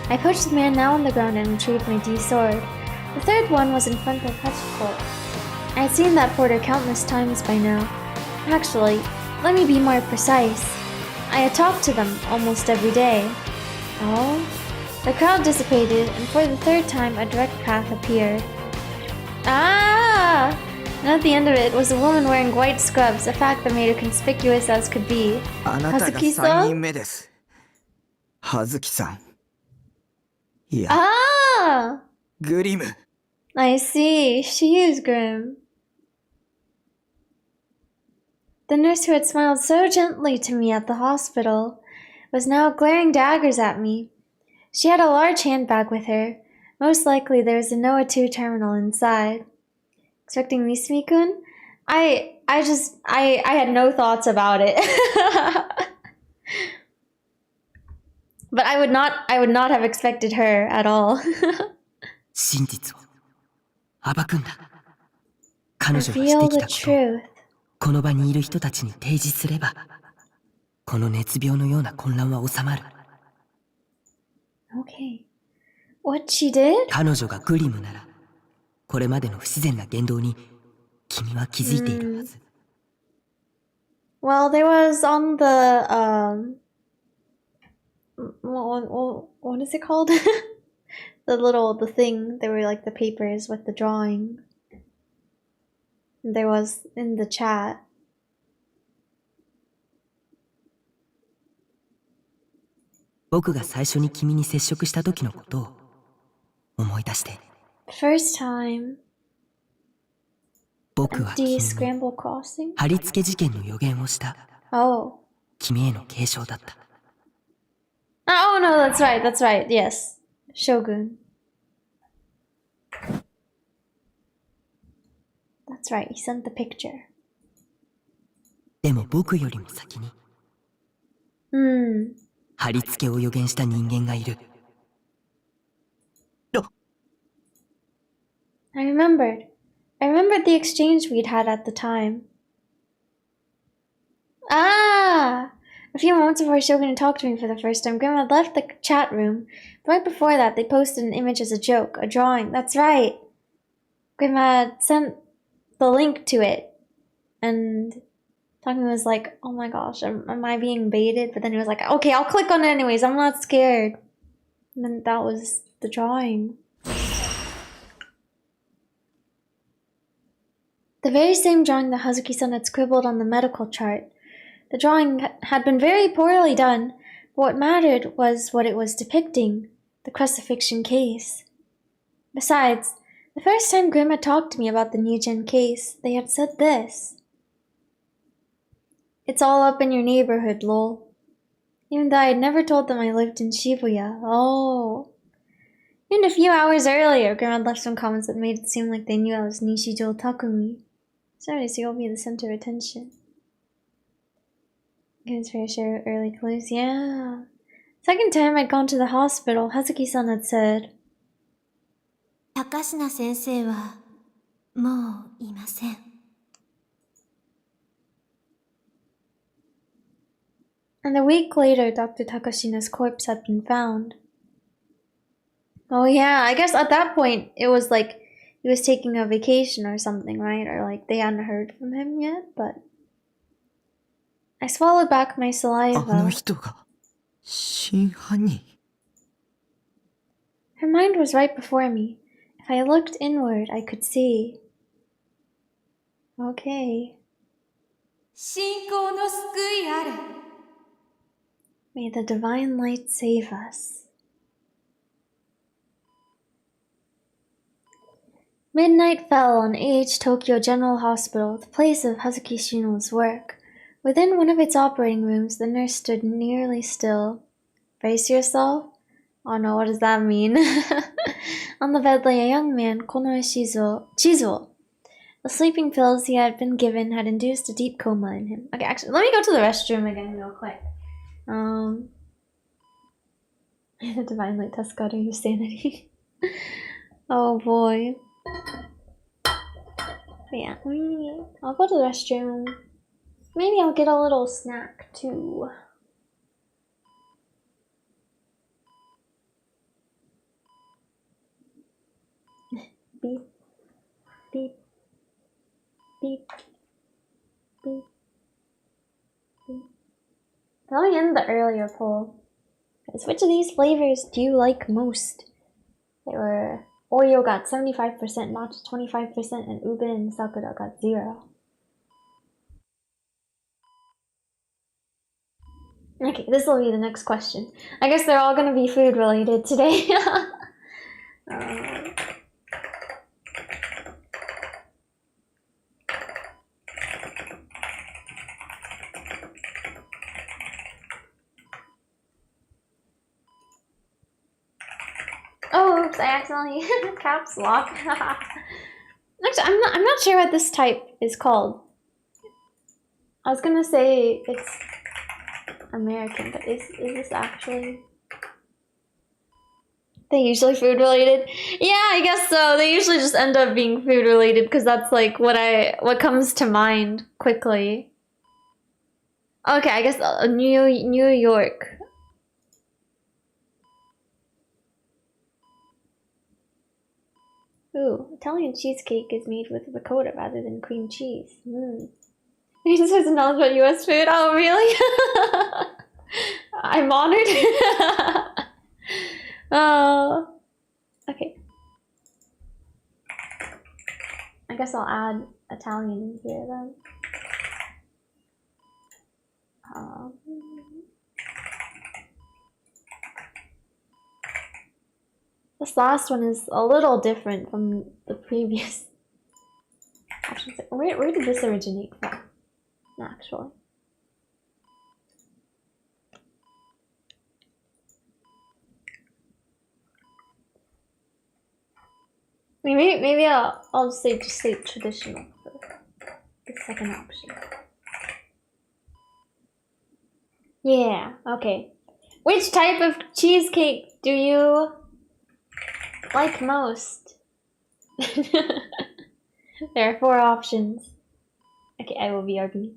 I pushed the man now on the ground and retrieved my D-sword. The third one was in front of Hachiko. I had seen that porter countless times by now. Actually, let me be more precise. I had talked to them almost every day. Oh? The crowd dissipated, and for the third time a direct path appeared. Ah! And at the end of it was a woman wearing white scrubs, a fact that made her conspicuous as could be. あなたが3人目です。葉月さん。いや、Ah! グリム。I see. She is grim. The nurse who had smiled so gently to me at the hospital was now glaring daggers at me. She had a large handbag with her. Most likely there was a Noah 2 terminal inside. Expecting Misumi-kun? I had no thoughts about it. But I would not have expected her at all. 真実を暴くんだ。彼女がして Reveal き the たことを truth. この場にいる人たちに提示すれば、この熱病のような混乱は収まる。Okay. What she did? 彼女がグリムなら、これまでの不自然な言動に君は気づいているはず。Well, there was on the what is it called? the thing. There were like the papers with the drawing. There was in the chat. 僕が最初に君に接触した時のことを思い出して。First time 僕は at 君 the に scramble crossing. 貼り付け事件の予言をした。 Oh. 君への継承だった。 Oh no, that's right. That's right. Yes. Shogun. That's right. He sent the picture. でも僕よりも先に 貼り付けを予言した人間がいる。 I remembered the exchange we'd had at the time. Ah! A few moments before Shogun had talked to me for the first time, Grandma left the chat room. But right before that, they posted an image as a joke, a drawing. That's right. Grandma sent the link to it. And Takumi was like, oh my gosh, am I being baited? But then he was like, okay, I'll click on it anyways. I'm not scared. And then that was the drawing. The very same drawing that Hazuki-san had scribbled on the medical chart. The drawing had been very poorly done, but what mattered was what it was depicting, the crucifixion case. Besides, the first time Grimm had talked to me about the Nugent case, they had said this. It's all up in your neighborhood, lol. Even though I had never told them I lived in Shibuya. Oh. Even a few hours earlier, Grimm had left some comments that made it seem like they knew I was Nishijo Takumi. Sorry, so you'll be the center of attention. Gives fair share of early clues, yeah. Second time I'd gone to the hospital, Hazuki-san had said, 高階先生はもういません。 And a week later, Dr. Takashina's corpse had been found. Oh yeah, I guess at that point, it was like, he was taking a vacation or something, right? Or like they hadn't heard from him yet, but I swallowed back my あの saliva. 人が真犯人。 Her mind was right before me. If I looked inward, I could see. Okay. 信仰の救いあれ。 May the divine light save us. Midnight fell on AH Tokyo General Hospital, the place of Hazuki Shino's work. Within one of its operating rooms, the nurse stood nearly still. Brace yourself? Oh no, what does that mean? On the bed lay a young man, Konoe Chizuo. The sleeping pills he had been given had induced a deep coma in him. Okay, actually, let me go to the restroom again real quick. The divine light test got your sanity. Oh boy. But yeah, I'll go to the restroom. Maybe I'll get a little snack too. Beep, beep, beep, beep, beep. Let me end the earlier poll. Which of these flavors do you like most? They were Oreo got 75%, matcha 25%, and ube and sakura got 0. Okay, this will be the next question. I guess they're all gonna be food related today. Oh, oops! I accidentally caps lock. Actually, I'm not sure what this type is called. I was gonna say it's American, but is this actually? They usually food related. Yeah, I guess so. They usually just end up being food related because that's like what comes to mind quickly. Okay, I guess New York. Ooh, Italian cheesecake is made with ricotta rather than cream cheese. He just has knowledge about US food. Oh, really? I'm honored. Oh, okay. I guess I'll add Italian in here then. This last one is a little different from the previous options. Where did this originate from? Actually. Maybe I'll say traditional for the second option. Yeah, okay. Which type of cheesecake do you like most? There are 4 options. Okay, I will BRB.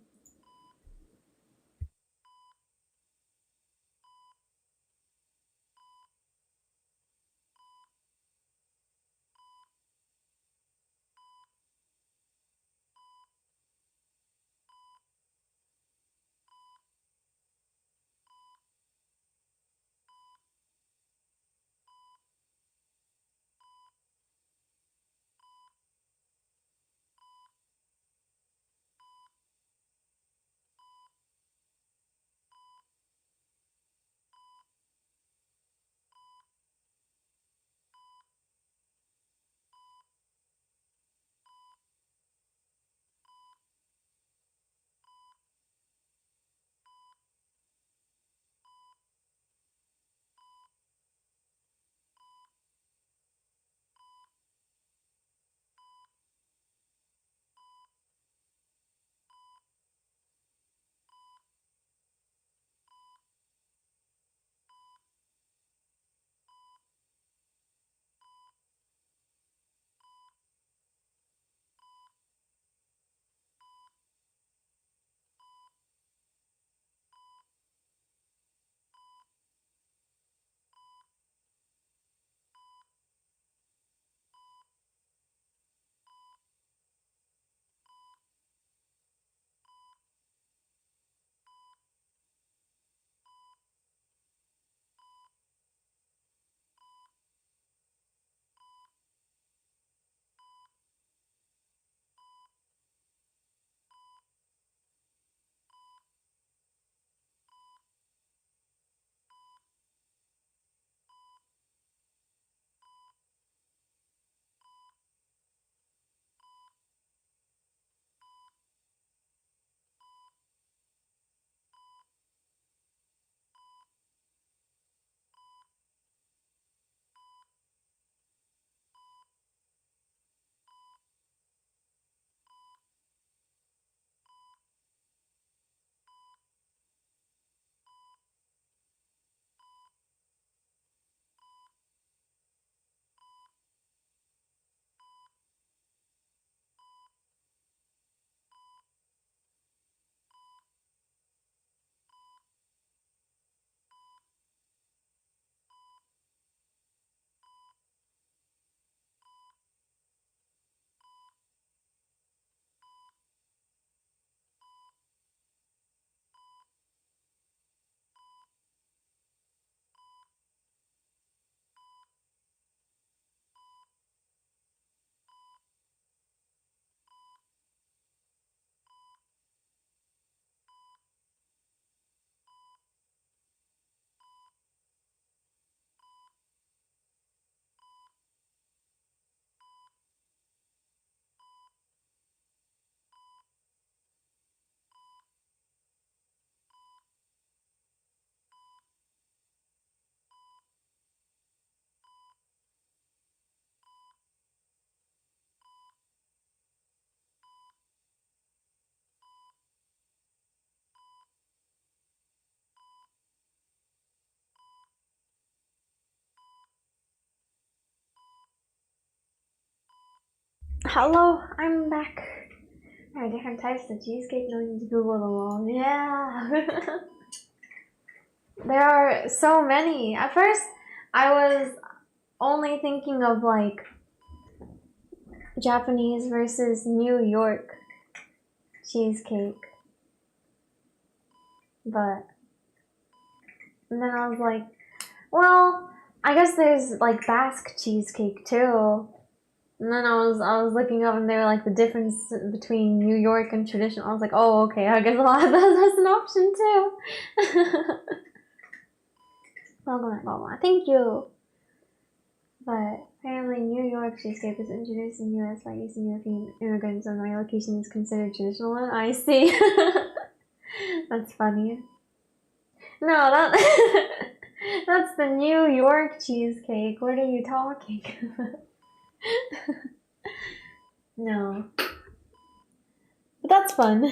Hello, I'm back. There are different types of cheesecake. No need to Google them all. Yeah. There are so many. At first, I was only thinking of like Japanese versus New York cheesecake. But and then I was like, well, I guess there's like Basque cheesecake too. And then I was looking up and they were like the difference between New York and traditional. I was like, oh, okay, I guess that's an option too. Welcome back, Mama. Thank you. But apparently New York cheesecake was introduced in the US by Eastern European immigrants and my location is considered traditional one. I see. That's funny. No, that's the New York cheesecake. What are you talking about? No. But that's fun.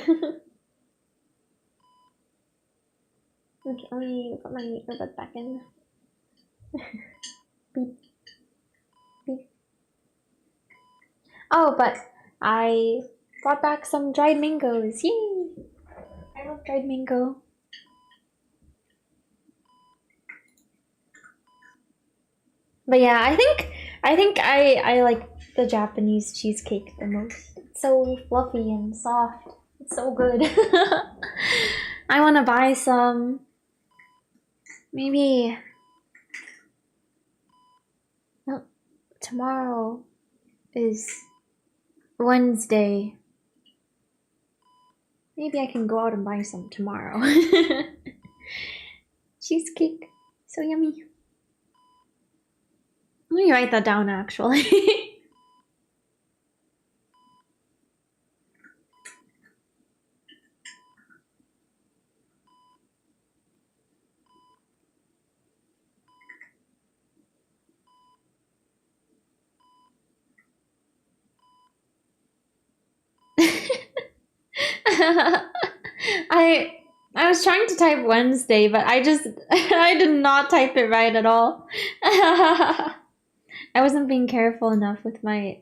Okay, let me put my earbud back in. Beep. Beep. Oh, but I brought back some dried mangoes. Yay! I love dried mango. But yeah, I think I like the Japanese cheesecake the most. It's so fluffy and soft. It's so good. I want to buy some. Maybe no, tomorrow is Wednesday. Maybe I can go out and buy some tomorrow. Cheesecake. So yummy. Let me write that down actually. I was trying to type Wednesday, but I did not type it right at all. I wasn't being careful enough with my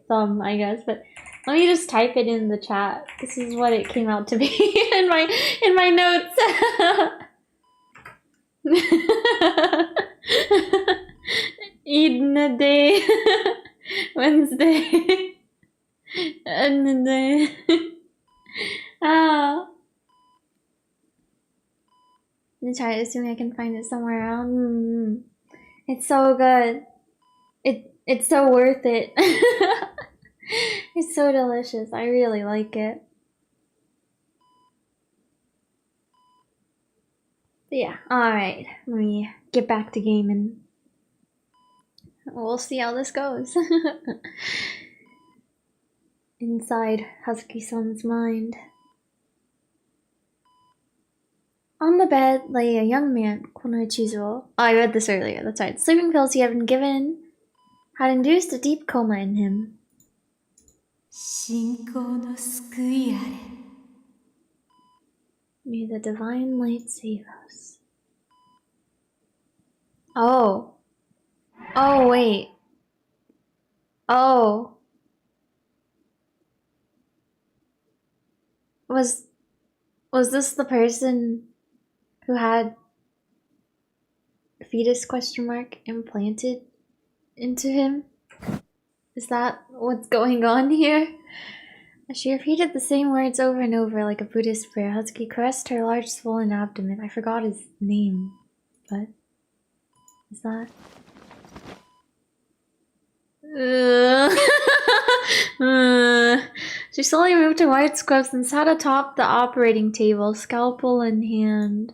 thumb, I guess, but let me just type it in the chat. This is what it came out to be in my notes. Eid day. Wednesday. And day. Ah. I'm gonna try to assume I can find it somewhere around. It's so good. It's so worth it. It's so delicious. I really like it. But yeah, alright. Let me get back to gaming. We'll see how this goes. Inside Husky-san's mind. On the bed lay a young man, Konoichizo. Oh, I read this earlier, that's right. Sleeping pills he had been given had induced a deep coma in him. May the divine light save us. Oh. Oh, wait. Oh. Was this the person who had fetus question mark implanted into him? Is that what's going on here? She repeated the same words over and over like a Buddhist prayer. Husky caressed her large swollen abdomen. I forgot his name, but is that? She slowly moved her white scrubs and sat atop the operating table, scalpel in hand.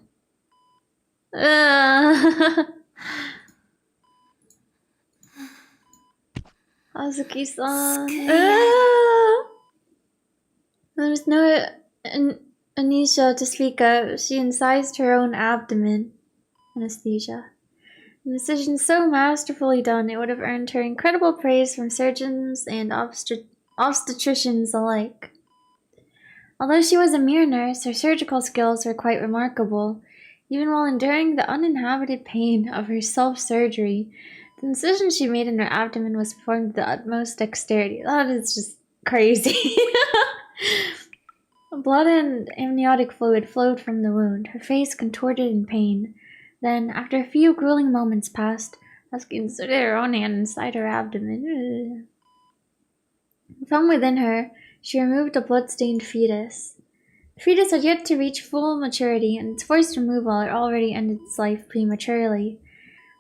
Hazuki-san. There was no anesthesia to speak of. She incised her own abdomen. Anesthesia. An incision so masterfully done, it would have earned her incredible praise from surgeons and obstetricians alike. Although she was a mere nurse, her surgical skills were quite remarkable. Even while enduring the uninhabited pain of her self-surgery, The incision she made in her abdomen was performed with the utmost dexterity. That is just crazy. Blood and amniotic fluid flowed from the wound, her face contorted in pain. Then, after a few grueling moments passed, Husky inserted her own hand inside her abdomen. From within her, she removed a blood-stained fetus. The fetus had yet to reach full maturity, and its forced removal had already ended its life prematurely.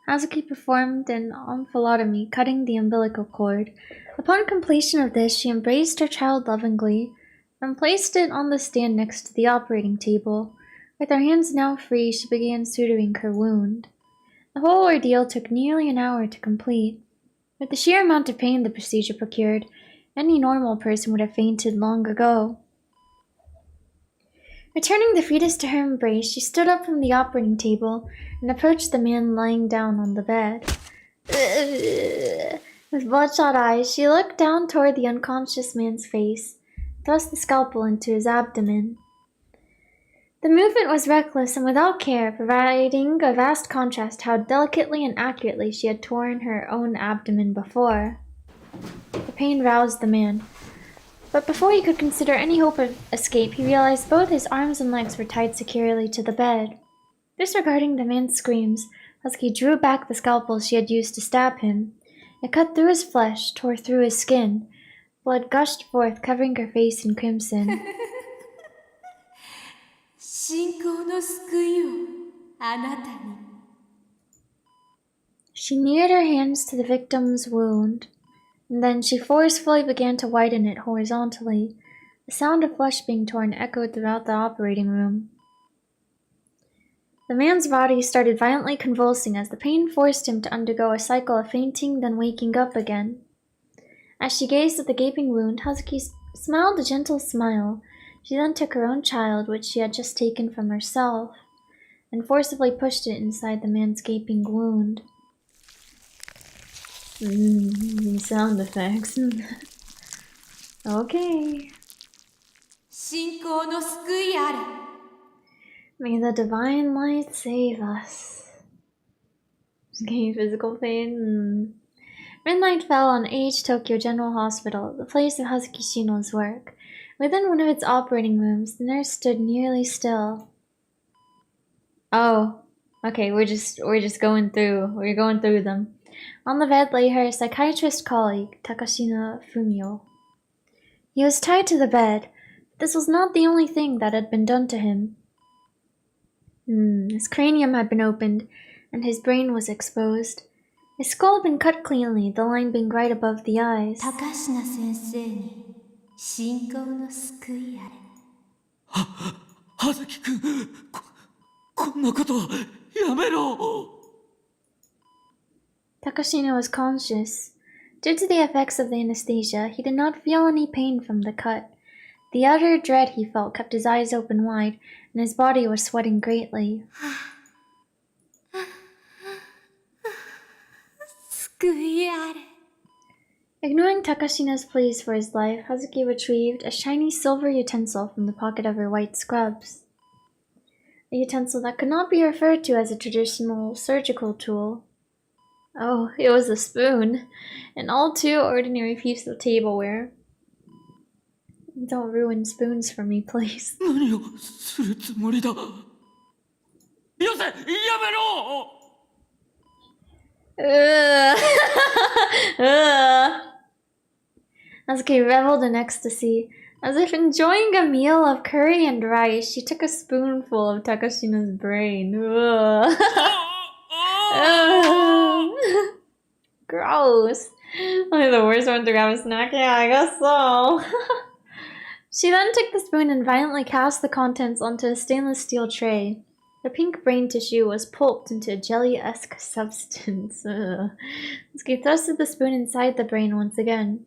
Hazuki performed an omphallotomy, cutting the umbilical cord. Upon completion of this, she embraced her child lovingly and placed it on the stand next to the operating table. With her hands now free, she began suturing her wound. The whole ordeal took nearly an hour to complete. With the sheer amount of pain the procedure procured, any normal person would have fainted long ago. Returning the fetus to her embrace, she stood up from the operating table and approached the man lying down on the bed. With bloodshot eyes, she looked down toward the unconscious man's face, thrust the scalpel into his abdomen. The movement was reckless and without care, providing a vast contrast to how delicately and accurately she had torn her own abdomen before. The pain roused the man. But before he could consider any hope of escape, he realized both his arms and legs were tied securely to the bed. Disregarding the man's screams, Husky drew back the scalpel she had used to stab him. It cut through his flesh, tore through his skin. Blood gushed forth, covering her face in crimson. She neared her hands to the victim's wound, and then she forcefully began to widen it horizontally. The sound of flesh being torn echoed throughout the operating room. The man's body started violently convulsing as the pain forced him to undergo a cycle of fainting, then waking up again. As she gazed at the gaping wound, Hazuki smiled a gentle smile. She then took her own child, which she had just taken from herself, and forcibly pushed it inside the man's gaping wound. Sound effects. Okay. May the divine light save us. Okay, physical pain. Midnight fell on H Tokyo General Hospital, the place of Hazuki Shino's work. Within one of its operating rooms, the nurse stood nearly still. Oh, okay, we're just going through them. On the bed lay her psychiatrist colleague, Takashina Fumio. He was tied to the bed, but this was not the only thing that had been done to him. His cranium had been opened, and his brain was exposed. His skull had been cut cleanly, the line being right above the eyes. Takashina sensei ni shinkou no sukui are. Hazuki-kun, こんなことやめろ! Takashina was conscious. Due to the effects of the anesthesia, he did not feel any pain from the cut. The utter dread he felt kept his eyes open wide, and his body was sweating greatly. Ignoring Takashina's pleas for his life, Hazuki retrieved a shiny silver utensil from the pocket of her white scrubs. A utensil that could not be referred to as a traditional surgical tool. Oh, it was a spoon, an all too ordinary piece of tableware. Don't ruin spoons for me, please. 何をするつもりだ? よせ! やめろ! Hazuki reveled in ecstasy. As if enjoying a meal of curry and rice, she took a spoonful of Takashina's brain. Gross. Only the worst one to grab a snack? Yeah, I guess so. She then took the spoon and violently cast the contents onto a stainless steel tray. The pink brain tissue was pulped into a jelly-esque substance. Hazuki thrusted the spoon inside the brain once again.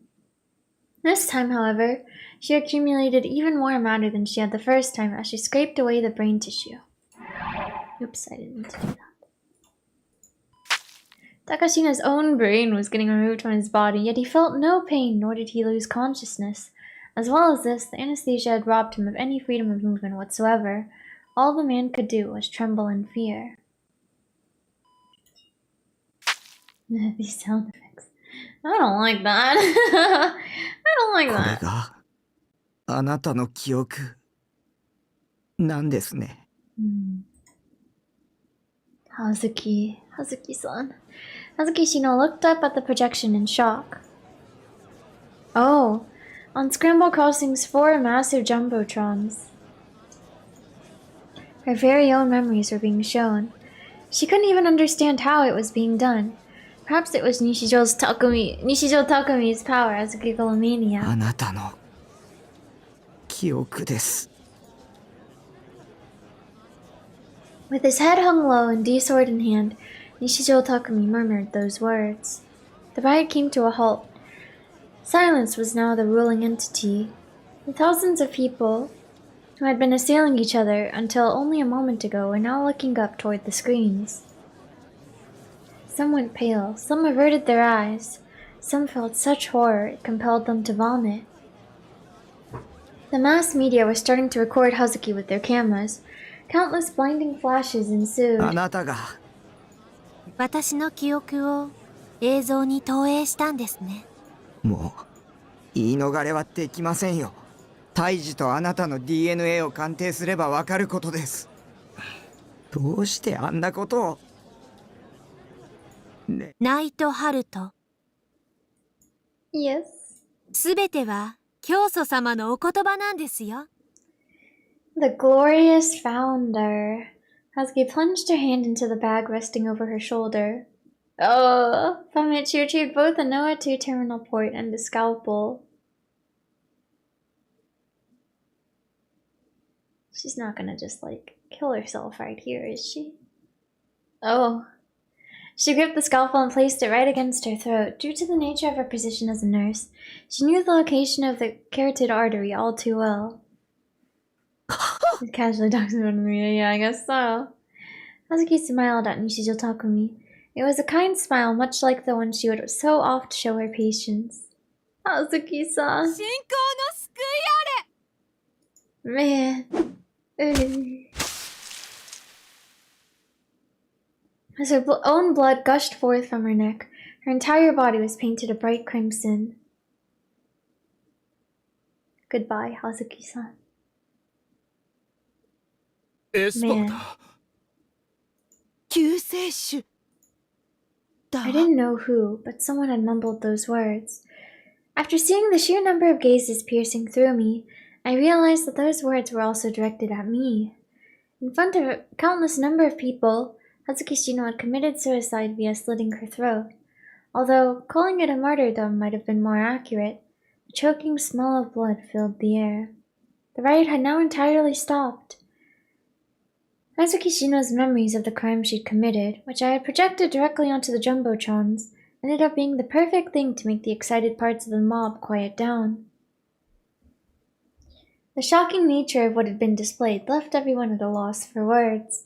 This time, however, she accumulated even more matter than she had the first time as she scraped away the brain tissue. Oops, I didn't mean to do that. Takashina's own brain was getting removed from his body, yet he felt no pain, nor did he lose consciousness. As well as this, the anesthesia had robbed him of any freedom of movement whatsoever. All the man could do was tremble in fear. These sound effects. I don't like that. I don't like これ that. があなたの記憶なんですね。Hazuki-san. Hazuki Shino looked up at the projection in shock. Oh, on Scramble Crossing's 4 massive jumbotrons. Her very own memories were being shown. She couldn't even understand how it was being done. Perhaps it was Nishijo Takumi's power as a gigalomania. あなたの記憶です。 With his head hung low and D-sword in hand, Nishijo Takumi murmured those words. The ride came to a halt. Silence was now the ruling entity. The thousands of people who had been assailing each other until only a moment ago were now looking up toward the screens. Some went pale, some averted their eyes, some felt such horror it compelled them to vomit. The mass media were starting to record Hazuki with their cameras. Countless blinding flashes ensued. あなたが私の記憶を映像に投影したんですね。もう言い逃れはできませんよ。胎児とあなたの DNA を鑑定すればわかることです。どうしてあんなことを。ね、ナイトハルト。Yes. すべては教祖様のお言葉なんですよ。The glorious founder. Hazuki plunged her hand into the bag resting over her shoulder. Oh, from it she retrieved both a Noah 2 terminal port and a scalpel. She's not gonna just, like, kill herself right here, is she? Oh. She gripped the scalpel and placed it right against her throat. Due to the nature of her position as a nurse, she knew the location of the carotid artery all too well. It casually talks about me. Yeah, I guess so. Hazuki smiled at Nishijo Takumi. It was a kind smile, much like the one she would so oft show her patients. Hazuki-san. Man. As her own blood gushed forth from her neck, her entire body was painted a bright crimson. Goodbye, Hazuki-san. Man. I didn't know who, but someone had mumbled those words. After seeing the sheer number of gazes piercing through me, I realized that those words were also directed at me. In front of a countless number of people, Hazuki Shino had committed suicide via slitting her throat. Although calling it a martyrdom might have been more accurate, a choking smell of blood filled the air. The riot had now entirely stopped. Hazuki Shino's memories of the crime she'd committed, which I had projected directly onto the jumbotrons, ended up being the perfect thing to make the excited parts of the mob quiet down. The shocking nature of what had been displayed left everyone at a loss for words.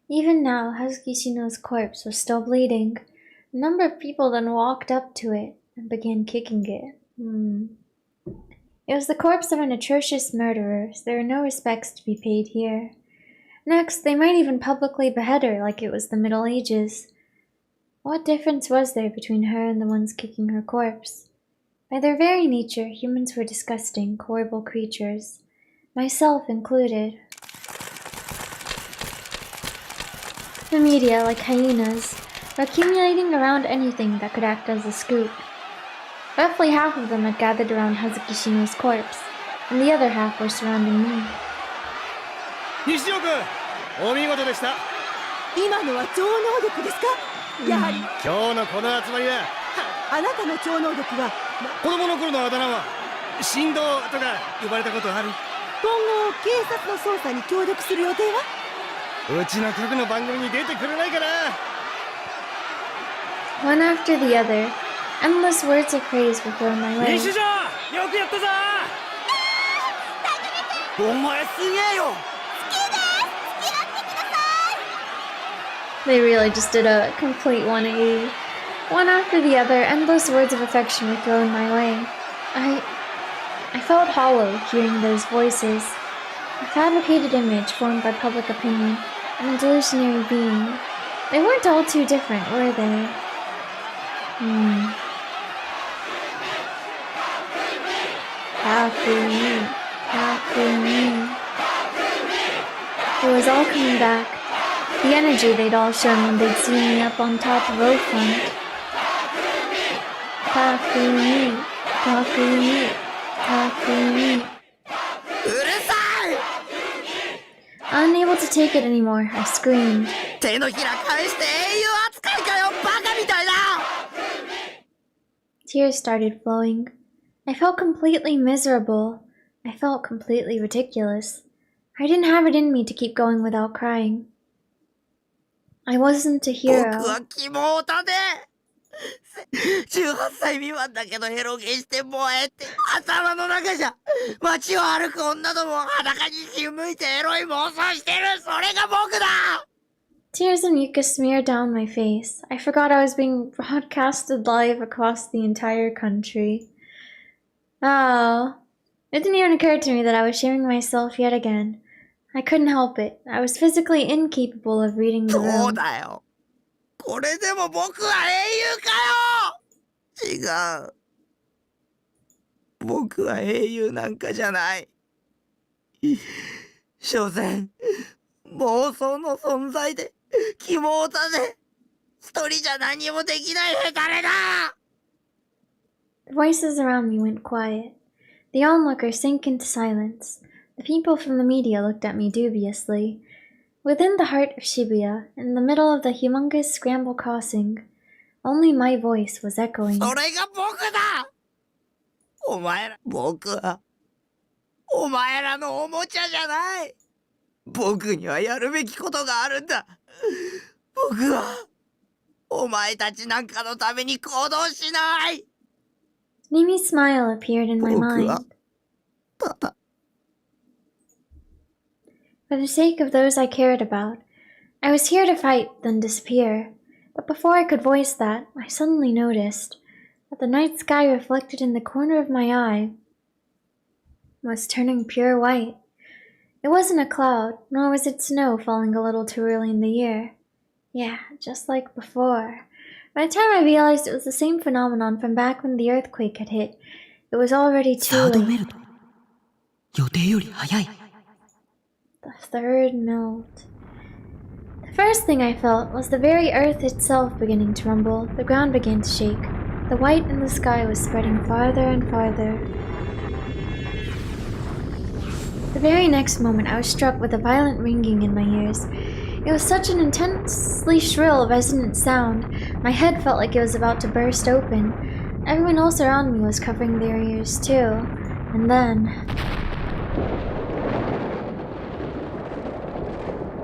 Even now, Hazuki Shino's corpse was still bleeding. A number of people then walked up to it and began kicking it. It was the corpse of an atrocious murderer, so there were no respects to be paid here. Next, they might even publicly behead her like it was the Middle Ages. What difference was there between her and the ones kicking her corpse? By their very nature, humans were disgusting, horrible creatures, myself included. The media, like hyenas, were accumulating around anything that could act as a scoop. Roughly half of them had gathered around Hazuki Shino's corpse, and the other half were surrounding me. 西尾君、お見事でした。今のは超能力ですか？やはり今日のこの集まりは、あなたの超能力は子供の頃のあだ名は神童とか呼ばれたことある？今後警察の捜査に協力する予定は？うちの局の番組に出てくれないかな。 One after the other, endless words of praise were thrown my way. 西条、よくやったぞ。お前すげえよ。 They really just did a complete 180. One after the other, endless words of affection were thrown my way. I felt hollow hearing those voices. A fabricated image formed by public opinion, and a delusionary being. They weren't all too different, were they? Hmm. Kakumi. Kakumi. It was all coming back. The energy they'd all shown when they'd seen me up on top of Oakland. Kakumi. Kakumi. Kakumi. Unable to take it anymore, I screamed. Tears started flowing. I felt completely miserable. I felt completely ridiculous. I didn't have it in me to keep going without crying. I wasn't a hero. 18歳未満だけどヘロゲして燃えて頭の中じゃ街を歩く女どもを裸にひむいてエロい妄想してるそれが僕だ Tears and mucus smeared down my face. I forgot I was being broadcasted live across the entire country. Oh, it didn't even occur to me that I was shaming myself yet again. I couldn't help it. I was physically incapable of reading the そう room. だよこれでも僕は英雄かよ違う僕は英雄なんかじゃない所詮妄想の存在で希望だぜ一人じゃ何もできないヘタレだ The voices around me went quiet. The onlookers sank into silence. The people from the media looked at me dubiously. Within the heart of Shibuya, in the middle of the humongous scramble crossing, only my voice was echoing. それが僕だお前ら僕はお前らのおもちゃじゃない僕にはやるべきことがあるんだ僕はお前たちなんかのために行動しない Nimi's smile appeared in my mind. For the sake of those I cared about, I was here to fight, then disappear. But before I could voice that, I suddenly noticed that the night sky reflected in the corner of my eye was turning pure white. It wasn't a cloud, nor was it snow falling a little too early in the year. Yeah, just like before. By the time I realized it was the same phenomenon from back when the earthquake had hit, it was already too late. 予定より早い The third melt. The first thing I felt was the very earth itself beginning to rumble. The ground began to shake. The white in the sky was spreading farther and farther. The very next moment I was struck with a violent ringing in my ears. It was such an intensely shrill, resonant sound. My head felt like it was about to burst open. Everyone else around me was covering their ears too. And then...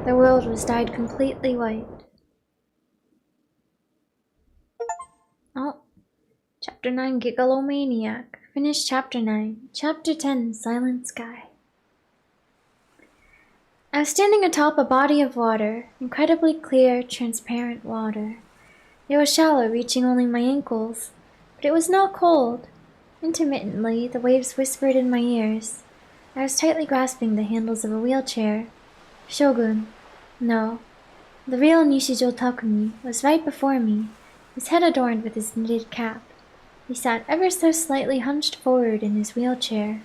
the world was dyed completely white. Oh. Chapter 9, Gigalomaniac. Finished Chapter 9. Chapter 10, Silent Sky. I was standing atop a body of water, incredibly clear, transparent water. It was shallow, reaching only my ankles, but it was not cold. Intermittently, the waves whispered in my ears. I was tightly grasping the handles of a wheelchair. Shogun, no, the real Nishijo Takumi, was right before me, his head adorned with his knitted cap. He sat ever so slightly hunched forward in his wheelchair.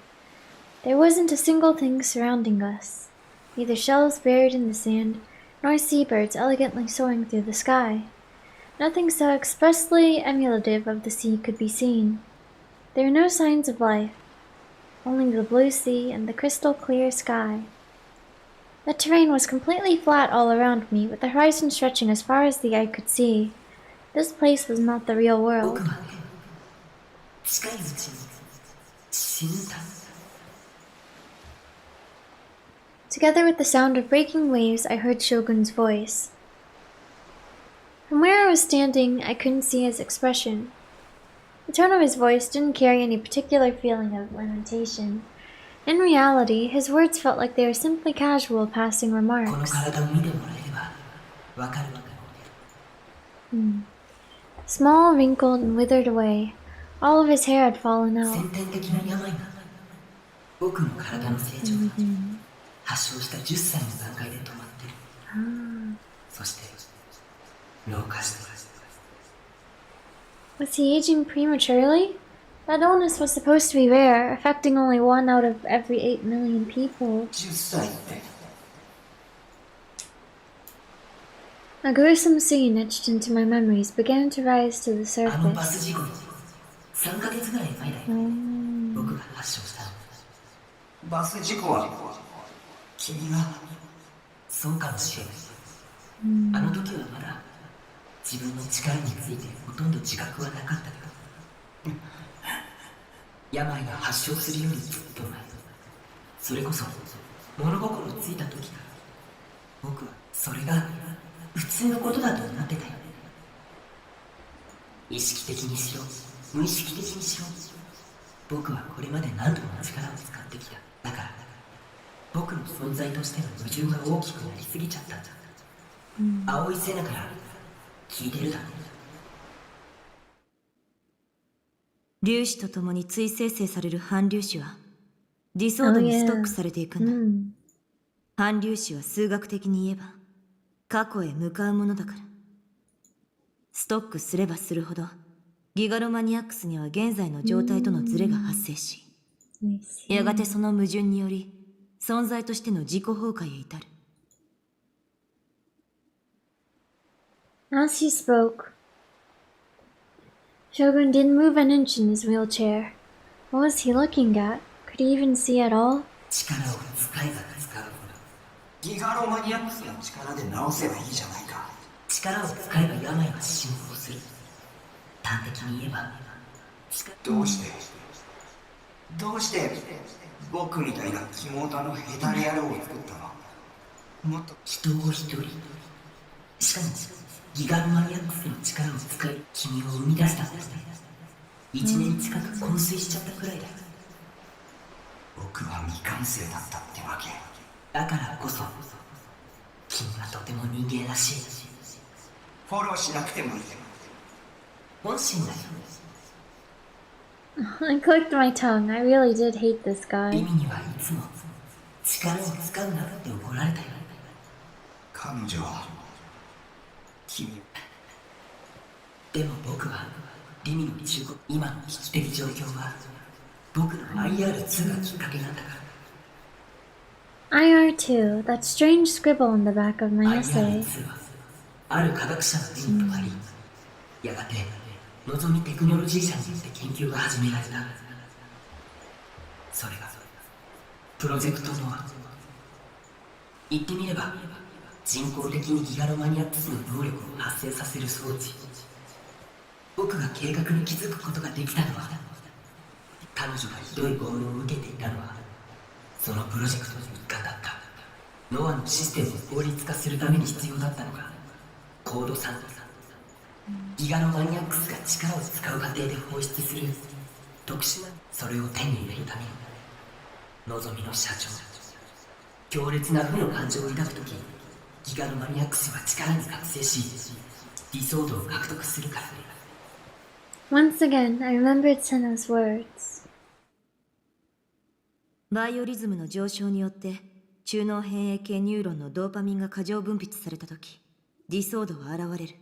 There wasn't a single thing surrounding us, neither shells buried in the sand, nor seabirds elegantly soaring through the sky. Nothing so expressly emulative of the sea could be seen. There were no signs of life, only the blue sea and the crystal clear sky. The terrain was completely flat all around me, with the horizon stretching as far as the eye could see. This place was not the real world. Together with the sound of breaking waves, I heard Shogun's voice. From where I was standing, I couldn't see his expression. The tone of his voice didn't carry any particular feeling of lamentation. In reality, his words felt like they were simply casual passing remarks. Small, wrinkled, and withered away. All of his hair had fallen out. Was he aging prematurely? That illness was supposed to be rare, affecting only 1 out of every 8 million people. 10歳って A gruesome scene etched into my memories began to rise to the あのバス surface. 事故の3ヶ月ぐらい前だよ、僕が発症したの。バス事故は君がそうかもしれない。あの時はまだ自分の力についてほとんど自覚はなかったけど、病が発症するよりずっと前、それこそ物心ついた時から僕はそれが普通のことだと思ってたよ。意識的にしろ無意識的にしろ、僕はこれまで何度も力を使ってきた。だから僕の存在としての矛盾が大きくなりすぎちゃったんだ。青い背中から聞いてるだろう。粒子とともに追生成される反粒子はディソードにストックされていくんだ。反粒子は数学的に言えば過去へ向かうものだから、ストックすればするほどギガロマニアックスには現在の状態とのズレが発生し、やがてその矛盾により存在としての自己崩壊へ至る。As he spoke, Shogun didn't move an inch in his wheelchair. What was he looking at? Could he even see at all? 力を使えば使うほどギガロマニアックスの力で治せばいいじゃないか。力を使えば病は進行する。端的に言えばどうして僕みたいな肝タのヘタレ野郎を作ったの？もっと人を一人、しかもギガロマニアックスの力を使い君を生み出したんだ。1年近く昏睡しちゃったくらいだよ。僕は未完成だったってわけ。だからこそ君はとても人間らしい。フォローしなくてもいい。本心だよ。I clicked my tongue. I really did hate this リ guy. ミにはいつも力を使うなって怒られたよ。彼女は君でも僕はリミの中国、今の危機的状況は僕の IR2 がきっかけなんだから。IR2, that strange scribble on the back of my essay. IR2 はある科学者の手に止まり、やがてのぞみテクノロジー社によって研究が始められた。それがプロジェクトノア。言ってみれば人工的にギガロマニアックスの能力を発生させる装置。僕が計画に気づくことができたのは、彼女がひどい拷問を受けていたのはそのプロジェクトの一環だった。ノアのシステムを効率化するために必要だったのがコード3。ギガロマニアックスが力を使う過程で放出する特殊な、それを手に入れるためにのぞみの社長、強烈な負の感情を抱くときギガロマニアックスは力に覚醒し理想度を獲得するからね。 Once again, I remembered Senna's words. バイオリズムの上昇によって中脳変影系ニューロンのドーパミンが過剰分泌されたとき、ディソードは現れる。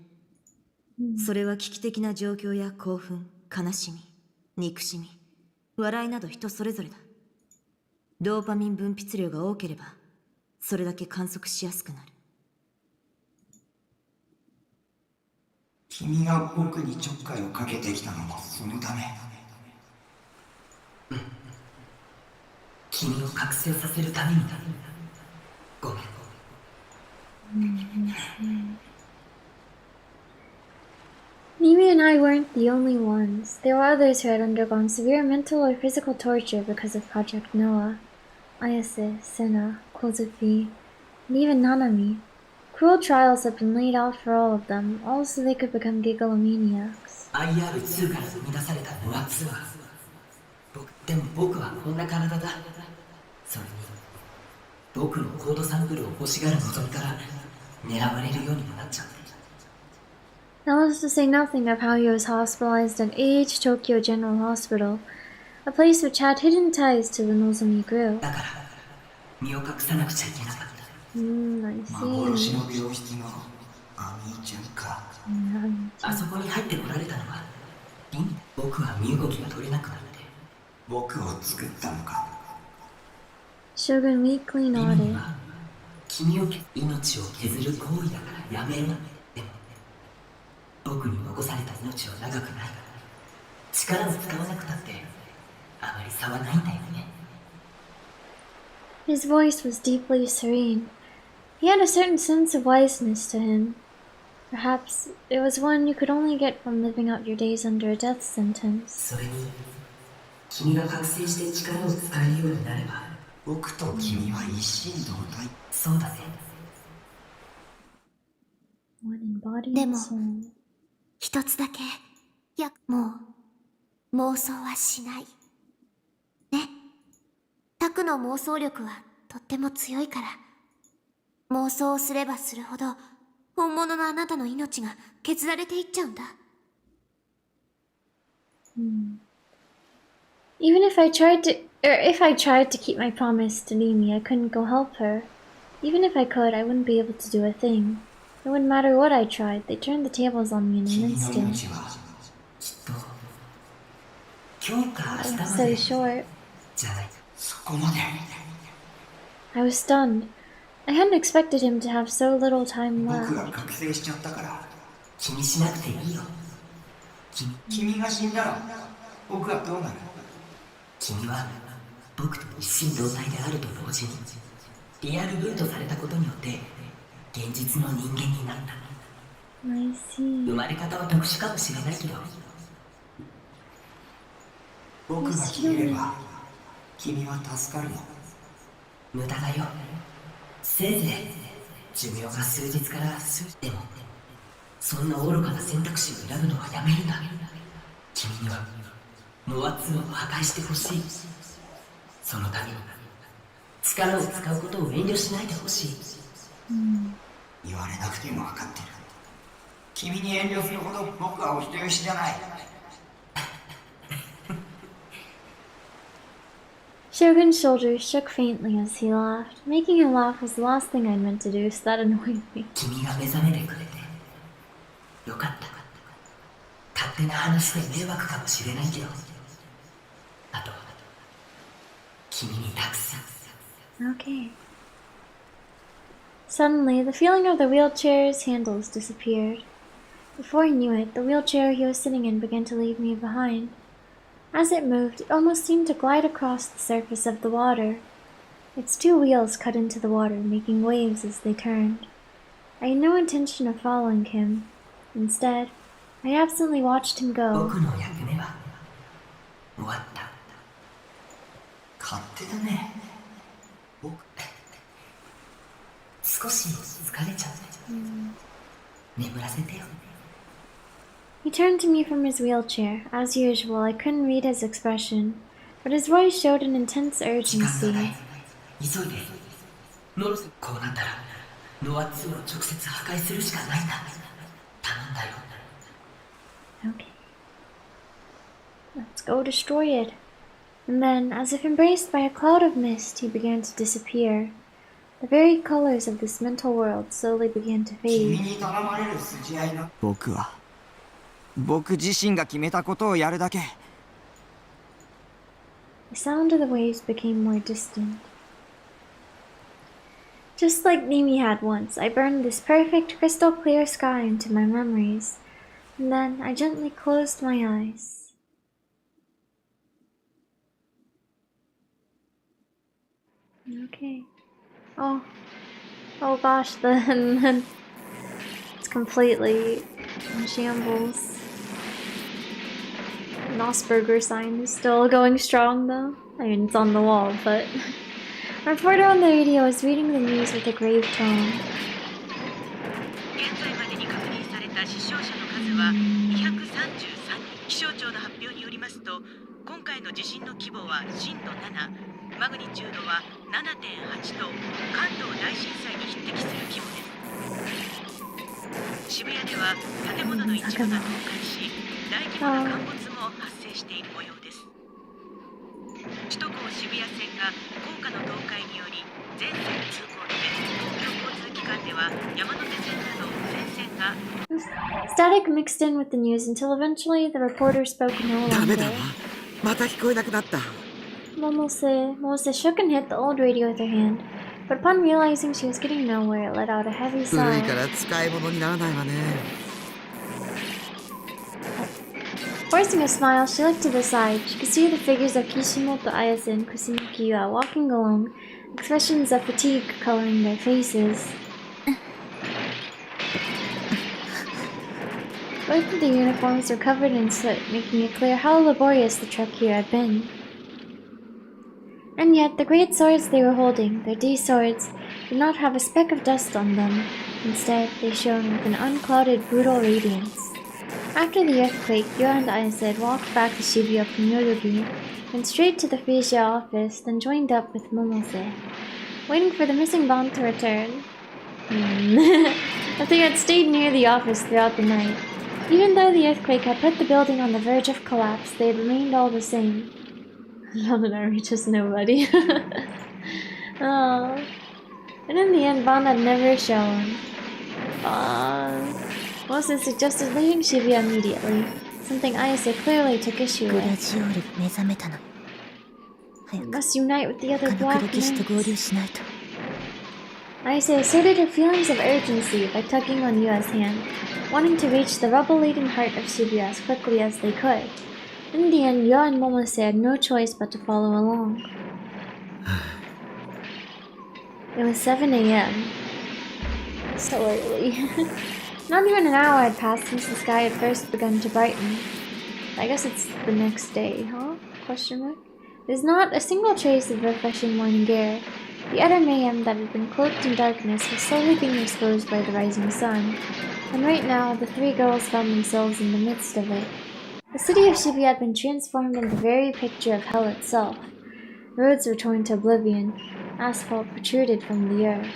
それは危機的な状況や興奮、悲しみ、憎しみ、笑いなど人それぞれだ。ドーパミン分泌量が多ければそれだけ観測しやすくなる。君が僕にちょっかいをかけてきたのもそのため。君を覚醒させるためにだ。ごめん。Mimi and I weren't the only ones. There were others who had undergone severe mental or physical torture because of Project Noah. Ayase, Senna, Kozufi, and even Nanami. Cruel trials had been laid out for all of them, all so they could become gigalomaniacs. IR2 から生み出されたノア2はでも僕はこんな体だ。それに僕のコードサンプルを欲しがる望みから狙われるようにもなっちゃって。 That was to say nothing of how he was hospitalized at AH Tokyo General Hospital, a place which had hidden ties to the Nozomi Grill. だから身を隠さなくちゃいけなかった。I 幻 see. の病室のアミーちゃんか。あそこに入ってこられたのは僕は身動きが取れなくなって。僕を作ったのか。 Shogun weakly 意味 nodded. は君を命を削る行為だからやめろ。でも僕に残された命は長くない。力を使わなくたってあまり差はないんだよね。 His voice was deeply serene. He had a certain sense of wiseness to him. Perhaps it was one you could only get from living out your days under a death sentence. それに君が覚醒して力を使えるようになれば僕と君は一心同体。そうだね。 One embodied でも soul. 一つだけ、もう妄想はしない。ね。タクの妄想力はとっても強いから。妄想をすればするほど、本物のあなたの命が削られていっちゃうんだ。Even if I tried to keep my promise to Mimi, I couldn't go help her. Even if I could, I wouldn't be able to do a thing. It wouldn't matter what I tried. They turned the tables on me in an 君の instant. 命はきっと今日か明日 It ま was で so short. じゃない。そこまで。 I was stunned. I hadn't expected him to have so little time 僕 left. が覚醒しちゃったから。気にしなくていいよ。君が死んだら僕はどうなる？君は僕と一心同体であると同時にリアルブートされたことによって現実の人間になった。 I 生 see. まれ方は特殊かもしれないけど僕が消えれば君は助かるよ。無駄だよ。せいぜい寿命が数日から数でもそんな愚かな選択肢を選ぶのはやめるんだ。君にはノア2を破壊してほしい。そのために力を使うことを遠慮しないでほしい。言われなくても分かってる。君に遠慮するほど僕はお人よしじゃない。 Shogun's shoulders shook faintly as he laughed. Making him laugh was the last thing I'd meant to do, so that annoyed me. 君が目覚めてくれてよかった。勝手な話で迷惑かもしれないけどあと君にたくさん。 Okay. Suddenly, the feeling of the wheelchair's handles disappeared. Before he knew it, the wheelchair he was sitting in began to leave me behind. As it moved, it almost seemed to glide across the surface of the water. Its two wheels cut into the water, making waves as they turned. I had no intention of following him. Instead, I absently watched him go. 僕の役目は終わった。勝手だね。少し疲れちゃって、眠らせてよ。 He turned to me from his wheelchair. As usual, I couldn't read his expression, but his voice showed an intense 時間がな urgency. い。急いで。こうなったらノア2を直接破壊するしかないんだ。頼んだよ。 Okay. Let's go destroy it. And then, as if embraced by a cloud of mist, he began to disappear. The very colors of this mental world slowly began to 君 fade. に頼まれる筋合いな。僕自身が決めたことをやるだけ。 The sound of the waves became more distant. Just like Mimi had once, I burned this perfect, crystal clear sky into my memories. And then I gently closed my eyes. Okay. Oh gosh, then it's completely in shambles. An Asperger sign is still going strong though. I mean, it's on the wall, but a reporter on the radio is reading the news with a grave tone. 現在までに確認された死傷者の数は233人。気象庁の発表によりますと、今回の地震の規模は震度7、マグニチュードは 7.8 と関東大震災に匹敵する規模です。渋谷では建物の一部が倒壊し、大規模な陥没も発生している模様です。首都高渋谷線が高架の倒壊により全線通行止め。公共交通機関では山手線など全線がか。 Static mixed in with the news until eventually the reporter spoke no ダメだ longer. わ。また聞こえなくなった。 Momose shook and hit the old radio with her hand, but upon realizing she was getting nowhere, it let out a heavy 古 sigh. いから使い物にならないわね。 Forcing a smile, she looked to the side. She could see the figures of Kishimoto, Ayase, and Kusunoki Yua walking along, expressions of fatigue coloring their faces. Both of the uniforms were covered in soot, making it clear how laborious the trek here had been. And yet, the great swords they were holding, their D-swords, did not have a speck of dust on them. Instead, they shone with an unclouded, brutal radiance. After the earthquake, Yua and Ayase had walked back to Shibuya from Yoyogi, went straight to the Frisia office, then joined up with Momose, waiting for the missing bond to return. If they had stayed near the office throughout the night, even though the earthquake had put the building on the verge of collapse, they had remained all the same. Bond and I reaches nobody. Oh. And in the end, Bond had never shown. Moses suggested leaving Shibuya immediately, something Ayase clearly took issue グラ with. ジオールが目覚めたのに。 We 早く must unite with the other 他の Black 黒騎士と合 Knights. 流しないと。 Ayase asserted her feelings of urgency by tugging on Yua's hand, wanting to reach the rubble-laden heart of Shibuya as quickly as they could. In the end, Yua and Momose had no choice but to follow along. It was 7 a.m. So early. Not even an hour had passed since the sky had first begun to brighten. I guess it's the next day, huh? Question mark. There's not a single trace of refreshing morning air. The utter mayhem that had been cloaked in darkness was slowly being exposed by the rising sun. And right now, the three girls found themselves in the midst of it. The city of Shibuya had been transformed into the very picture of hell itself. Roads were torn to oblivion. Asphalt protruded from the earth.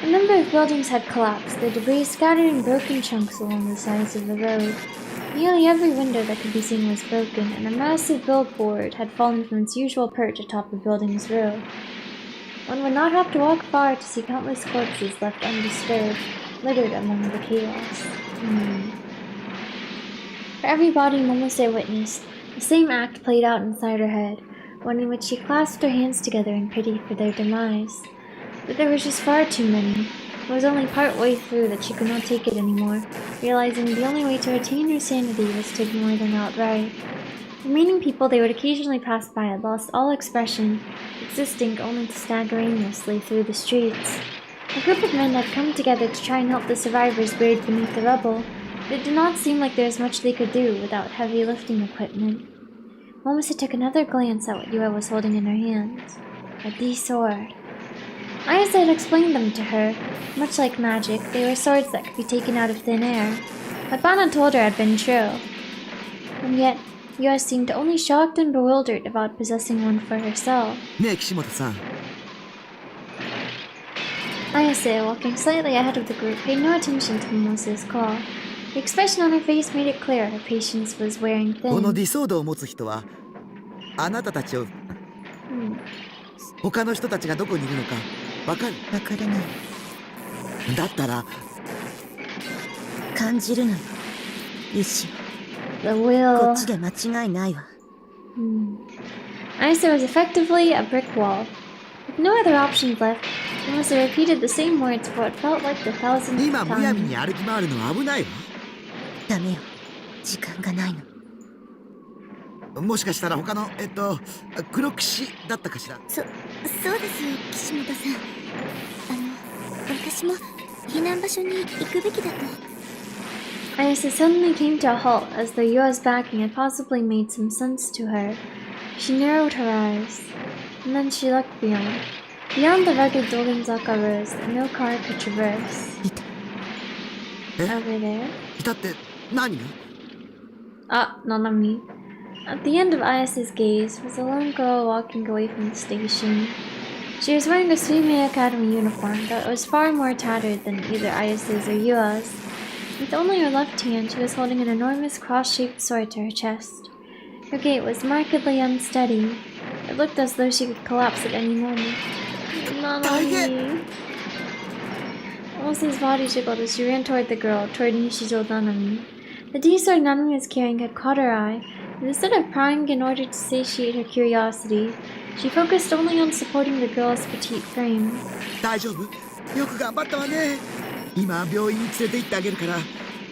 A number of buildings had collapsed, their debris scattered in broken chunks along the sides of the road. Nearly every window that could be seen was broken, and a massive billboard had fallen from its usual perch atop the building's roof. One would not have to walk far to see countless corpses left undisturbed, littered among the chaos. For every body Momose witnessed, the same act played out inside her head, one in which she clasped her hands together in pity for their demise. But there were just far too many. It was only part way through that she could not take it anymore, realizing the only way to retain her sanity was to ignore them outright. The remaining people they would occasionally pass by had lost all expression, existing only to stagger aimlessly through the streets. A group of men had come together to try and help the survivors buried beneath the rubble, but it did not seem like there was much they could do without heavy lifting equipment. Momose took another glance at what Yua was holding in her hands. A D-sword. Ayase had explained them to her. Much like magic, they were swords that could be taken out of thin air. What Bana told her had been true. And yet, Yua seemed only shocked and bewildered about possessing one for herself. ねえ岸本さん。 Ayase, walking slightly ahead of the group, paid no attention to Momose's call. The expression on her face made it clear her patience was wearing この thin. ディソードを持つ人はあなたたちを、他の人たちがどこにいるのかわかる？わからない。だったら感じるのよ。意志 The を。こ will. っちで間違いないわ。Ayase was effectively a brick wall. With no other options left, Momose repeated the same words for what felt like the thousandth 今むやみ time. に歩き回るのは危ないわ。ダメよ。時間がないの。もしかしたら他の黒騎士だったかしら。そうですよ、岸本さん。私も避難場所に行くべきだと。Ayase suddenly came to a halt as though Yua's backing had possibly made some sense to her. She narrowed her eyes, and then she looked beyond. Beyond the rugged Dolenzaka roads that no car could traverse. いた。 Over there. いたって何が？ Ah, Nanami. At the end of Ayase's gaze was a lone girl walking away from the station. She was wearing a Suimei Academy uniform that was far more tattered than either Ayase's or Yua's. With only her left hand, she was holding an enormous cross-shaped sword to her chest. Her gait was markedly unsteady. It looked as though she could collapse at any moment. Nanami. Momose's body jiggled as she ran toward the girl, toward Nishijo Nanami. The tea sword Nanami was carrying had caught her eye, and instead of prying in order to satiate her curiosity, she focused only on supporting the girl's petite frame. 大丈夫？よく頑張ったわね。今病院に連れて行ってあげるから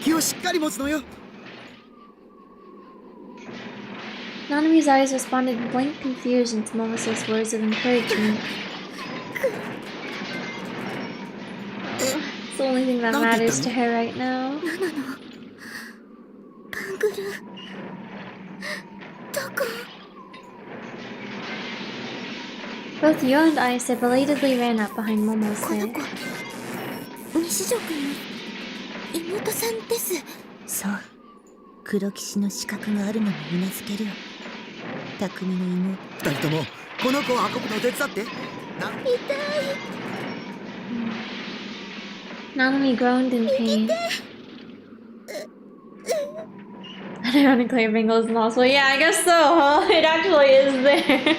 気をしっかり持つのよ。Nanami's eyes responded in blank confusion to Momose's words of encouragement. It's the only thing that matters to her right now. Both Yo and Ayase belatedly ran up behind Momose. 西条くんの妹さんです。そう、黒騎士の資格があるのもうなずけるわ。匠の妹。二人ともこの子を運ぶの手伝って。な。痛い。Nanami groaned in pain. Ironically, her bingle is in the hospital. Yeah, I guess so, huh? It actually is there.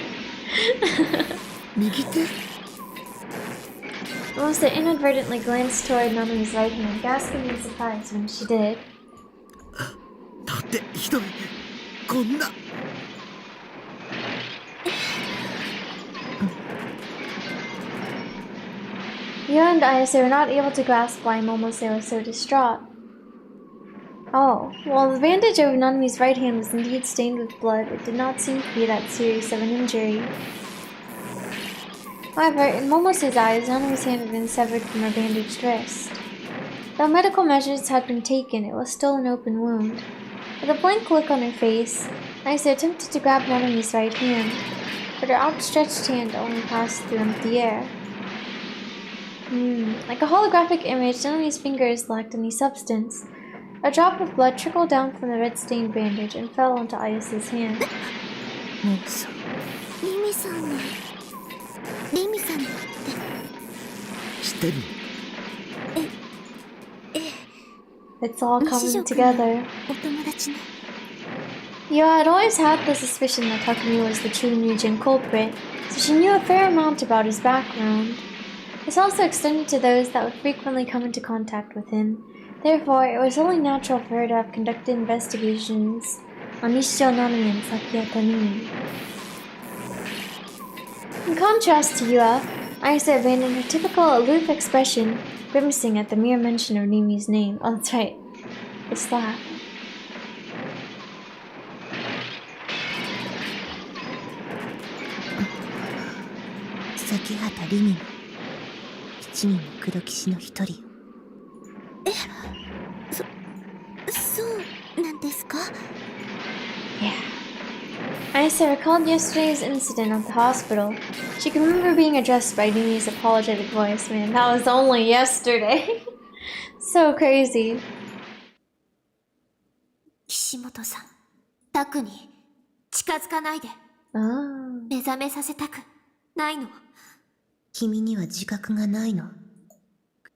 Momose inadvertently glanced toward Nanami's right hand, gasping in surprise when she did. だってひどい。こんな。Yo and Ayase were not able to grasp why Momose was so distraught. Oh, while the bandage over Nanami's right hand was indeed stained with blood, it did not seem to be that serious of an injury. However, in Momose's eyes, Nanami's hand had been severed from her bandaged wrist. Though medical measures had been taken, it was still an open wound. With a blank look on her face, Ayase attempted to grab Nanami's right hand, but her outstretched hand only passed through empty air. Like a holographic image, Nanami's fingers lacked any substance. A drop of blood trickled down from the red-stained bandage and fell onto Ayase's hand. It's all coming together. Yo had always had the suspicion that Takumi was the true Nujin culprit, so she knew a fair amount about his background. This also extended to those that would frequently come into contact with him. Therefore, it was only natural for her to have conducted investigations on Nishijo Nanami and Sakiya Tanimi. In contrast to Yua, Ayase abandoned her typical aloof expression, grimacing at the mere mention of Nimi's name. Oh, that's right. The slap. Sakihata Rimi. 7人の黒騎士の一人。そうなんですか? Yeah. Ayase recalled yesterday's incident at the hospital. She could remember being addressed by Nimi's apologetic voice. Man, that was only yesterday. So crazy. 岸本さん、タクに近づかないで。目覚めさせたくないの。君には自覚がないの。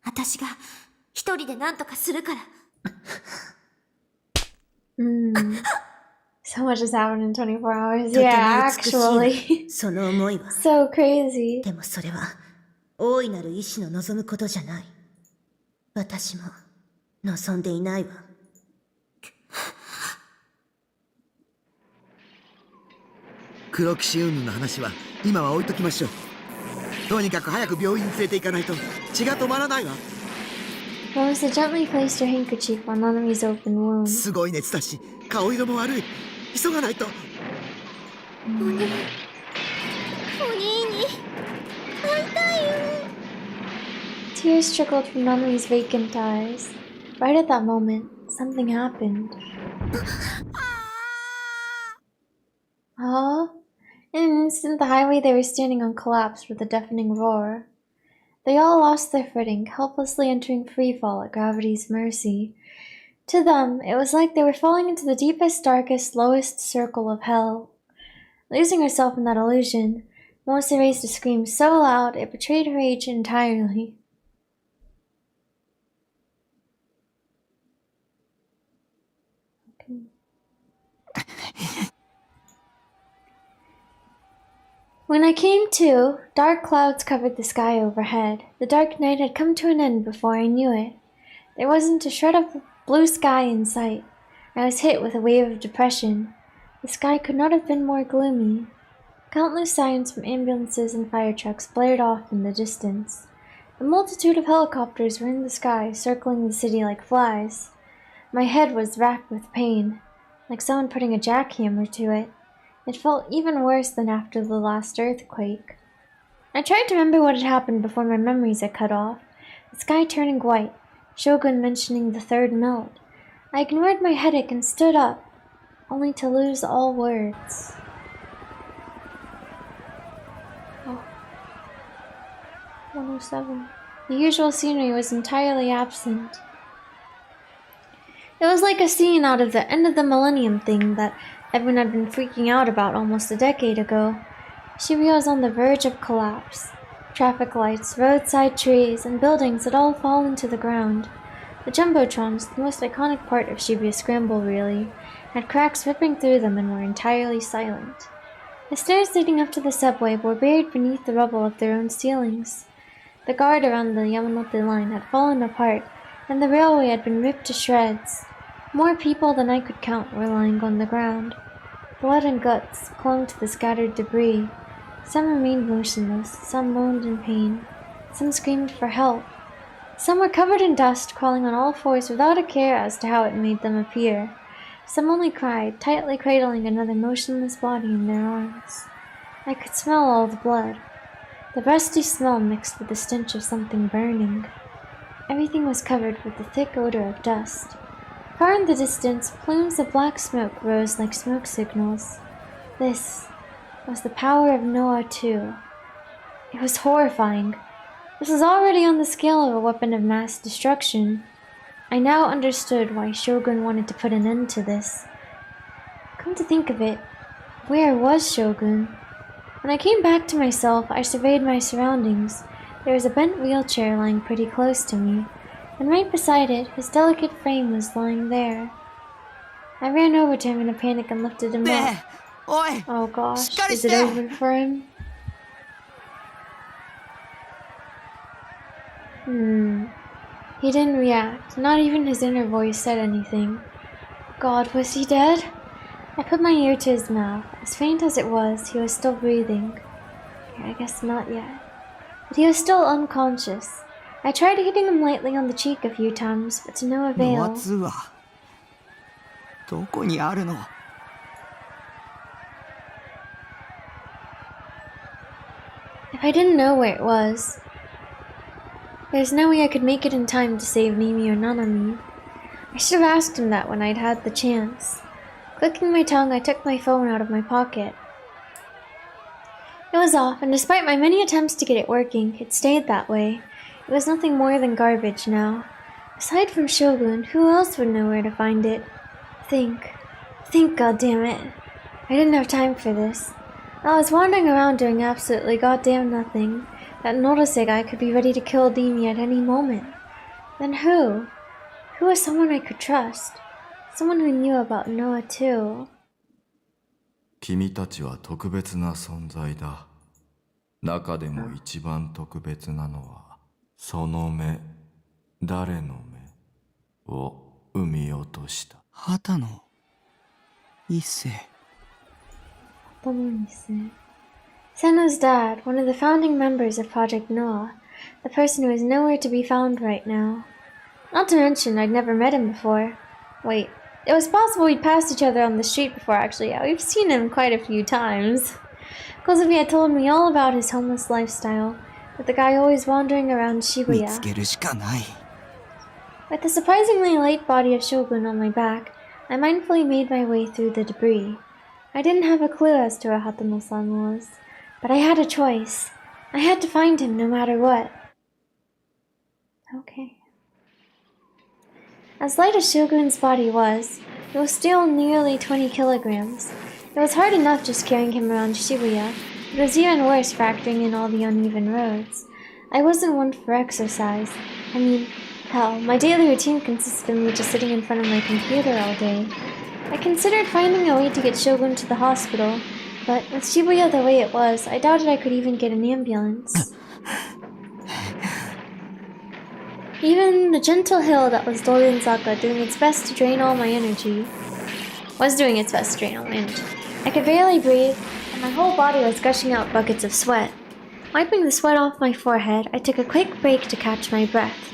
私が一人で何とかするから。So much has happened in 24 hours. Yeah, actually. その思いは。So crazy. でもそれは大いなる意志の望むことじゃない。私も望んでいないわ。黒騎士云々の話は今は置いときましょう。とにかく早く病院に連れて行かないと血が止まらないわ。Momose gently placed her handkerchief on Nanami's open wound. すごい熱だし、顔色も悪い。急がないと。お兄に会いたいよ。Tears trickled from Nanami's vacant eyes. Right at that moment, something happened. In an instant, the highway they were standing on collapsed with a deafening roar. They all lost their footing, helplessly entering freefall at gravity's mercy. To them, it was like they were falling into the deepest, darkest, lowest circle of hell. Losing herself in that illusion, Momose raised a scream so loud it betrayed her age entirely. When I came to, dark clouds covered the sky overhead. The dark night had come to an end before I knew it. There wasn't a shred of blue sky in sight. I was hit with a wave of depression. The sky could not have been more gloomy. Countless sirens from ambulances and fire trucks blared off in the distance. A multitude of helicopters were in the sky, circling the city like flies. My head was racked with pain, like someone putting a jackhammer to it. It felt even worse than after the last earthquake. I tried to remember what had happened before my memories had cut off. The sky turning white, Shogun mentioning the third melt. I ignored my headache and stood up, only to lose all words. Oh. 107. The usual scenery was entirely absent. It was like a scene out of the end of the millennium thing that everyone had been freaking out about almost a decade ago. Shibuya was on the verge of collapse. Traffic lights, roadside trees, and buildings had all fallen to the ground. The jumbotrons, the most iconic part of Shibuya Scramble really, had cracks ripping through them and were entirely silent. The stairs leading up to the subway were buried beneath the rubble of their own ceilings. The guard around the Yamanote line had fallen apart, and the railway had been ripped to shreds. More people than I could count were lying on the ground. Blood and guts clung to the scattered debris. Some remained motionless, some moaned in pain, some screamed for help. Some were covered in dust, crawling on all fours without a care as to how it made them appear. Some only cried, tightly cradling another motionless body in their arms. I could smell all the blood. The rusty smell mixed with the stench of something burning. Everything was covered with the thick odor of dust. Far in the distance, plumes of black smoke rose like smoke signals. This was the power of Noah too. It was horrifying. This was already on the scale of a weapon of mass destruction. I now understood why Shogun wanted to put an end to this. Come to think of it, where was Shogun? When I came back to myself, I surveyed my surroundings. There was a bent wheelchair lying pretty close to me, and right beside it, his delicate frame was lying there. I ran over to him in a panic and lifted him up. Oh gosh, is it over for him? He didn't react. Not even his inner voice said anything. God, was he dead? I put my ear to his mouth. As faint as it was, he was still breathing. I guess not yet. But he was still unconscious. I tried hitting him lightly on the cheek a few times, but to no avail. If I didn't know where it was, there's no way I could make it in time to save Mimi or Nanami. I should have asked him that when I'd had the chance. Clicking my tongue, I took my phone out of my pocket. It was off, and despite my many attempts to get it working, it stayed that way. It was nothing more than garbage now. Aside from Shogun, who else would know where to find it? Think, goddammit. I didn't have time for this. I was wandering around doing absolutely goddamn nothing. That Norisei could be ready to kill Demi at any moment. Then who? Who was someone I could trust? Someone who knew about Noah too. 君たちは特別な存在だ。中でも一番特別なのは、その目、誰の目を生み落とした。畑野一世。Senna's dad, one of the founding members of Project Noah, the person who is nowhere to be found right now. Not to mention, I'd never met him before. Wait, it was possible we'd passed each other on the street before actually. Yeah, we've seen him quite a few times. Kozumi had told me all about his homeless lifestyle, with the guy always wandering around Shibuya. With the surprisingly light body of Shogun on my back, I mindfully made my way through the debris. I didn't have a clue as to where Hatano-san was, but I had a choice. I had to find him no matter what. Okay. As light as Shogun's body was, it was still nearly 20 kilograms. It was hard enough just carrying him around Shibuya, but it was even worse factoring in all the uneven roads. I wasn't one for exercise. I mean, hell, my daily routine consisted of me just sitting in front of my computer all day. I considered finding a way to get Shogun to the hospital, but with Shibuya the way it was, I doubted I could even get an ambulance. Even the gentle hill that was Dorenzaka doing its best to drain all my energy. I could barely breathe, and my whole body was gushing out buckets of sweat. Wiping the sweat off my forehead, I took a quick break to catch my breath.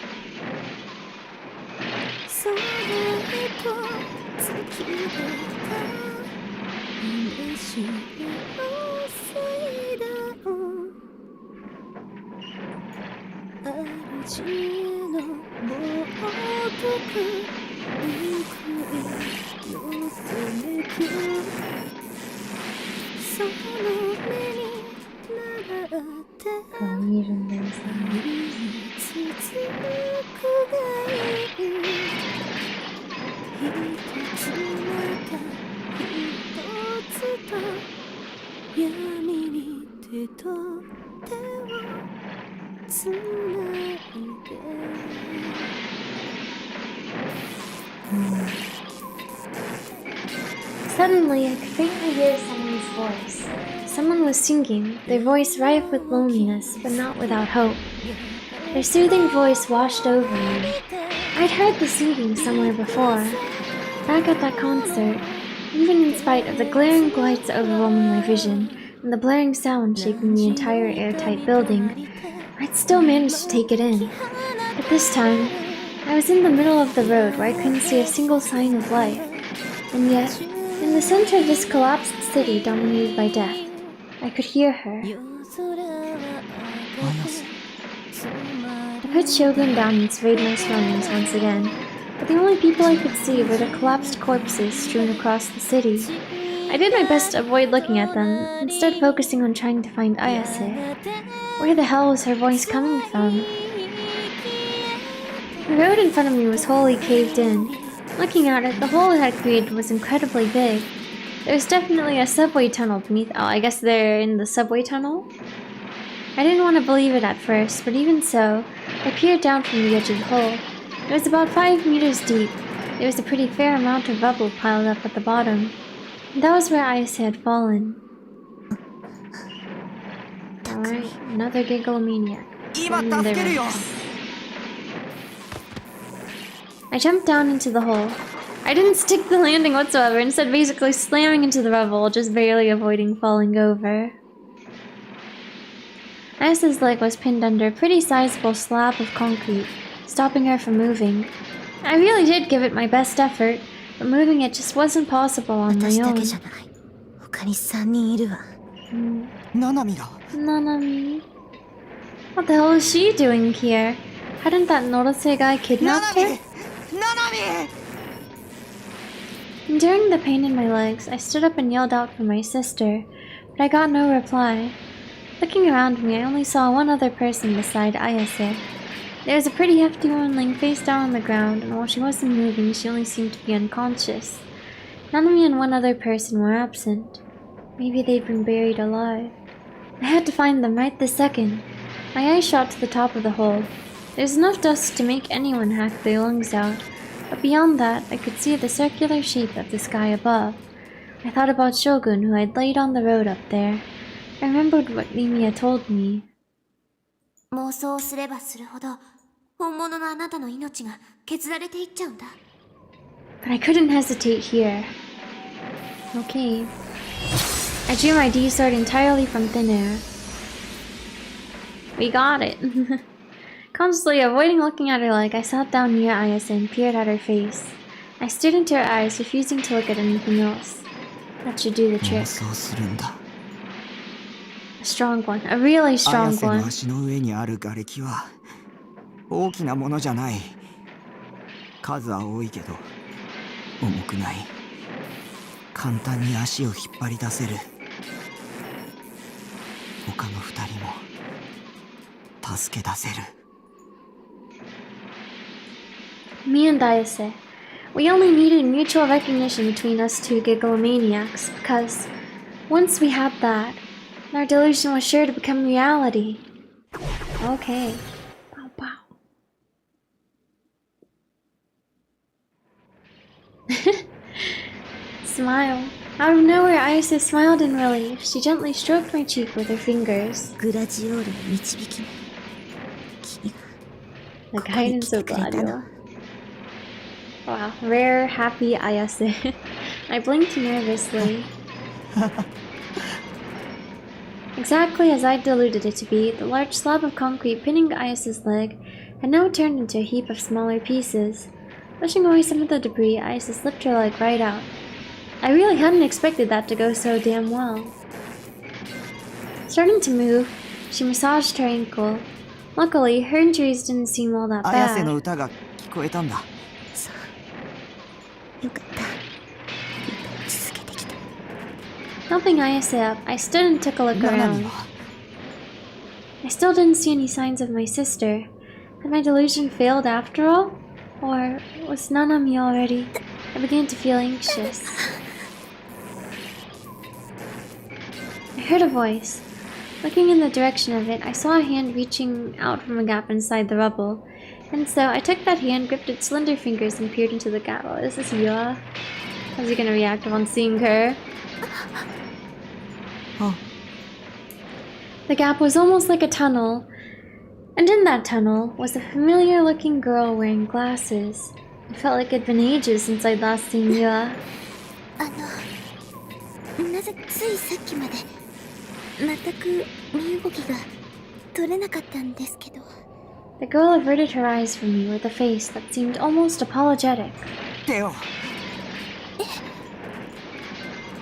Suddenly, I could faintly hear someone's voice. Someone was singing, their voice rife with loneliness, but not without hope. Their soothing voice washed over me. I'd heard the singing somewhere before. Back at that concert, even in spite of the glaring lights overwhelming my vision, and the blaring sound shaking the entire airtight building, I'd still managed to take it in. But this time, I was in the middle of the road where I couldn't see a single sign of life. And yet, in the center of this collapsed city dominated by death, I could hear her. I put Shogun down and surveyed my surroundings once again, but the only people I could see were the collapsed corpses strewn across the city. I did my best to avoid looking at them, instead focusing on trying to find Ayase. Where the hell was her voice coming from? The road in front of me was wholly caved in. Looking at it, the hole it had created was incredibly big. There was definitely a subway tunnel beneath. Oh, I guess they're in the subway tunnel? I didn't want to believe it at first, but even so, I peered down from the edge of the hole. It was about 5 meters deep. There was a pretty fair amount of rubble piled up at the bottom. And that was where Ayase had fallen. Alright, another gigglomaniac. I jumped down into the hole. I didn't stick the landing whatsoever, instead basically slamming into the rubble, just barely avoiding falling over. Ayase's leg was pinned under a pretty sizable slab of concrete, stopping her from moving. I really did give it my best effort, but moving it just wasn't possible on my own. Nanami? What the hell is she doing here? Hadn't that Norose guy kidnapped her? Enduring the pain in my legs, I stood up and yelled out for my sister, but I got no reply. Looking around me, I only saw one other person beside Ayase. There was a pretty hefty woman laying face down on the ground, and while she wasn't moving, she only seemed to be unconscious. Nanami and one other person were absent. Maybe they'd been buried alive. I had to find them right this second. My eyes shot to the top of the hole. There's enough dust to make anyone hack their lungs out, but beyond that, I could see the circular shape of the sky above. I thought about Shogun, who I'd laid on the road up there. I remembered what Mimiya told me. But I couldn't hesitate here. Okay. I drew my D-sword entirely from thin air. We got it. Constantly avoiding looking at her leg, I sat down near Ayase and peered at her face. I stared into her eyes, refusing to look at anything else. That should do the trick. A strong one. A really strong one. 大きなものじゃない。数は多いけど重くない。簡単に足を引っ張り出せる。他の二人も助け出せる。Me and Ayase. We only needed mutual recognition between us two gigglomaniacs, because once we had that, our delusion was sure to become reality. Okay. Pow pow. Smile. Out of nowhere, Ayase smiled in relief. She gently stroked my cheek with her fingers. グラジオールの導きに君が The guidance of Gladio. Wow, rare, happy Ayase. I blinked nervously. Exactly as I'd deluded it to be, the large slab of concrete pinning Ayase's leg had now turned into a heap of smaller pieces. Pushing away some of the debris, Ayase slipped her leg right out. I really hadn't expected that to go so damn well. Starting to move, she massaged her ankle. Luckily, her injuries didn't seem all that 綾瀬 bad. の歌が聞こえたんだ。よかった。続けてきた。 Helping Ayase up, I stood and took a look ななみ around. は I still didn't see any signs of my sister. Had my delusion failed after all? Or was Nanami already? I began to feel anxious. I heard a voice. Looking in the direction of it, I saw a hand reaching out from a gap inside the rubble. And so I took that hand, gripped its slender fingers, and peered into the gap. Oh, is this Yua? How's he gonna react upon seeing her? Oh. The gap was almost like a tunnel. And in that tunnel was a familiar-looking girl wearing glasses. It felt like it'd been ages since I'd last seen Yua. なぜついさっきまで全く身動きが取れなかったんですけど。 The girl averted her eyes from me with a face that seemed almost apologetic. 手を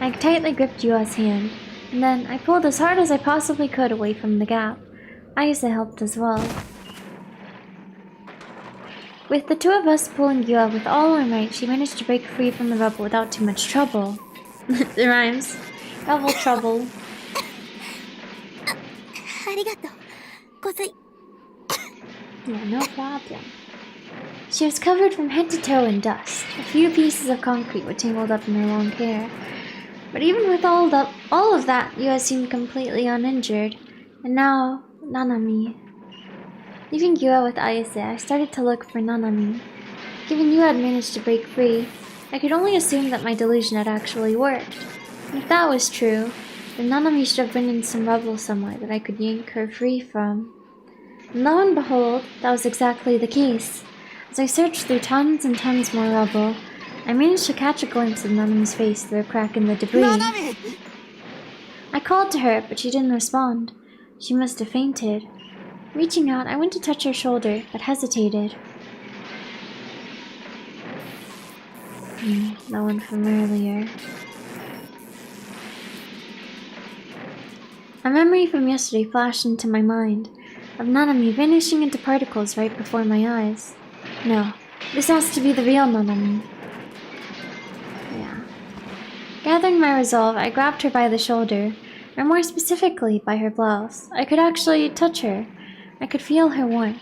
I tightly gripped Yua's hand, and then I pulled as hard as I possibly could away from the gap. Ayase helped as well. With the two of us pulling Yua with all our might, she managed to break free from the rubble without too much trouble. It rhymes. Rubble trouble. ありがとう。ござい。 Yeah, no problem. She was covered from head to toe in dust. A few pieces of concrete were tangled up in her long hair. But even with all of that, Yua seemed completely uninjured. And now, Nanami. Leaving Yua with Ayase, I started to look for Nanami. Given Yua had managed to break free, I could only assume that my delusion had actually worked. And if that was true, then Nanami should have been in some rubble somewhere that I could yank her free from. And lo and behold, that was exactly the case. As I searched through tons and tons more rubble, I managed to catch a glimpse of Nanami's face through a crack in the debris. Nanami! I called to her, but she didn't respond. She must have fainted. Reaching out, I went to touch her shoulder, but hesitated. That one from earlier. A memory from yesterday flashed into my mind, of Nanami vanishing into particles right before my eyes. No, this has to be the real Nanami. Yeah. Gathering my resolve, I grabbed her by the shoulder, or more specifically, by her blouse. I could actually touch her. I could feel her warmth.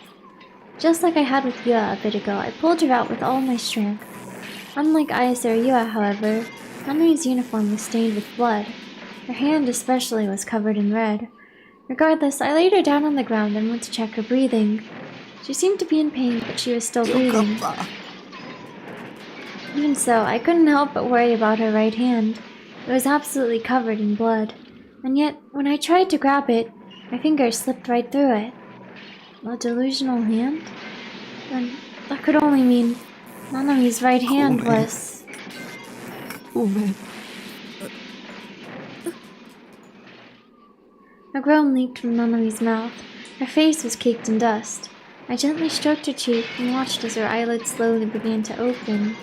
Just like I had with Yua a bit ago, I pulled her out with all my strength. Unlike Ayase or Yua, however, Nanami's uniform was stained with blood. Her hand especially was covered in red. Regardless, I laid her down on the ground and went to check her breathing. She seemed to be in pain, but she was still breathing. Even so, I couldn't help but worry about her right hand. It was absolutely covered in blood. And yet, when I tried to grab it, my fingers slipped right through it. A delusional hand? Then that could only mean Nanami's right hand was... A groan leaped from Nanami's mouth. Her face was caked in dust. I gently stroked her cheek and watched as her eyelids slowly began to open.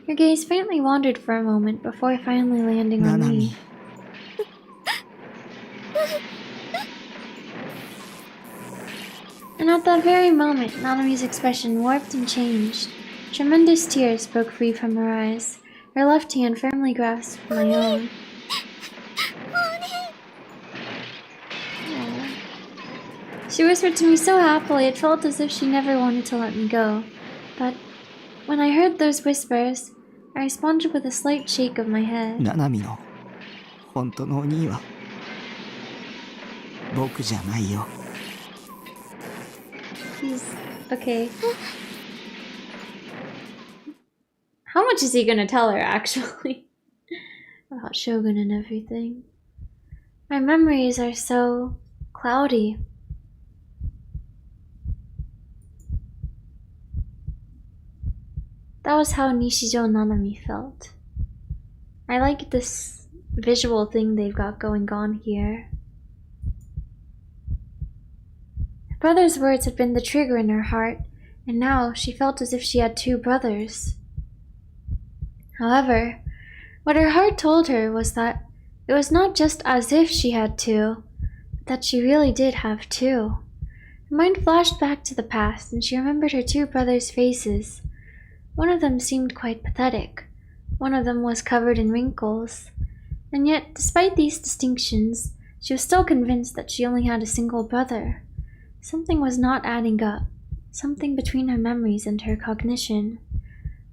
Her gaze faintly wandered for a moment before finally landing on me. And at that very moment, Nanami's expression warped and changed. Tremendous tears broke free from her eyes. Her left hand firmly grasped my own. Aww. She whispered to me so happily it felt as if she never wanted to let me go. But when I heard those whispers, I responded with a slight shake of my head. ナナミの本当のお兄は僕じゃないよ。 He's okay. much is he gonna tell her, actually? About Shogun and everything. My memories are so cloudy. That was how Nishijo Nanami felt. I like this visual thing they've got going on here. Her brother's words had been the trigger in her heart, and now she felt as if she had two brothers. However, what her heart told her was that it was not just as if she had two, but that she really did have two. Her mind flashed back to the past, and she remembered her two brothers' faces. One of them seemed quite pathetic. One of them was covered in wrinkles. And yet, despite these distinctions, she was still convinced that she only had a single brother. Something was not adding up. Something between her memories and her cognition.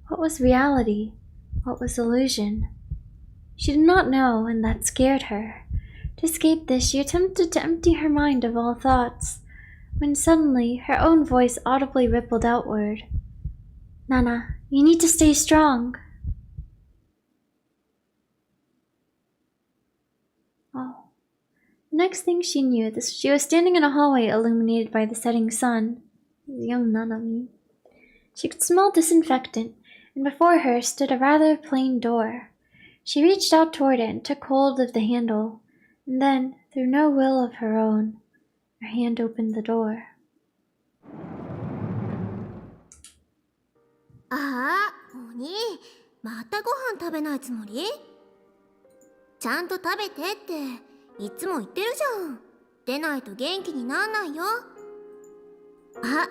What was reality? What was illusion? She did not know, and that scared her. To escape this, she attempted to empty her mind of all thoughts, when suddenly her own voice audibly rippled outward. Nana, you need to stay strong. Oh. The next thing she knew, she was standing in a hallway illuminated by the setting sun. Young Nanami. She could smell disinfectant, and before her stood a rather plain door. She reached out toward it and took hold of the handle, and then, through no will of her own, her hand opened the door. ああ、お兄、またご飯食べないつもり？ちゃんと食べてっていつも言ってるじゃん。出ないと元気になんないよ。あ、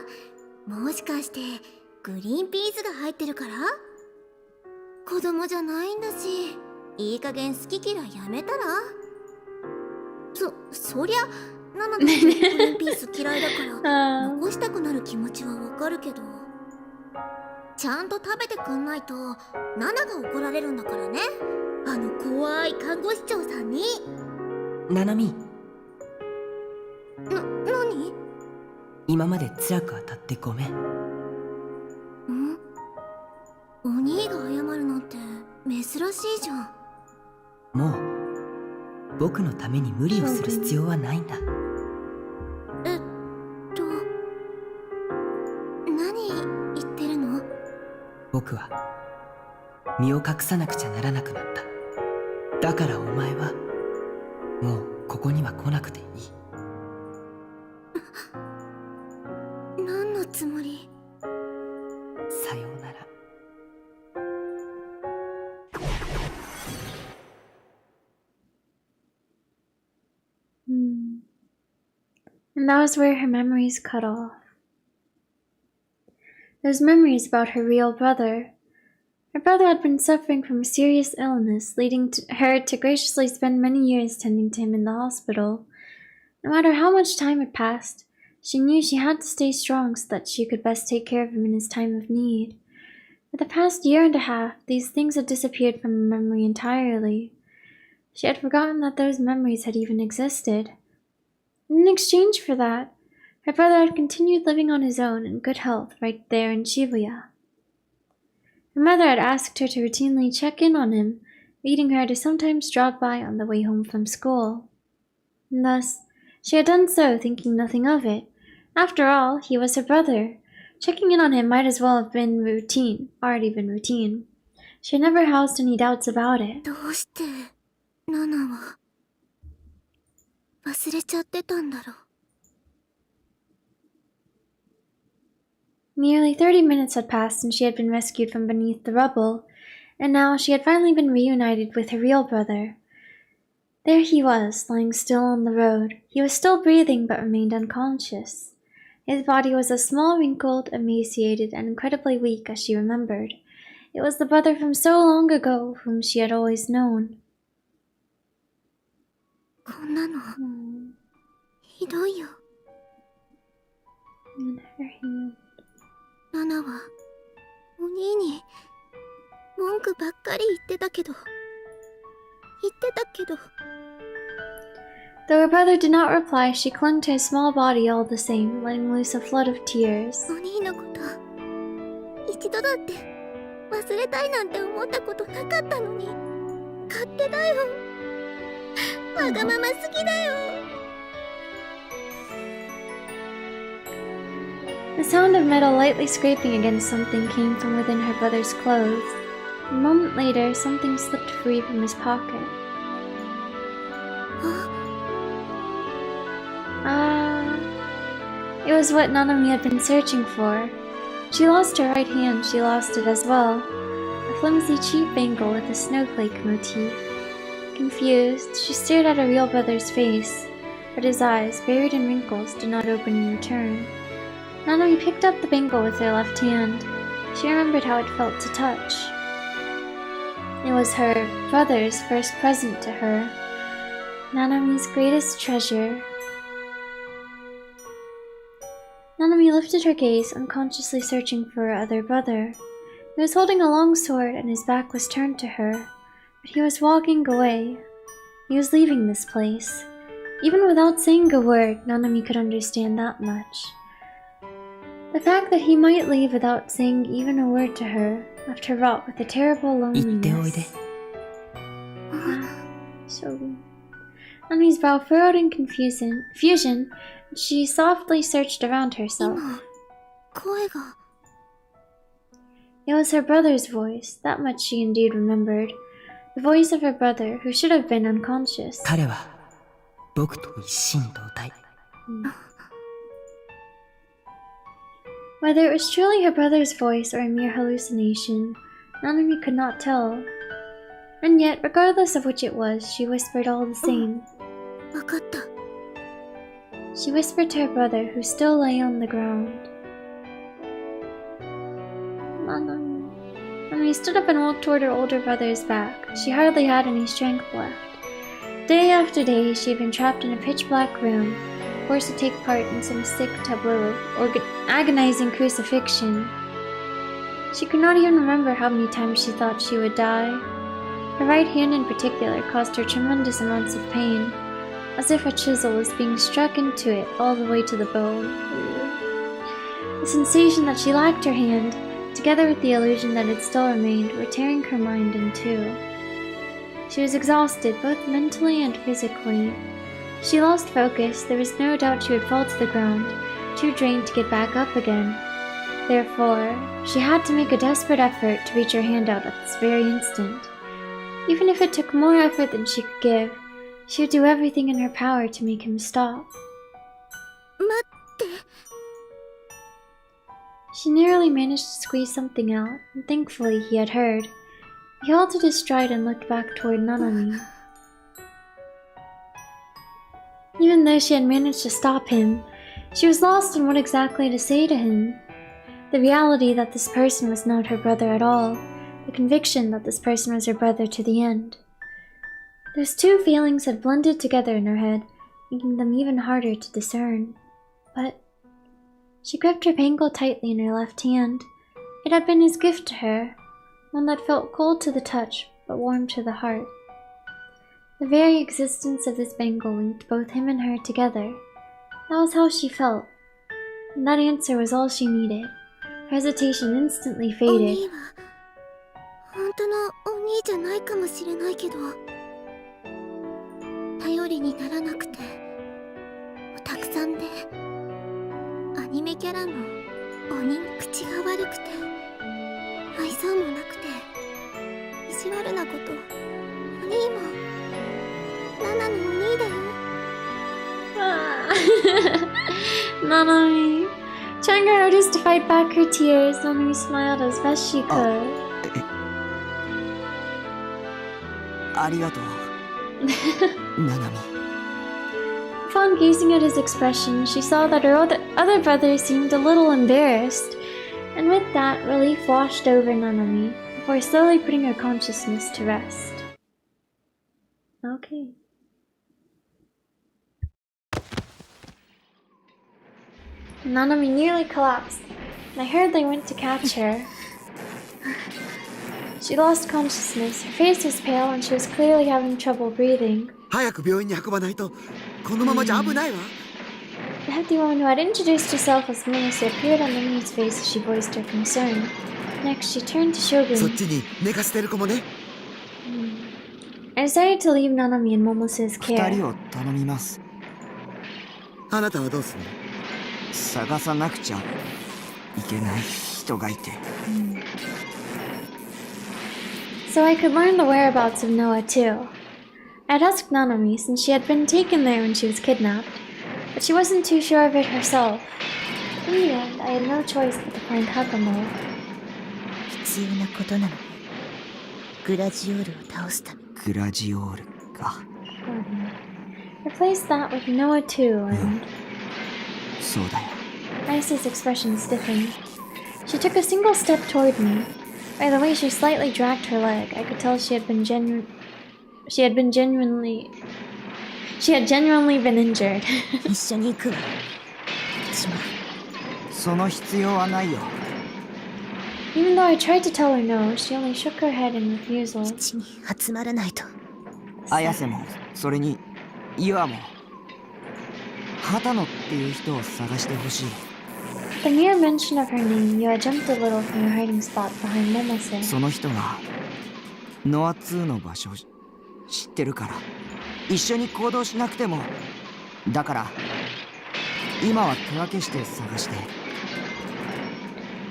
もしかしてグリーンピースが入ってるから？子供じゃないんだし、いい加減好き嫌いやめたら？そりゃナナだってグリーンピース嫌いだから残したくなる気持ちはわかるけど、ちゃんと食べてくんないとナナが怒られるんだからね。あの怖い看護師長さんに。ナナミ。何？今まで辛く当たってごめん。お兄が謝るのって珍しいじゃん。もう僕のために無理をする必要はないんだ。何言ってるの？僕は身を隠さなくちゃならなくなった。だからお前はもうここには来なくていい。何のつもり？さようなら。And that was where her memories cut off. Those memories about her real brother. Her brother had been suffering from a serious illness, leading her to graciously spend many years tending to him in the hospital. No matter how much time had passed, she knew she had to stay strong so that she could best take care of him in his time of need. For the past year and a half, these things had disappeared from her memory entirely. She had forgotten that those memories had even existed. In exchange for that, her brother had continued living on his own in good health right there in Shibuya. Her mother had asked her to routinely check in on him, leading her to sometimes drop by on the way home from school. And thus, she had done so thinking nothing of it. After all, he was her brother. Checking in on him might as well have been already been routine. She had never housed any doubts about it. どうしてナナは忘れちゃってたんだろう。Nearly 30 minutes had passed since she had been rescued from beneath the rubble, and now she had finally been reunited with her real brother. There he was, lying still on the road. He was still breathing but remained unconscious. His body was as small, wrinkled, emaciated, and incredibly weak as she remembered. It was the brother from so long ago whom she had always known. こんなのひどいよ。ナナはお兄に文句ばっかり言ってたけど。Though her brother did not reply, she clung to his small body all the same, letting loose a flood of tears. お兄のこと一度だって忘忘れたいなんて思ったことなかったのに。勝手だよ。わがまますぎだよ。 The sound of metal lightly scraping against something came from within her brother's clothes. A moment later, something slipped free from his pocket. It was what Nanami had been searching for. She lost her right hand, she lost it as well. A flimsy, cheap bangle with a snowflake motif. Confused, she stared at her real brother's face, but his eyes, buried in wrinkles, did not open in return. Nanami picked up the bangle with her left hand. She remembered how it felt to touch. It was her brother's first present to her. Nanami's greatest treasure. Nanami lifted her gaze, unconsciously searching for her other brother. He was holding a long sword and his back was turned to her, but he was walking away. He was leaving this place. Even without saying a word, Nanami could understand that much. The fact that he might leave without saying even a word to her left her wrought with a terrible loneliness. So, Nanami's brow furrowed in confusion. She softly searched around herself. It was her brother's voice, that much she indeed remembered. The voice of her brother, who should have been unconscious. Whether it was truly her brother's voice or a mere hallucination, Nanami could not tell. And yet, regardless of which it was, she whispered all the same. She whispered to her brother, who still lay on the ground. Nanami stood up and walked toward her older brother's back. She hardly had any strength left. Day after day, she had been trapped in a pitch-black room, forced to take part in some sick tableau of agonizing crucifixion. She could not even remember how many times she thought she would die. Her right hand in particular caused her tremendous amounts of pain, as if a chisel was being struck into it all the way to the bone. The sensation that she lacked her hand, together with the illusion that it still remained, were tearing her mind in two. She was exhausted, both mentally and physically. She lost focus. There was no doubt she would fall to the ground, too drained to get back up again. Therefore, she had to make a desperate effort to reach her hand out at this very instant. Even if it took more effort than she could give, she would do everything in her power to make him stop. She narrowly managed to squeeze something out, and thankfully he had heard. He halted his stride and looked back toward Nanami. Even though she had managed to stop him, she was lost in what exactly to say to him. The reality that this person was not her brother at all, the conviction that this person was her brother to the end. Those two feelings had blended together in her head, making them even harder to discern. But she gripped her bangle tightly in her left hand. It had been his gift to her, one that felt cold to the touch, but warm to the heart. The very existence of this bangle linked both him and her together. That was how she felt, and that answer was all she needed. Her hesitation instantly faded. Nanami. Trying her hardest to fight back her tears, Nanami smiled as best she could. Upon gazing at his expression, she saw that her other brother seemed a little embarrassed, and with that, relief washed over Nanami, before slowly putting her consciousness to rest. Okay. Nanami nearly collapsed, and I heard they went to catch her. She lost consciousness, her face was pale, and she was clearly having trouble breathing. The hefty woman who had introduced herself as Mace appeared on Nanami's face as she voiced her concern. Next, she turned to Shogun. そっちに寝かせてる子もね。I decided to leave Nanami in Momose's 二 care. 人を頼みます。あなたはどうするの？探さなくちゃいけない人がいて。So I could learn the whereabouts of Noah too. I'd asked Nanami since she had been taken there when she was kidnapped, but she wasn't too sure of it herself. In the end, I had no choice but to find Hakamo. 必要なことなのね。グラジオールを倒すため。グラジオールか。Replace that with Noah too, and そうだよ。 Ice's expression stiffened. She took a single step toward me. By the way she slightly dragged her leg, I could tell she had genuinely been injured. 一緒に行くわ。私も。その必要はないよ。Even though I tried to tell her no, she only shook her head in refusal. うちに集まらないと。綾瀬も、それに、岩も。畑野っていう人を探してほしい。At the mere mention of her name, Yua jumped a little from her hiding spot behind Momose. その人が、ノア2の場所知ってるから、一緒に行動しなくても。だから、今は手分けして探して。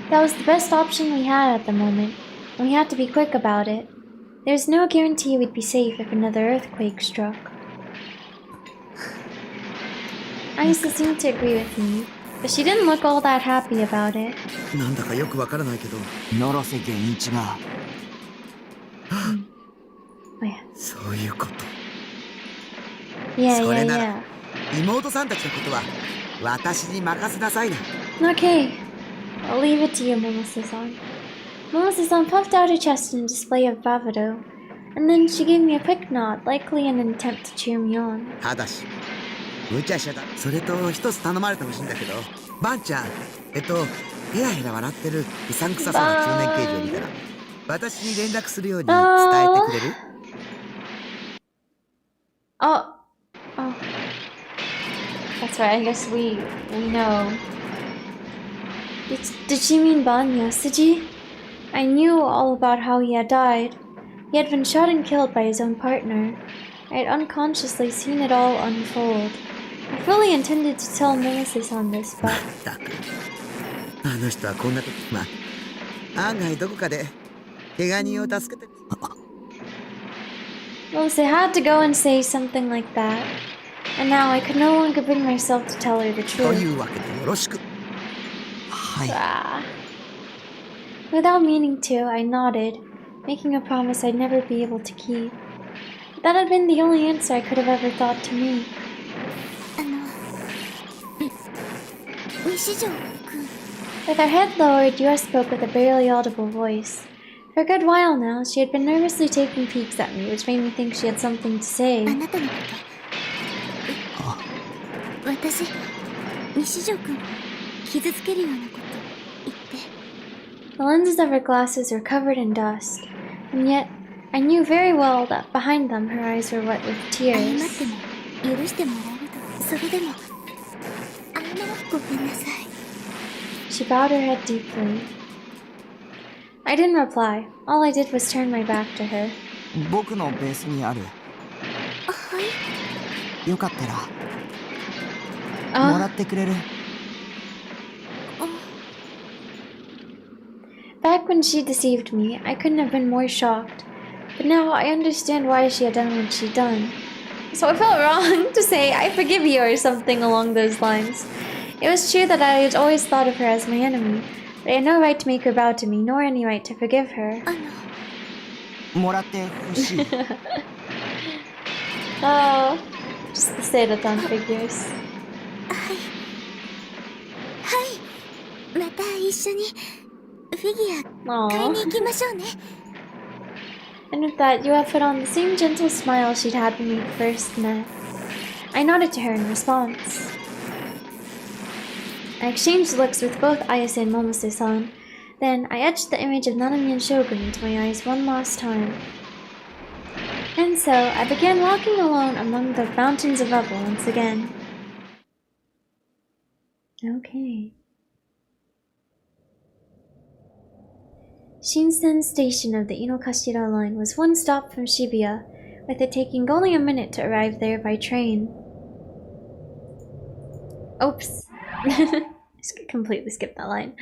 That was the best option we had at the moment, and we had to be quick about it. There's no guarantee we'd be safe if another earthquake struck. Aisa seemed to agree with me, but she didn't look all that happy about it. なんだかよくわからないけど。野呂瀬源一が。Oh yeah. そういうこと。Yeah, それ yeah, なら yeah. 妹さんたちのことは私に任せなさいな。 Okay, I'll leave it to you, Momose-san. Momose-san puffed out her chest in a display of bravado, and then she gave me a quick nod, likely in an attempt to cheer me on. ただし無茶しちゃだ。それと一つ頼まれてほしいんだけど、バンちゃんヘラヘラ笑ってるうさんくさそうな中年刑事を見たら私に連絡するように伝えてくれる？ Oh. That's right, I guess we know. Did she mean Ban Yasuji? I knew all about how he had died. He had been shot and killed by his own partner. I had unconsciously seen it all unfold. I fully intended to tell Momose-san this, but... たくあの人はこんな時案外どこかで怪我人を助けて。 Momose had to go and say something like that. And now I could no longer bring myself to tell her the と truth. いうわけでよろしく。はい。 Without meaning to, I nodded, making a promise I'd never be able to keep. That had been the only answer I could have ever thought to make. 西条くん。 With her head lowered, Yua spoke with a barely audible voice. For a good while now, she had been nervously taking peeks at me, which made me think she had something to say. あなたのこと。私、西条くん、傷つけるようなこと言って。 The lenses of her glasses were covered in dust, and yet I knew very well that behind them her eyes were wet with 謝 tears. っても許してもらえると、それでも。ごめんなさい。 She bowed her head deeply. I didn't reply. All I did was turn my back to her. 僕のベースにある。はい。よかったら。 Oh. もらってくれる？ Back when she deceived me, I couldn't have been more shocked. But now I understand why she had done what she'd done. So I felt wrong to say, I forgive you or something along those lines. It was true that I had always thought of her as my enemy, but I had no right to make her bow to me, nor any right to forgive her. もらってほしい。Oh, just the Seidotan figures. はい。また一緒にフィギュア買いに行きましょうね。 And with that, Yua put on the same gentle smile she'd had when we first met. I nodded to her in response. I exchanged looks with both Ayase and Momose-san. Then I etched the image of Nanami and Shogun into my eyes one last time. And so I began walking alone among the mountains of rubble once again. Okay. Shinsen Station of the Inokashira line was one stop from Shibuya, with it taking only a minute to arrive there by train. Oops. Completely skipped that line.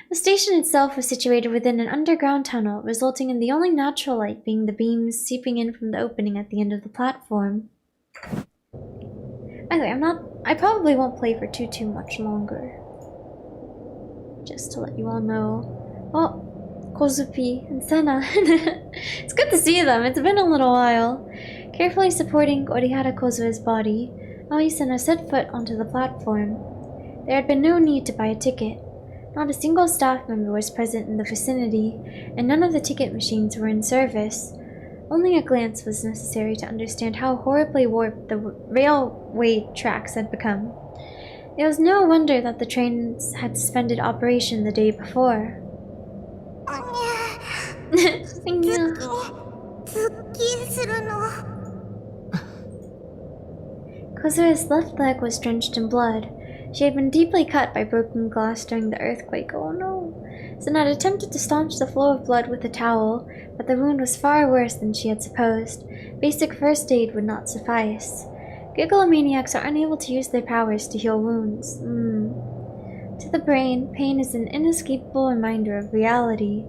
The station itself was situated within an underground tunnel, resulting in the only natural light being the beams seeping in from the opening at the end of the platform. By the way, I probably won't play for too much longer. Just to let you all know. Oh, Kozupi and Senna. It's good to see them. It's been a little while. Carefully supporting Orihara Kozue's body, Aoi Senna set foot onto the platform. There had been no need to buy a ticket. Not a single staff member was present in the vicinity, and none of the ticket machines were in service. Only a glance was necessary to understand how horribly warped the railway tracks had become. It was no wonder that the trains had suspended operation the day before. Kozue's left leg was drenched in blood. She had been deeply cut by broken glass during the earthquake. Oh no! Sen had attempted to staunch the flow of blood with a towel, but the wound was far worse than she had supposed. Basic first aid would not suffice. Gigalomaniacs are unable to use their powers to heal wounds. To the brain, pain is an inescapable reminder of reality.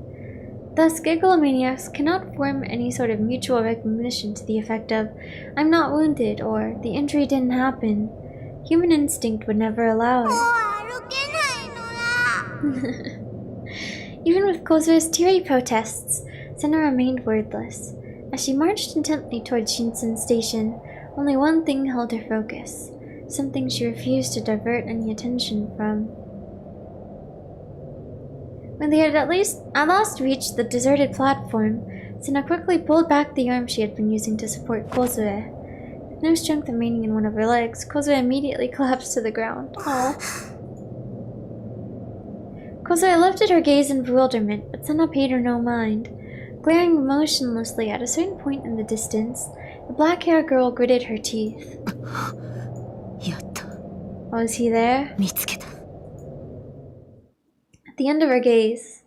Thus, Gigalomaniacs cannot form any sort of mutual recognition to the effect of, "I'm not wounded," or "the injury didn't happen." Human instinct would never allow it. Even with Kozue's teary protests, Senna remained wordless. As she marched intently towards Shinsen Station, only one thing held her focus, something she refused to divert any attention from. When they had at last reached the deserted platform, Senna quickly pulled back the arm she had been using to support Kozue. With no strength remaining in one of her legs, Kozue immediately collapsed to the ground. Aww. Kozue lifted her gaze in bewilderment, but Senna paid her no mind. Glaring motionlessly at a certain point in the distance, the black-haired girl gritted her teeth. Was he there? At the end of her gaze,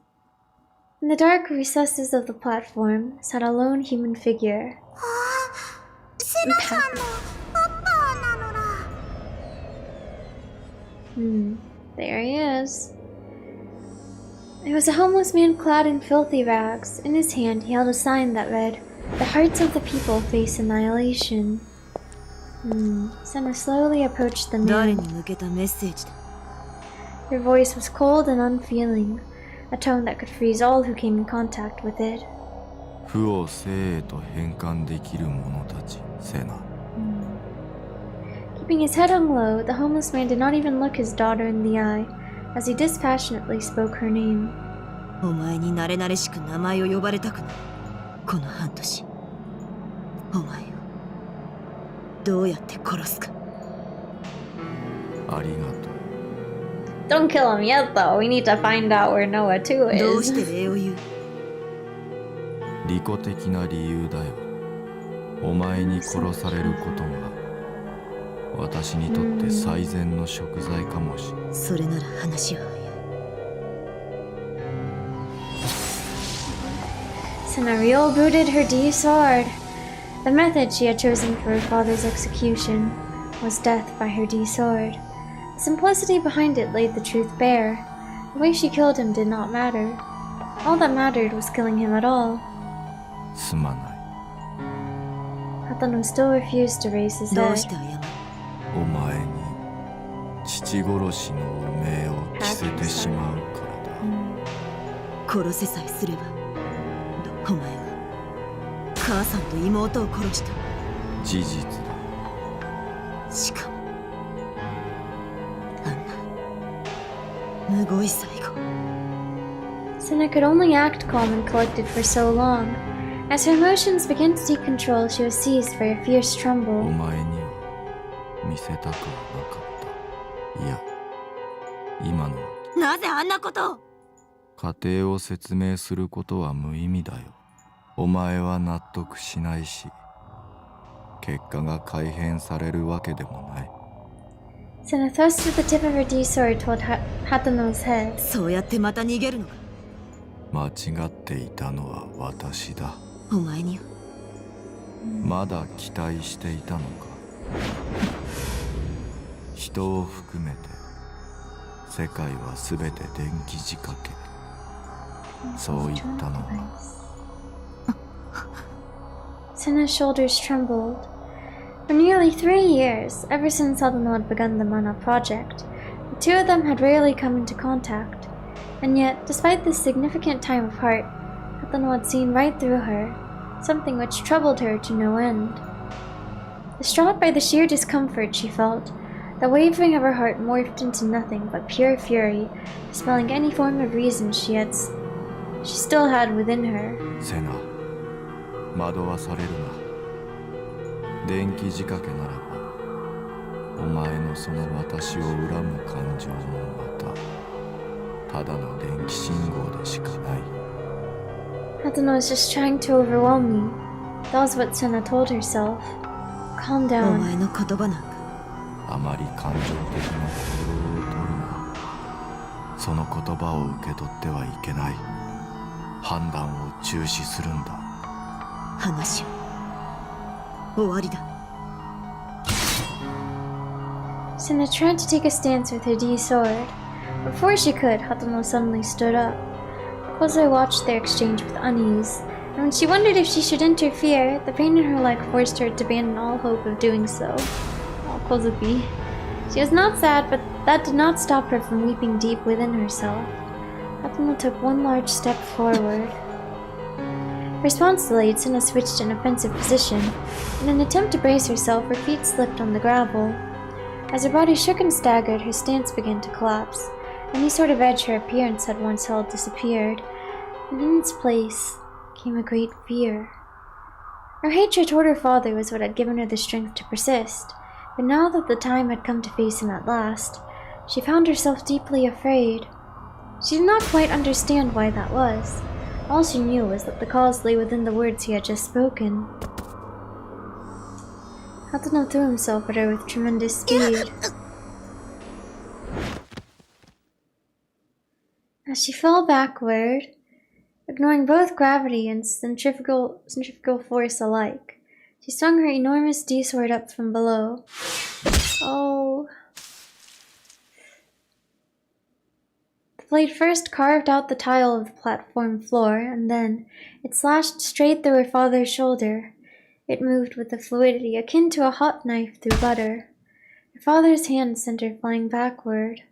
in the dark recesses of the platform, sat a lone human figure. There he is. It was a homeless man clad in filthy rags. In his hand, he held a sign that read, "The hearts of the people face annihilation." Senna slowly approached the man. Her voice was cold and unfeeling, a tone that could freeze all who came in contact with it. Keeping his head hung low, the homeless man did not even look his daughter in the eye, as he dispassionately spoke her name. Don't kill him yet, though. We need to find out where Noah 2 is. 利己的な理由だよ。お前に殺されることが私にとって最善の贖罪かもしれない。それなら話は早い。Senna booted her D sword. The method she had chosen for her father's execution was death by her D sword. The simplicity behind it laid the truth bare. The way she killed him did not matter. All that mattered was killing him at all. すまない。 Hatano still refused to raise his head. お前に父殺しの汚名を着せてしまうからだ。殺せさえすれば、お前は母さんと妹を殺した。事実だ。しかもあんなむごい最後。 Senna could only act calm and collected for so long. As her emotions began to take control, she was seized by a fierce tremble. お前には見せたくはなかった。いや、今のは。なぜあんなことを？過程を説明することは無意味だよ。お前は納得しないし、結果が改変されるわけでもない。Senna thrust with the tip of her D sword toward Hatano's head. そうやってまた逃げるのか。間違っていたのは私だ。お前にはまだ期待していたのか。人を含めて世界はすべて電気仕掛け。そう言ったのは。Senna's shoulders trembled. For nearly 3 years, ever since Hadano had begun the Mana project, the two of them had rarely come into contact. And yet, despite this significant time apart, Hadano had seen right through her, something which troubled her to no end. Distraught by the sheer discomfort she felt, the wavering of her heart morphed into nothing but pure fury, dispelling any form of reason she still had within her. セナ、惑わされるな。電気仕掛けならば、お前のその私を恨む感情もまた、ただの電気信号でしかない。Hadano is just trying to overwhelm me. That was what Senna told herself. Calm お down. 前の言葉なんかあまり感情的な行動をとるな。その言葉を受け取ってはいけない。判断を中止するんだ。話は終わりだ。 Senna tried to take a stance with her D sword. Before she could, Hadano suddenly stood up. Kozo watched their exchange with unease, and when she wondered if she should interfere, the pain in her leg forced her to abandon all hope of doing so. Oh, Kozuki. She was not sad, but that did not stop her from weeping deep within herself. Hadano took one large step forward. Responsibly, Senna switched an offensive position. In an attempt to brace herself, her feet slipped on the gravel. As her body shook and staggered, her stance began to collapse. Any sort of edge her appearance had once held disappeared, and in its place came a great fear. Her hatred toward her father was what had given her the strength to persist, but now that the time had come to face him at last, she found herself deeply afraid. She did not quite understand why that was. All she knew was that the cause lay within the words he had just spoken. Hadano threw himself at her with tremendous speed. As she fell backward, ignoring both gravity and centrifugal force alike, she swung her enormous D-sword up from below. Oh. The blade first carved out the tile of the platform floor, and then it slashed straight through her father's shoulder. It moved with a fluidity akin to a hot knife through butter. Her father's hand sent her flying backward.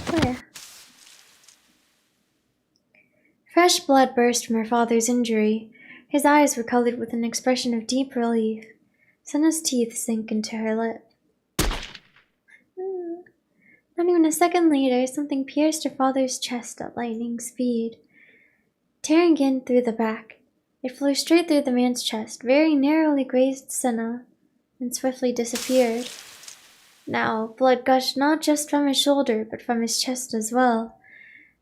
Where? Fresh blood burst from her father's injury. His eyes were colored with an expression of deep relief. Senna's teeth sank into her lip. Not even a second later, something pierced her father's chest at lightning speed. Tearing in through the back, it flew straight through the man's chest, very narrowly grazed Senna, and swiftly disappeared. Now, blood gushed not just from his shoulder, but from his chest as well.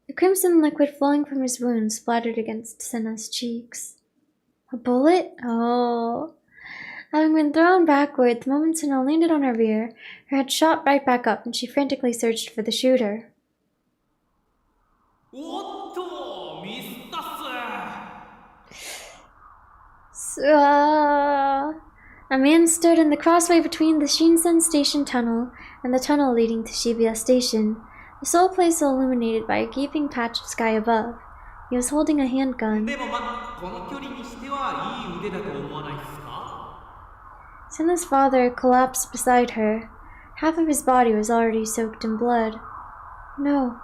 The crimson liquid flowing from his wound splattered against Senna's cheeks. A bullet? Oh. Having been thrown backward, the moment Senna landed on her rear, her head shot right back up, and she frantically searched for the shooter. A man stood in the crossway between the Shinsen Station tunnel and the tunnel leading to Shibuya Station, the sole place illuminated by a gaping patch of sky above. He was holding a handgun. Senna's father collapsed beside her. Half of his body was already soaked in blood. No.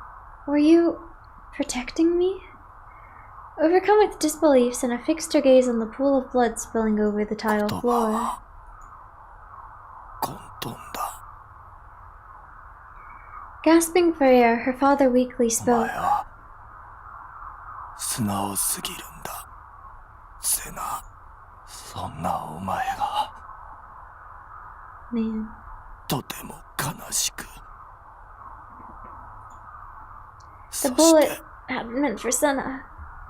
Were you protecting me? Overcome with disbelief, Senna fixed her gaze on the pool of blood spilling over the tile floor. Gasping for air, her father weakly spoke. Man. The bullet had been meant for Senna.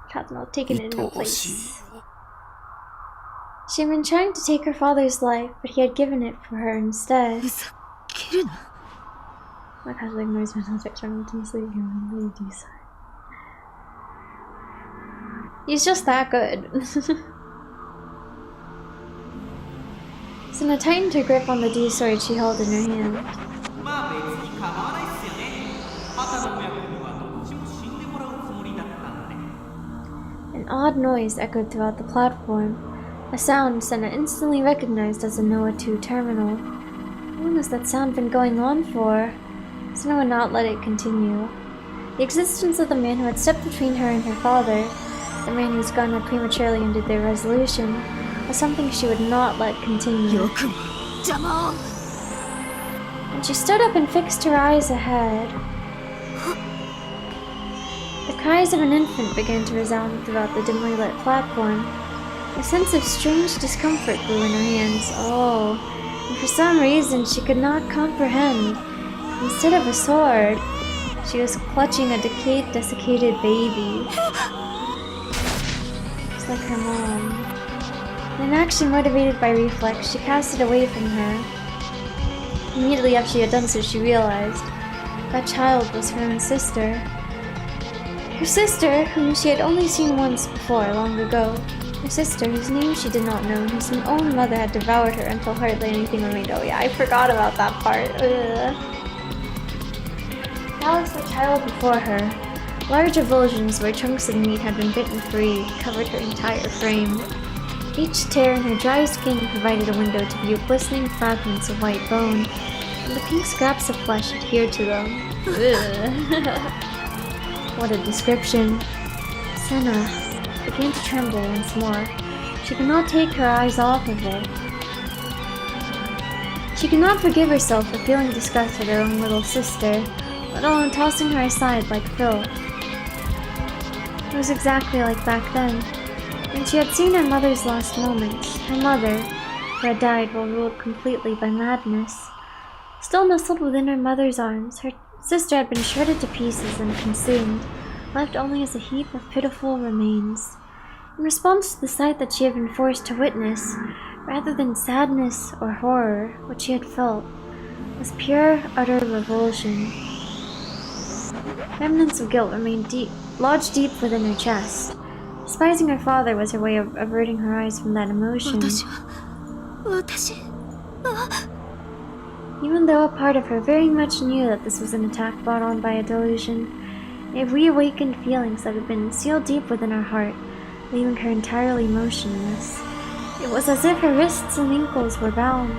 Had not taken it in her place. She had been trying to take her father's life, but he had given it for her instead. My casual ignores mental effects from intensely human. He's just that good. Senna tightened her grip on the D-sword she held in her hand. An odd noise echoed throughout the platform, a sound Senna instantly recognized as a Noah 2 terminal. How long has that sound been going on for? Senna would not let it continue. The existence of the man who had stepped between her and her father, the man whose gun had prematurely ended their resolution, was something she would not let continue. And she stood up and fixed her eyes ahead. The cries of an infant began to resound throughout the dimly lit platform. A sense of strange discomfort grew in her hands. Oh, and for some reason she could not comprehend. Instead of a sword, she was clutching a decayed, desiccated baby. Just like her mom. In an action motivated by reflex, she cast it away from her. Immediately after she had done so, she realized that child was her own sister. Her sister, whom she had only seen once before, long ago. Her sister, whose name she did not know, and whose own mother had devoured her until hardly anything remained. Oh yeah, I forgot about that part. Ugh. Now was the child before her. Large avulsions where chunks of meat had been bitten free covered her entire frame. Each tear in her dry skin provided a window to view glistening fragments of white bone, and the pink scraps of flesh adhered to them. What a description. Senna began to tremble once more. She could not take her eyes off of it. She could not forgive herself for feeling disgust at her own little sister, let alone tossing her aside like filth. It was exactly like back then, when she had seen her mother's last moments. Her mother, who had died while ruled completely by madness. Still nestled within her mother's arms, her sister had been shredded to pieces and consumed, left only as a heap of pitiful remains. In response to the sight that she had been forced to witness, rather than sadness or horror, what she had felt was pure, utter revulsion. Remnants of guilt remained lodged deep within her chest. Despising her father was her way of averting her eyes from that emotion. Even though a part of her very much knew that this was an attack brought on by a delusion, it reawakened feelings that had been sealed deep within her heart, leaving her entirely motionless. It was as if her wrists and ankles were bound.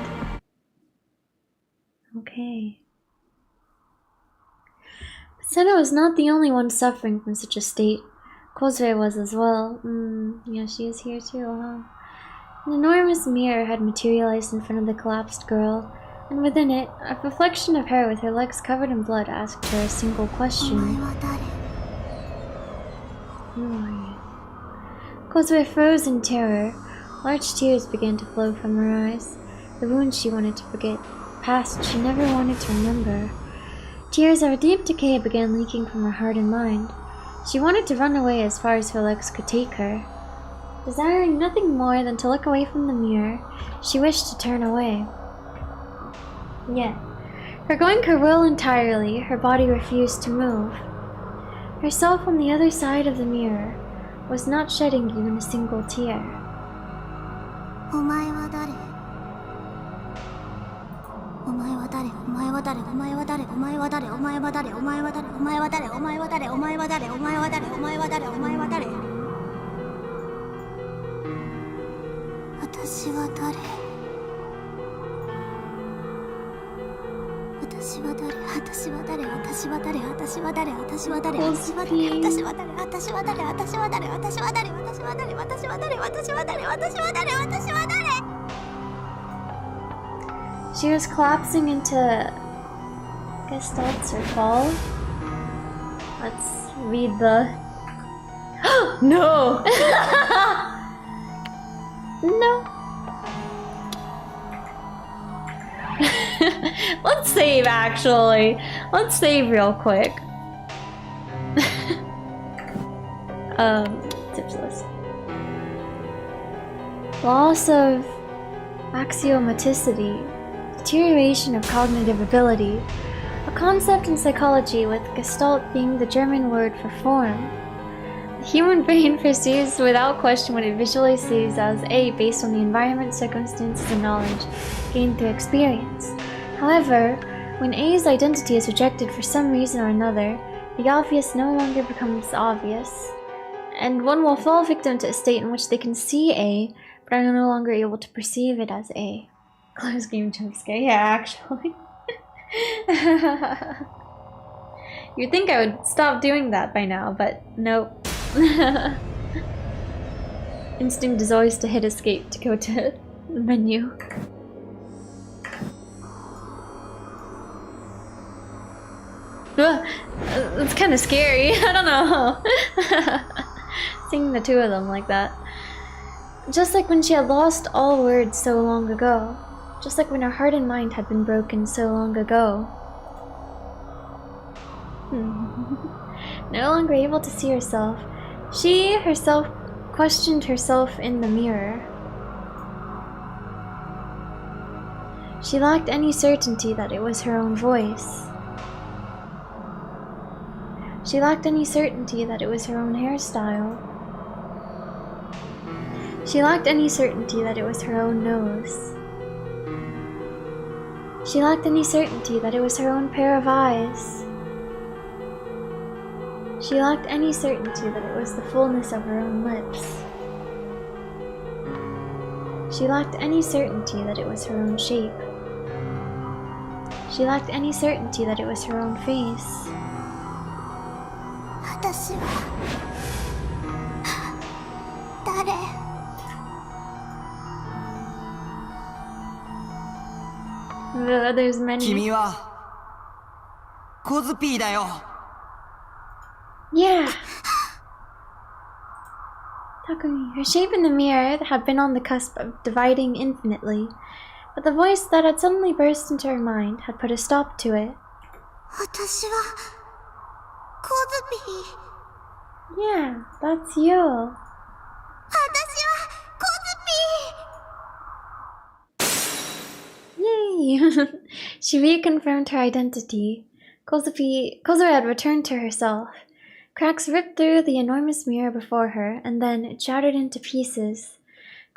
Okay. But Senna was not the only one suffering from such a state. Kozue was as well. Yeah, she is here too, huh? An enormous mirror had materialized in front of the collapsed girl, and within it, a reflection of her with her legs covered in blood asked her a single question. Who are you? Kozue froze in terror. Large tears began to flow from her eyes. The wounds she wanted to forget, past she never wanted to remember. Tears of deep decay began leaking from her heart and mind. She wanted to run away as far as her legs could take her. Desiring nothing more than to look away from the mirror, she wished to turn away. Yet, forgoing her will entirely, her body refused to move. Herself on the other side of the mirror was not shedding even a single tear. She was collapsing into gestalts or fall. Let's read the... No! No! Let's save, actually. Let's save real quick. Tips list. Loss of axiomaticity. Deterioration of cognitive ability. A concept in psychology with Gestalt being the German word for form. The human brain perceives without question what it visually sees as A based on the environment, circumstances, and knowledge gained through experience. However, when A's identity is rejected for some reason or another, the obvious no longer becomes obvious, and one will fall victim to a state in which they can see A, but are no longer able to perceive it as A. Close game jump scare, yeah, actually. You'd think I would stop doing that by now, but nope. Instinct is always to hit escape to go to the menu. It's kind of scary. I don't know. Seeing the two of them like that. Just like when she had lost all words so long ago. Just like when her heart and mind had been broken so long ago. No longer able to see herself, she herself questioned herself in the mirror. She lacked any certainty that it was her own voice. She lacked any certainty that it was her own hairstyle. She lacked any certainty that it was her own nose. She lacked any certainty that it was her own pair of eyes. She lacked any certainty that it was the fullness of her own lips. She lacked any certainty that it was her own shape. She lacked any certainty that it was her own face. 私は誰? There's many. 君はコズピーだよ。Yeah. Takumi, her shape in the mirror had been on the cusp of dividing infinitely, but the voice that had suddenly burst into her mind had put a stop to it. 私はコズピー。 Yeah, that's you. 私はコズピー。 Yay! She reconfirmed her identity. Kozuo had returned to herself. Cracks ripped through the enormous mirror before her, and then it shattered into pieces.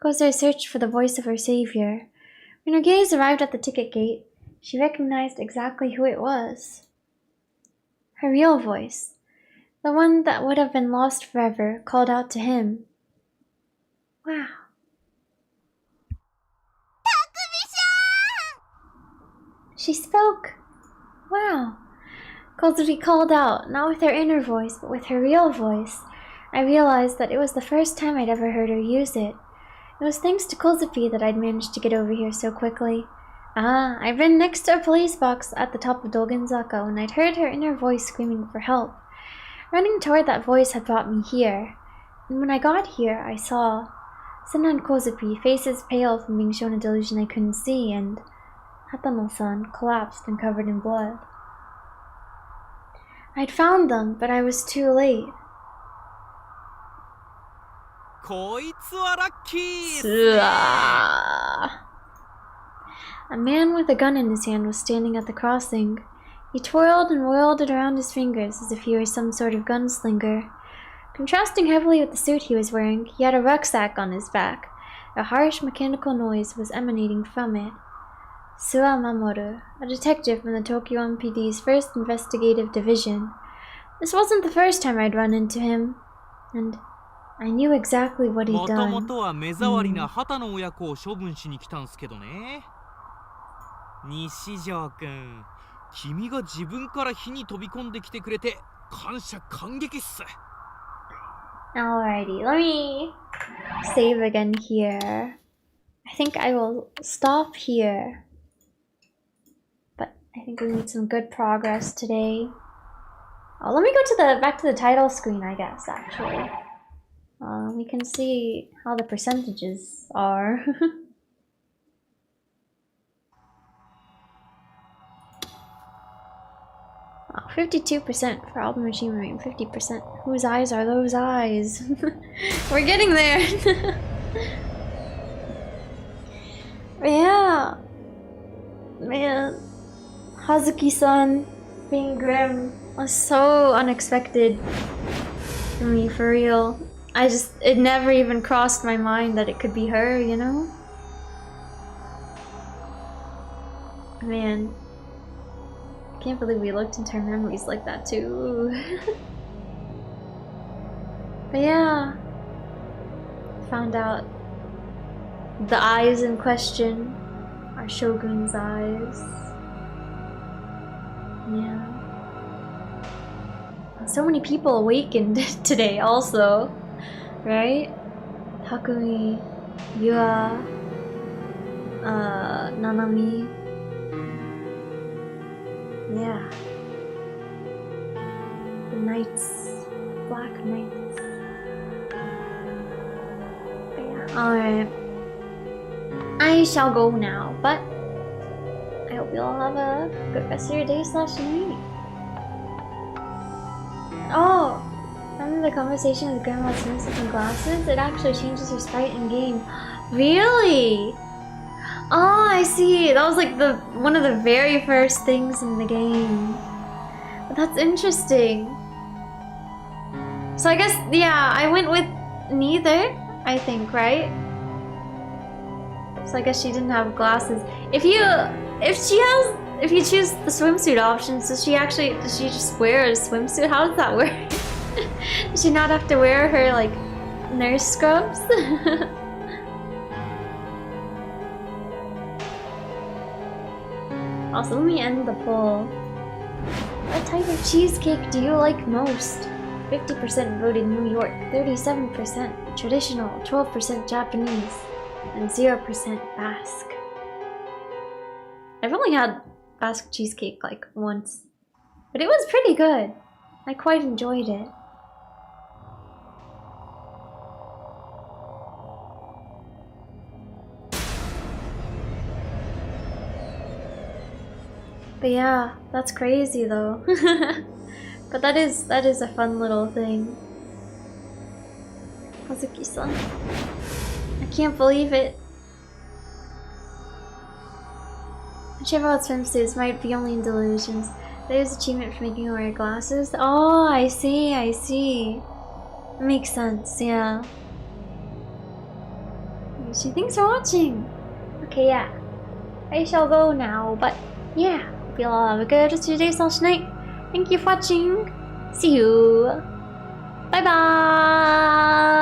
Kozuo searched for the voice of her savior. When her gaze arrived at the ticket gate, she recognized exactly who it was. Her real voice, the one that would have been lost forever, called out to him. Wow. She spoke! Wow. Kozuki called out, not with her inner voice, but with her real voice. I realized that it was the first time I'd ever heard her use it. It was thanks to Kozuki that I'd managed to get over here so quickly. I'd been next to a police box at the top of Dolgenzaka when I'd heard her inner voice screaming for help. Running toward that voice had brought me here. And when I got here, I saw Senna and Kozuki, faces pale from being shown a delusion I couldn't see, and Hatano-san, collapsed and covered in blood. I'd found them, but I was too late. こいつはラッキーっすね。 A man with a gun in his hand was standing at the crossing. He twirled and whirled it around his fingers as if he were some sort of gunslinger. Contrasting heavily with the suit he was wearing, he had a rucksack on his back. A harsh mechanical noise was emanating from it. Suwa Mamoru, a detective from the Tokyo MPD's 1st Investigative Division. This wasn't the first time I'd run into him, and I knew exactly what he'd done. もともとは目障りな畑の親子を処分しに来たんすけどね。西条くん、君が自分から火に飛び込んできてくれて感謝感激っす。 Alrighty, let me save again here. I think I will stop here. But I think we made some good progress today. Oh, let me go to back to the title screen, I guess, actually. We can see how the percentages are. 52% for album achievement rate and 50%. Whose eyes are those eyes? We're getting there! Yeah! Man, Hazuki-san being grim was so unexpected. For me, for real. It never even crossed my mind that it could be her, you know? Man. I can't believe we looked into her memories like that too. But yeah. Found out the eyes in question are Shogun's eyes. Yeah. So many people awakened today also, right? Takumi, Yua, Nanami. Yeah. The Knights, Black Knights. Yeah. Alright. I shall go now, but I hope you all have a good rest of your day / night. Oh! Remember the conversation with Grandma swimsuit and glasses? It actually changes your sprite in game. Really? Oh, I see. That was like one of the very first things in the game. That's interesting. So I guess, yeah, I went with neither, I think, right? So I guess she didn't have glasses. If you choose the swimsuit options, does she just wear a swimsuit? How does that work? Does she not have to wear her, like, nurse scrubs? Also, let me end the poll. What type of cheesecake do you like most? 50% voted New York, 37% traditional, 12% Japanese, and 0% Basque. I've only had Basque cheesecake like once, but it was pretty good. I quite enjoyed it. But yeah, that's crazy though. But that is a fun little thing. Kazuki-san. I can't believe it. Chevrolet swimsuits might be only in delusions. There's achievement for making her wear glasses. Oh, I see, I see. Makes sense, yeah. She thinks we're watching. Okay, yeah. I shall go now, but yeah. Hope you all have a good rest of your day / night. Thank you for watching. See you. Bye bye.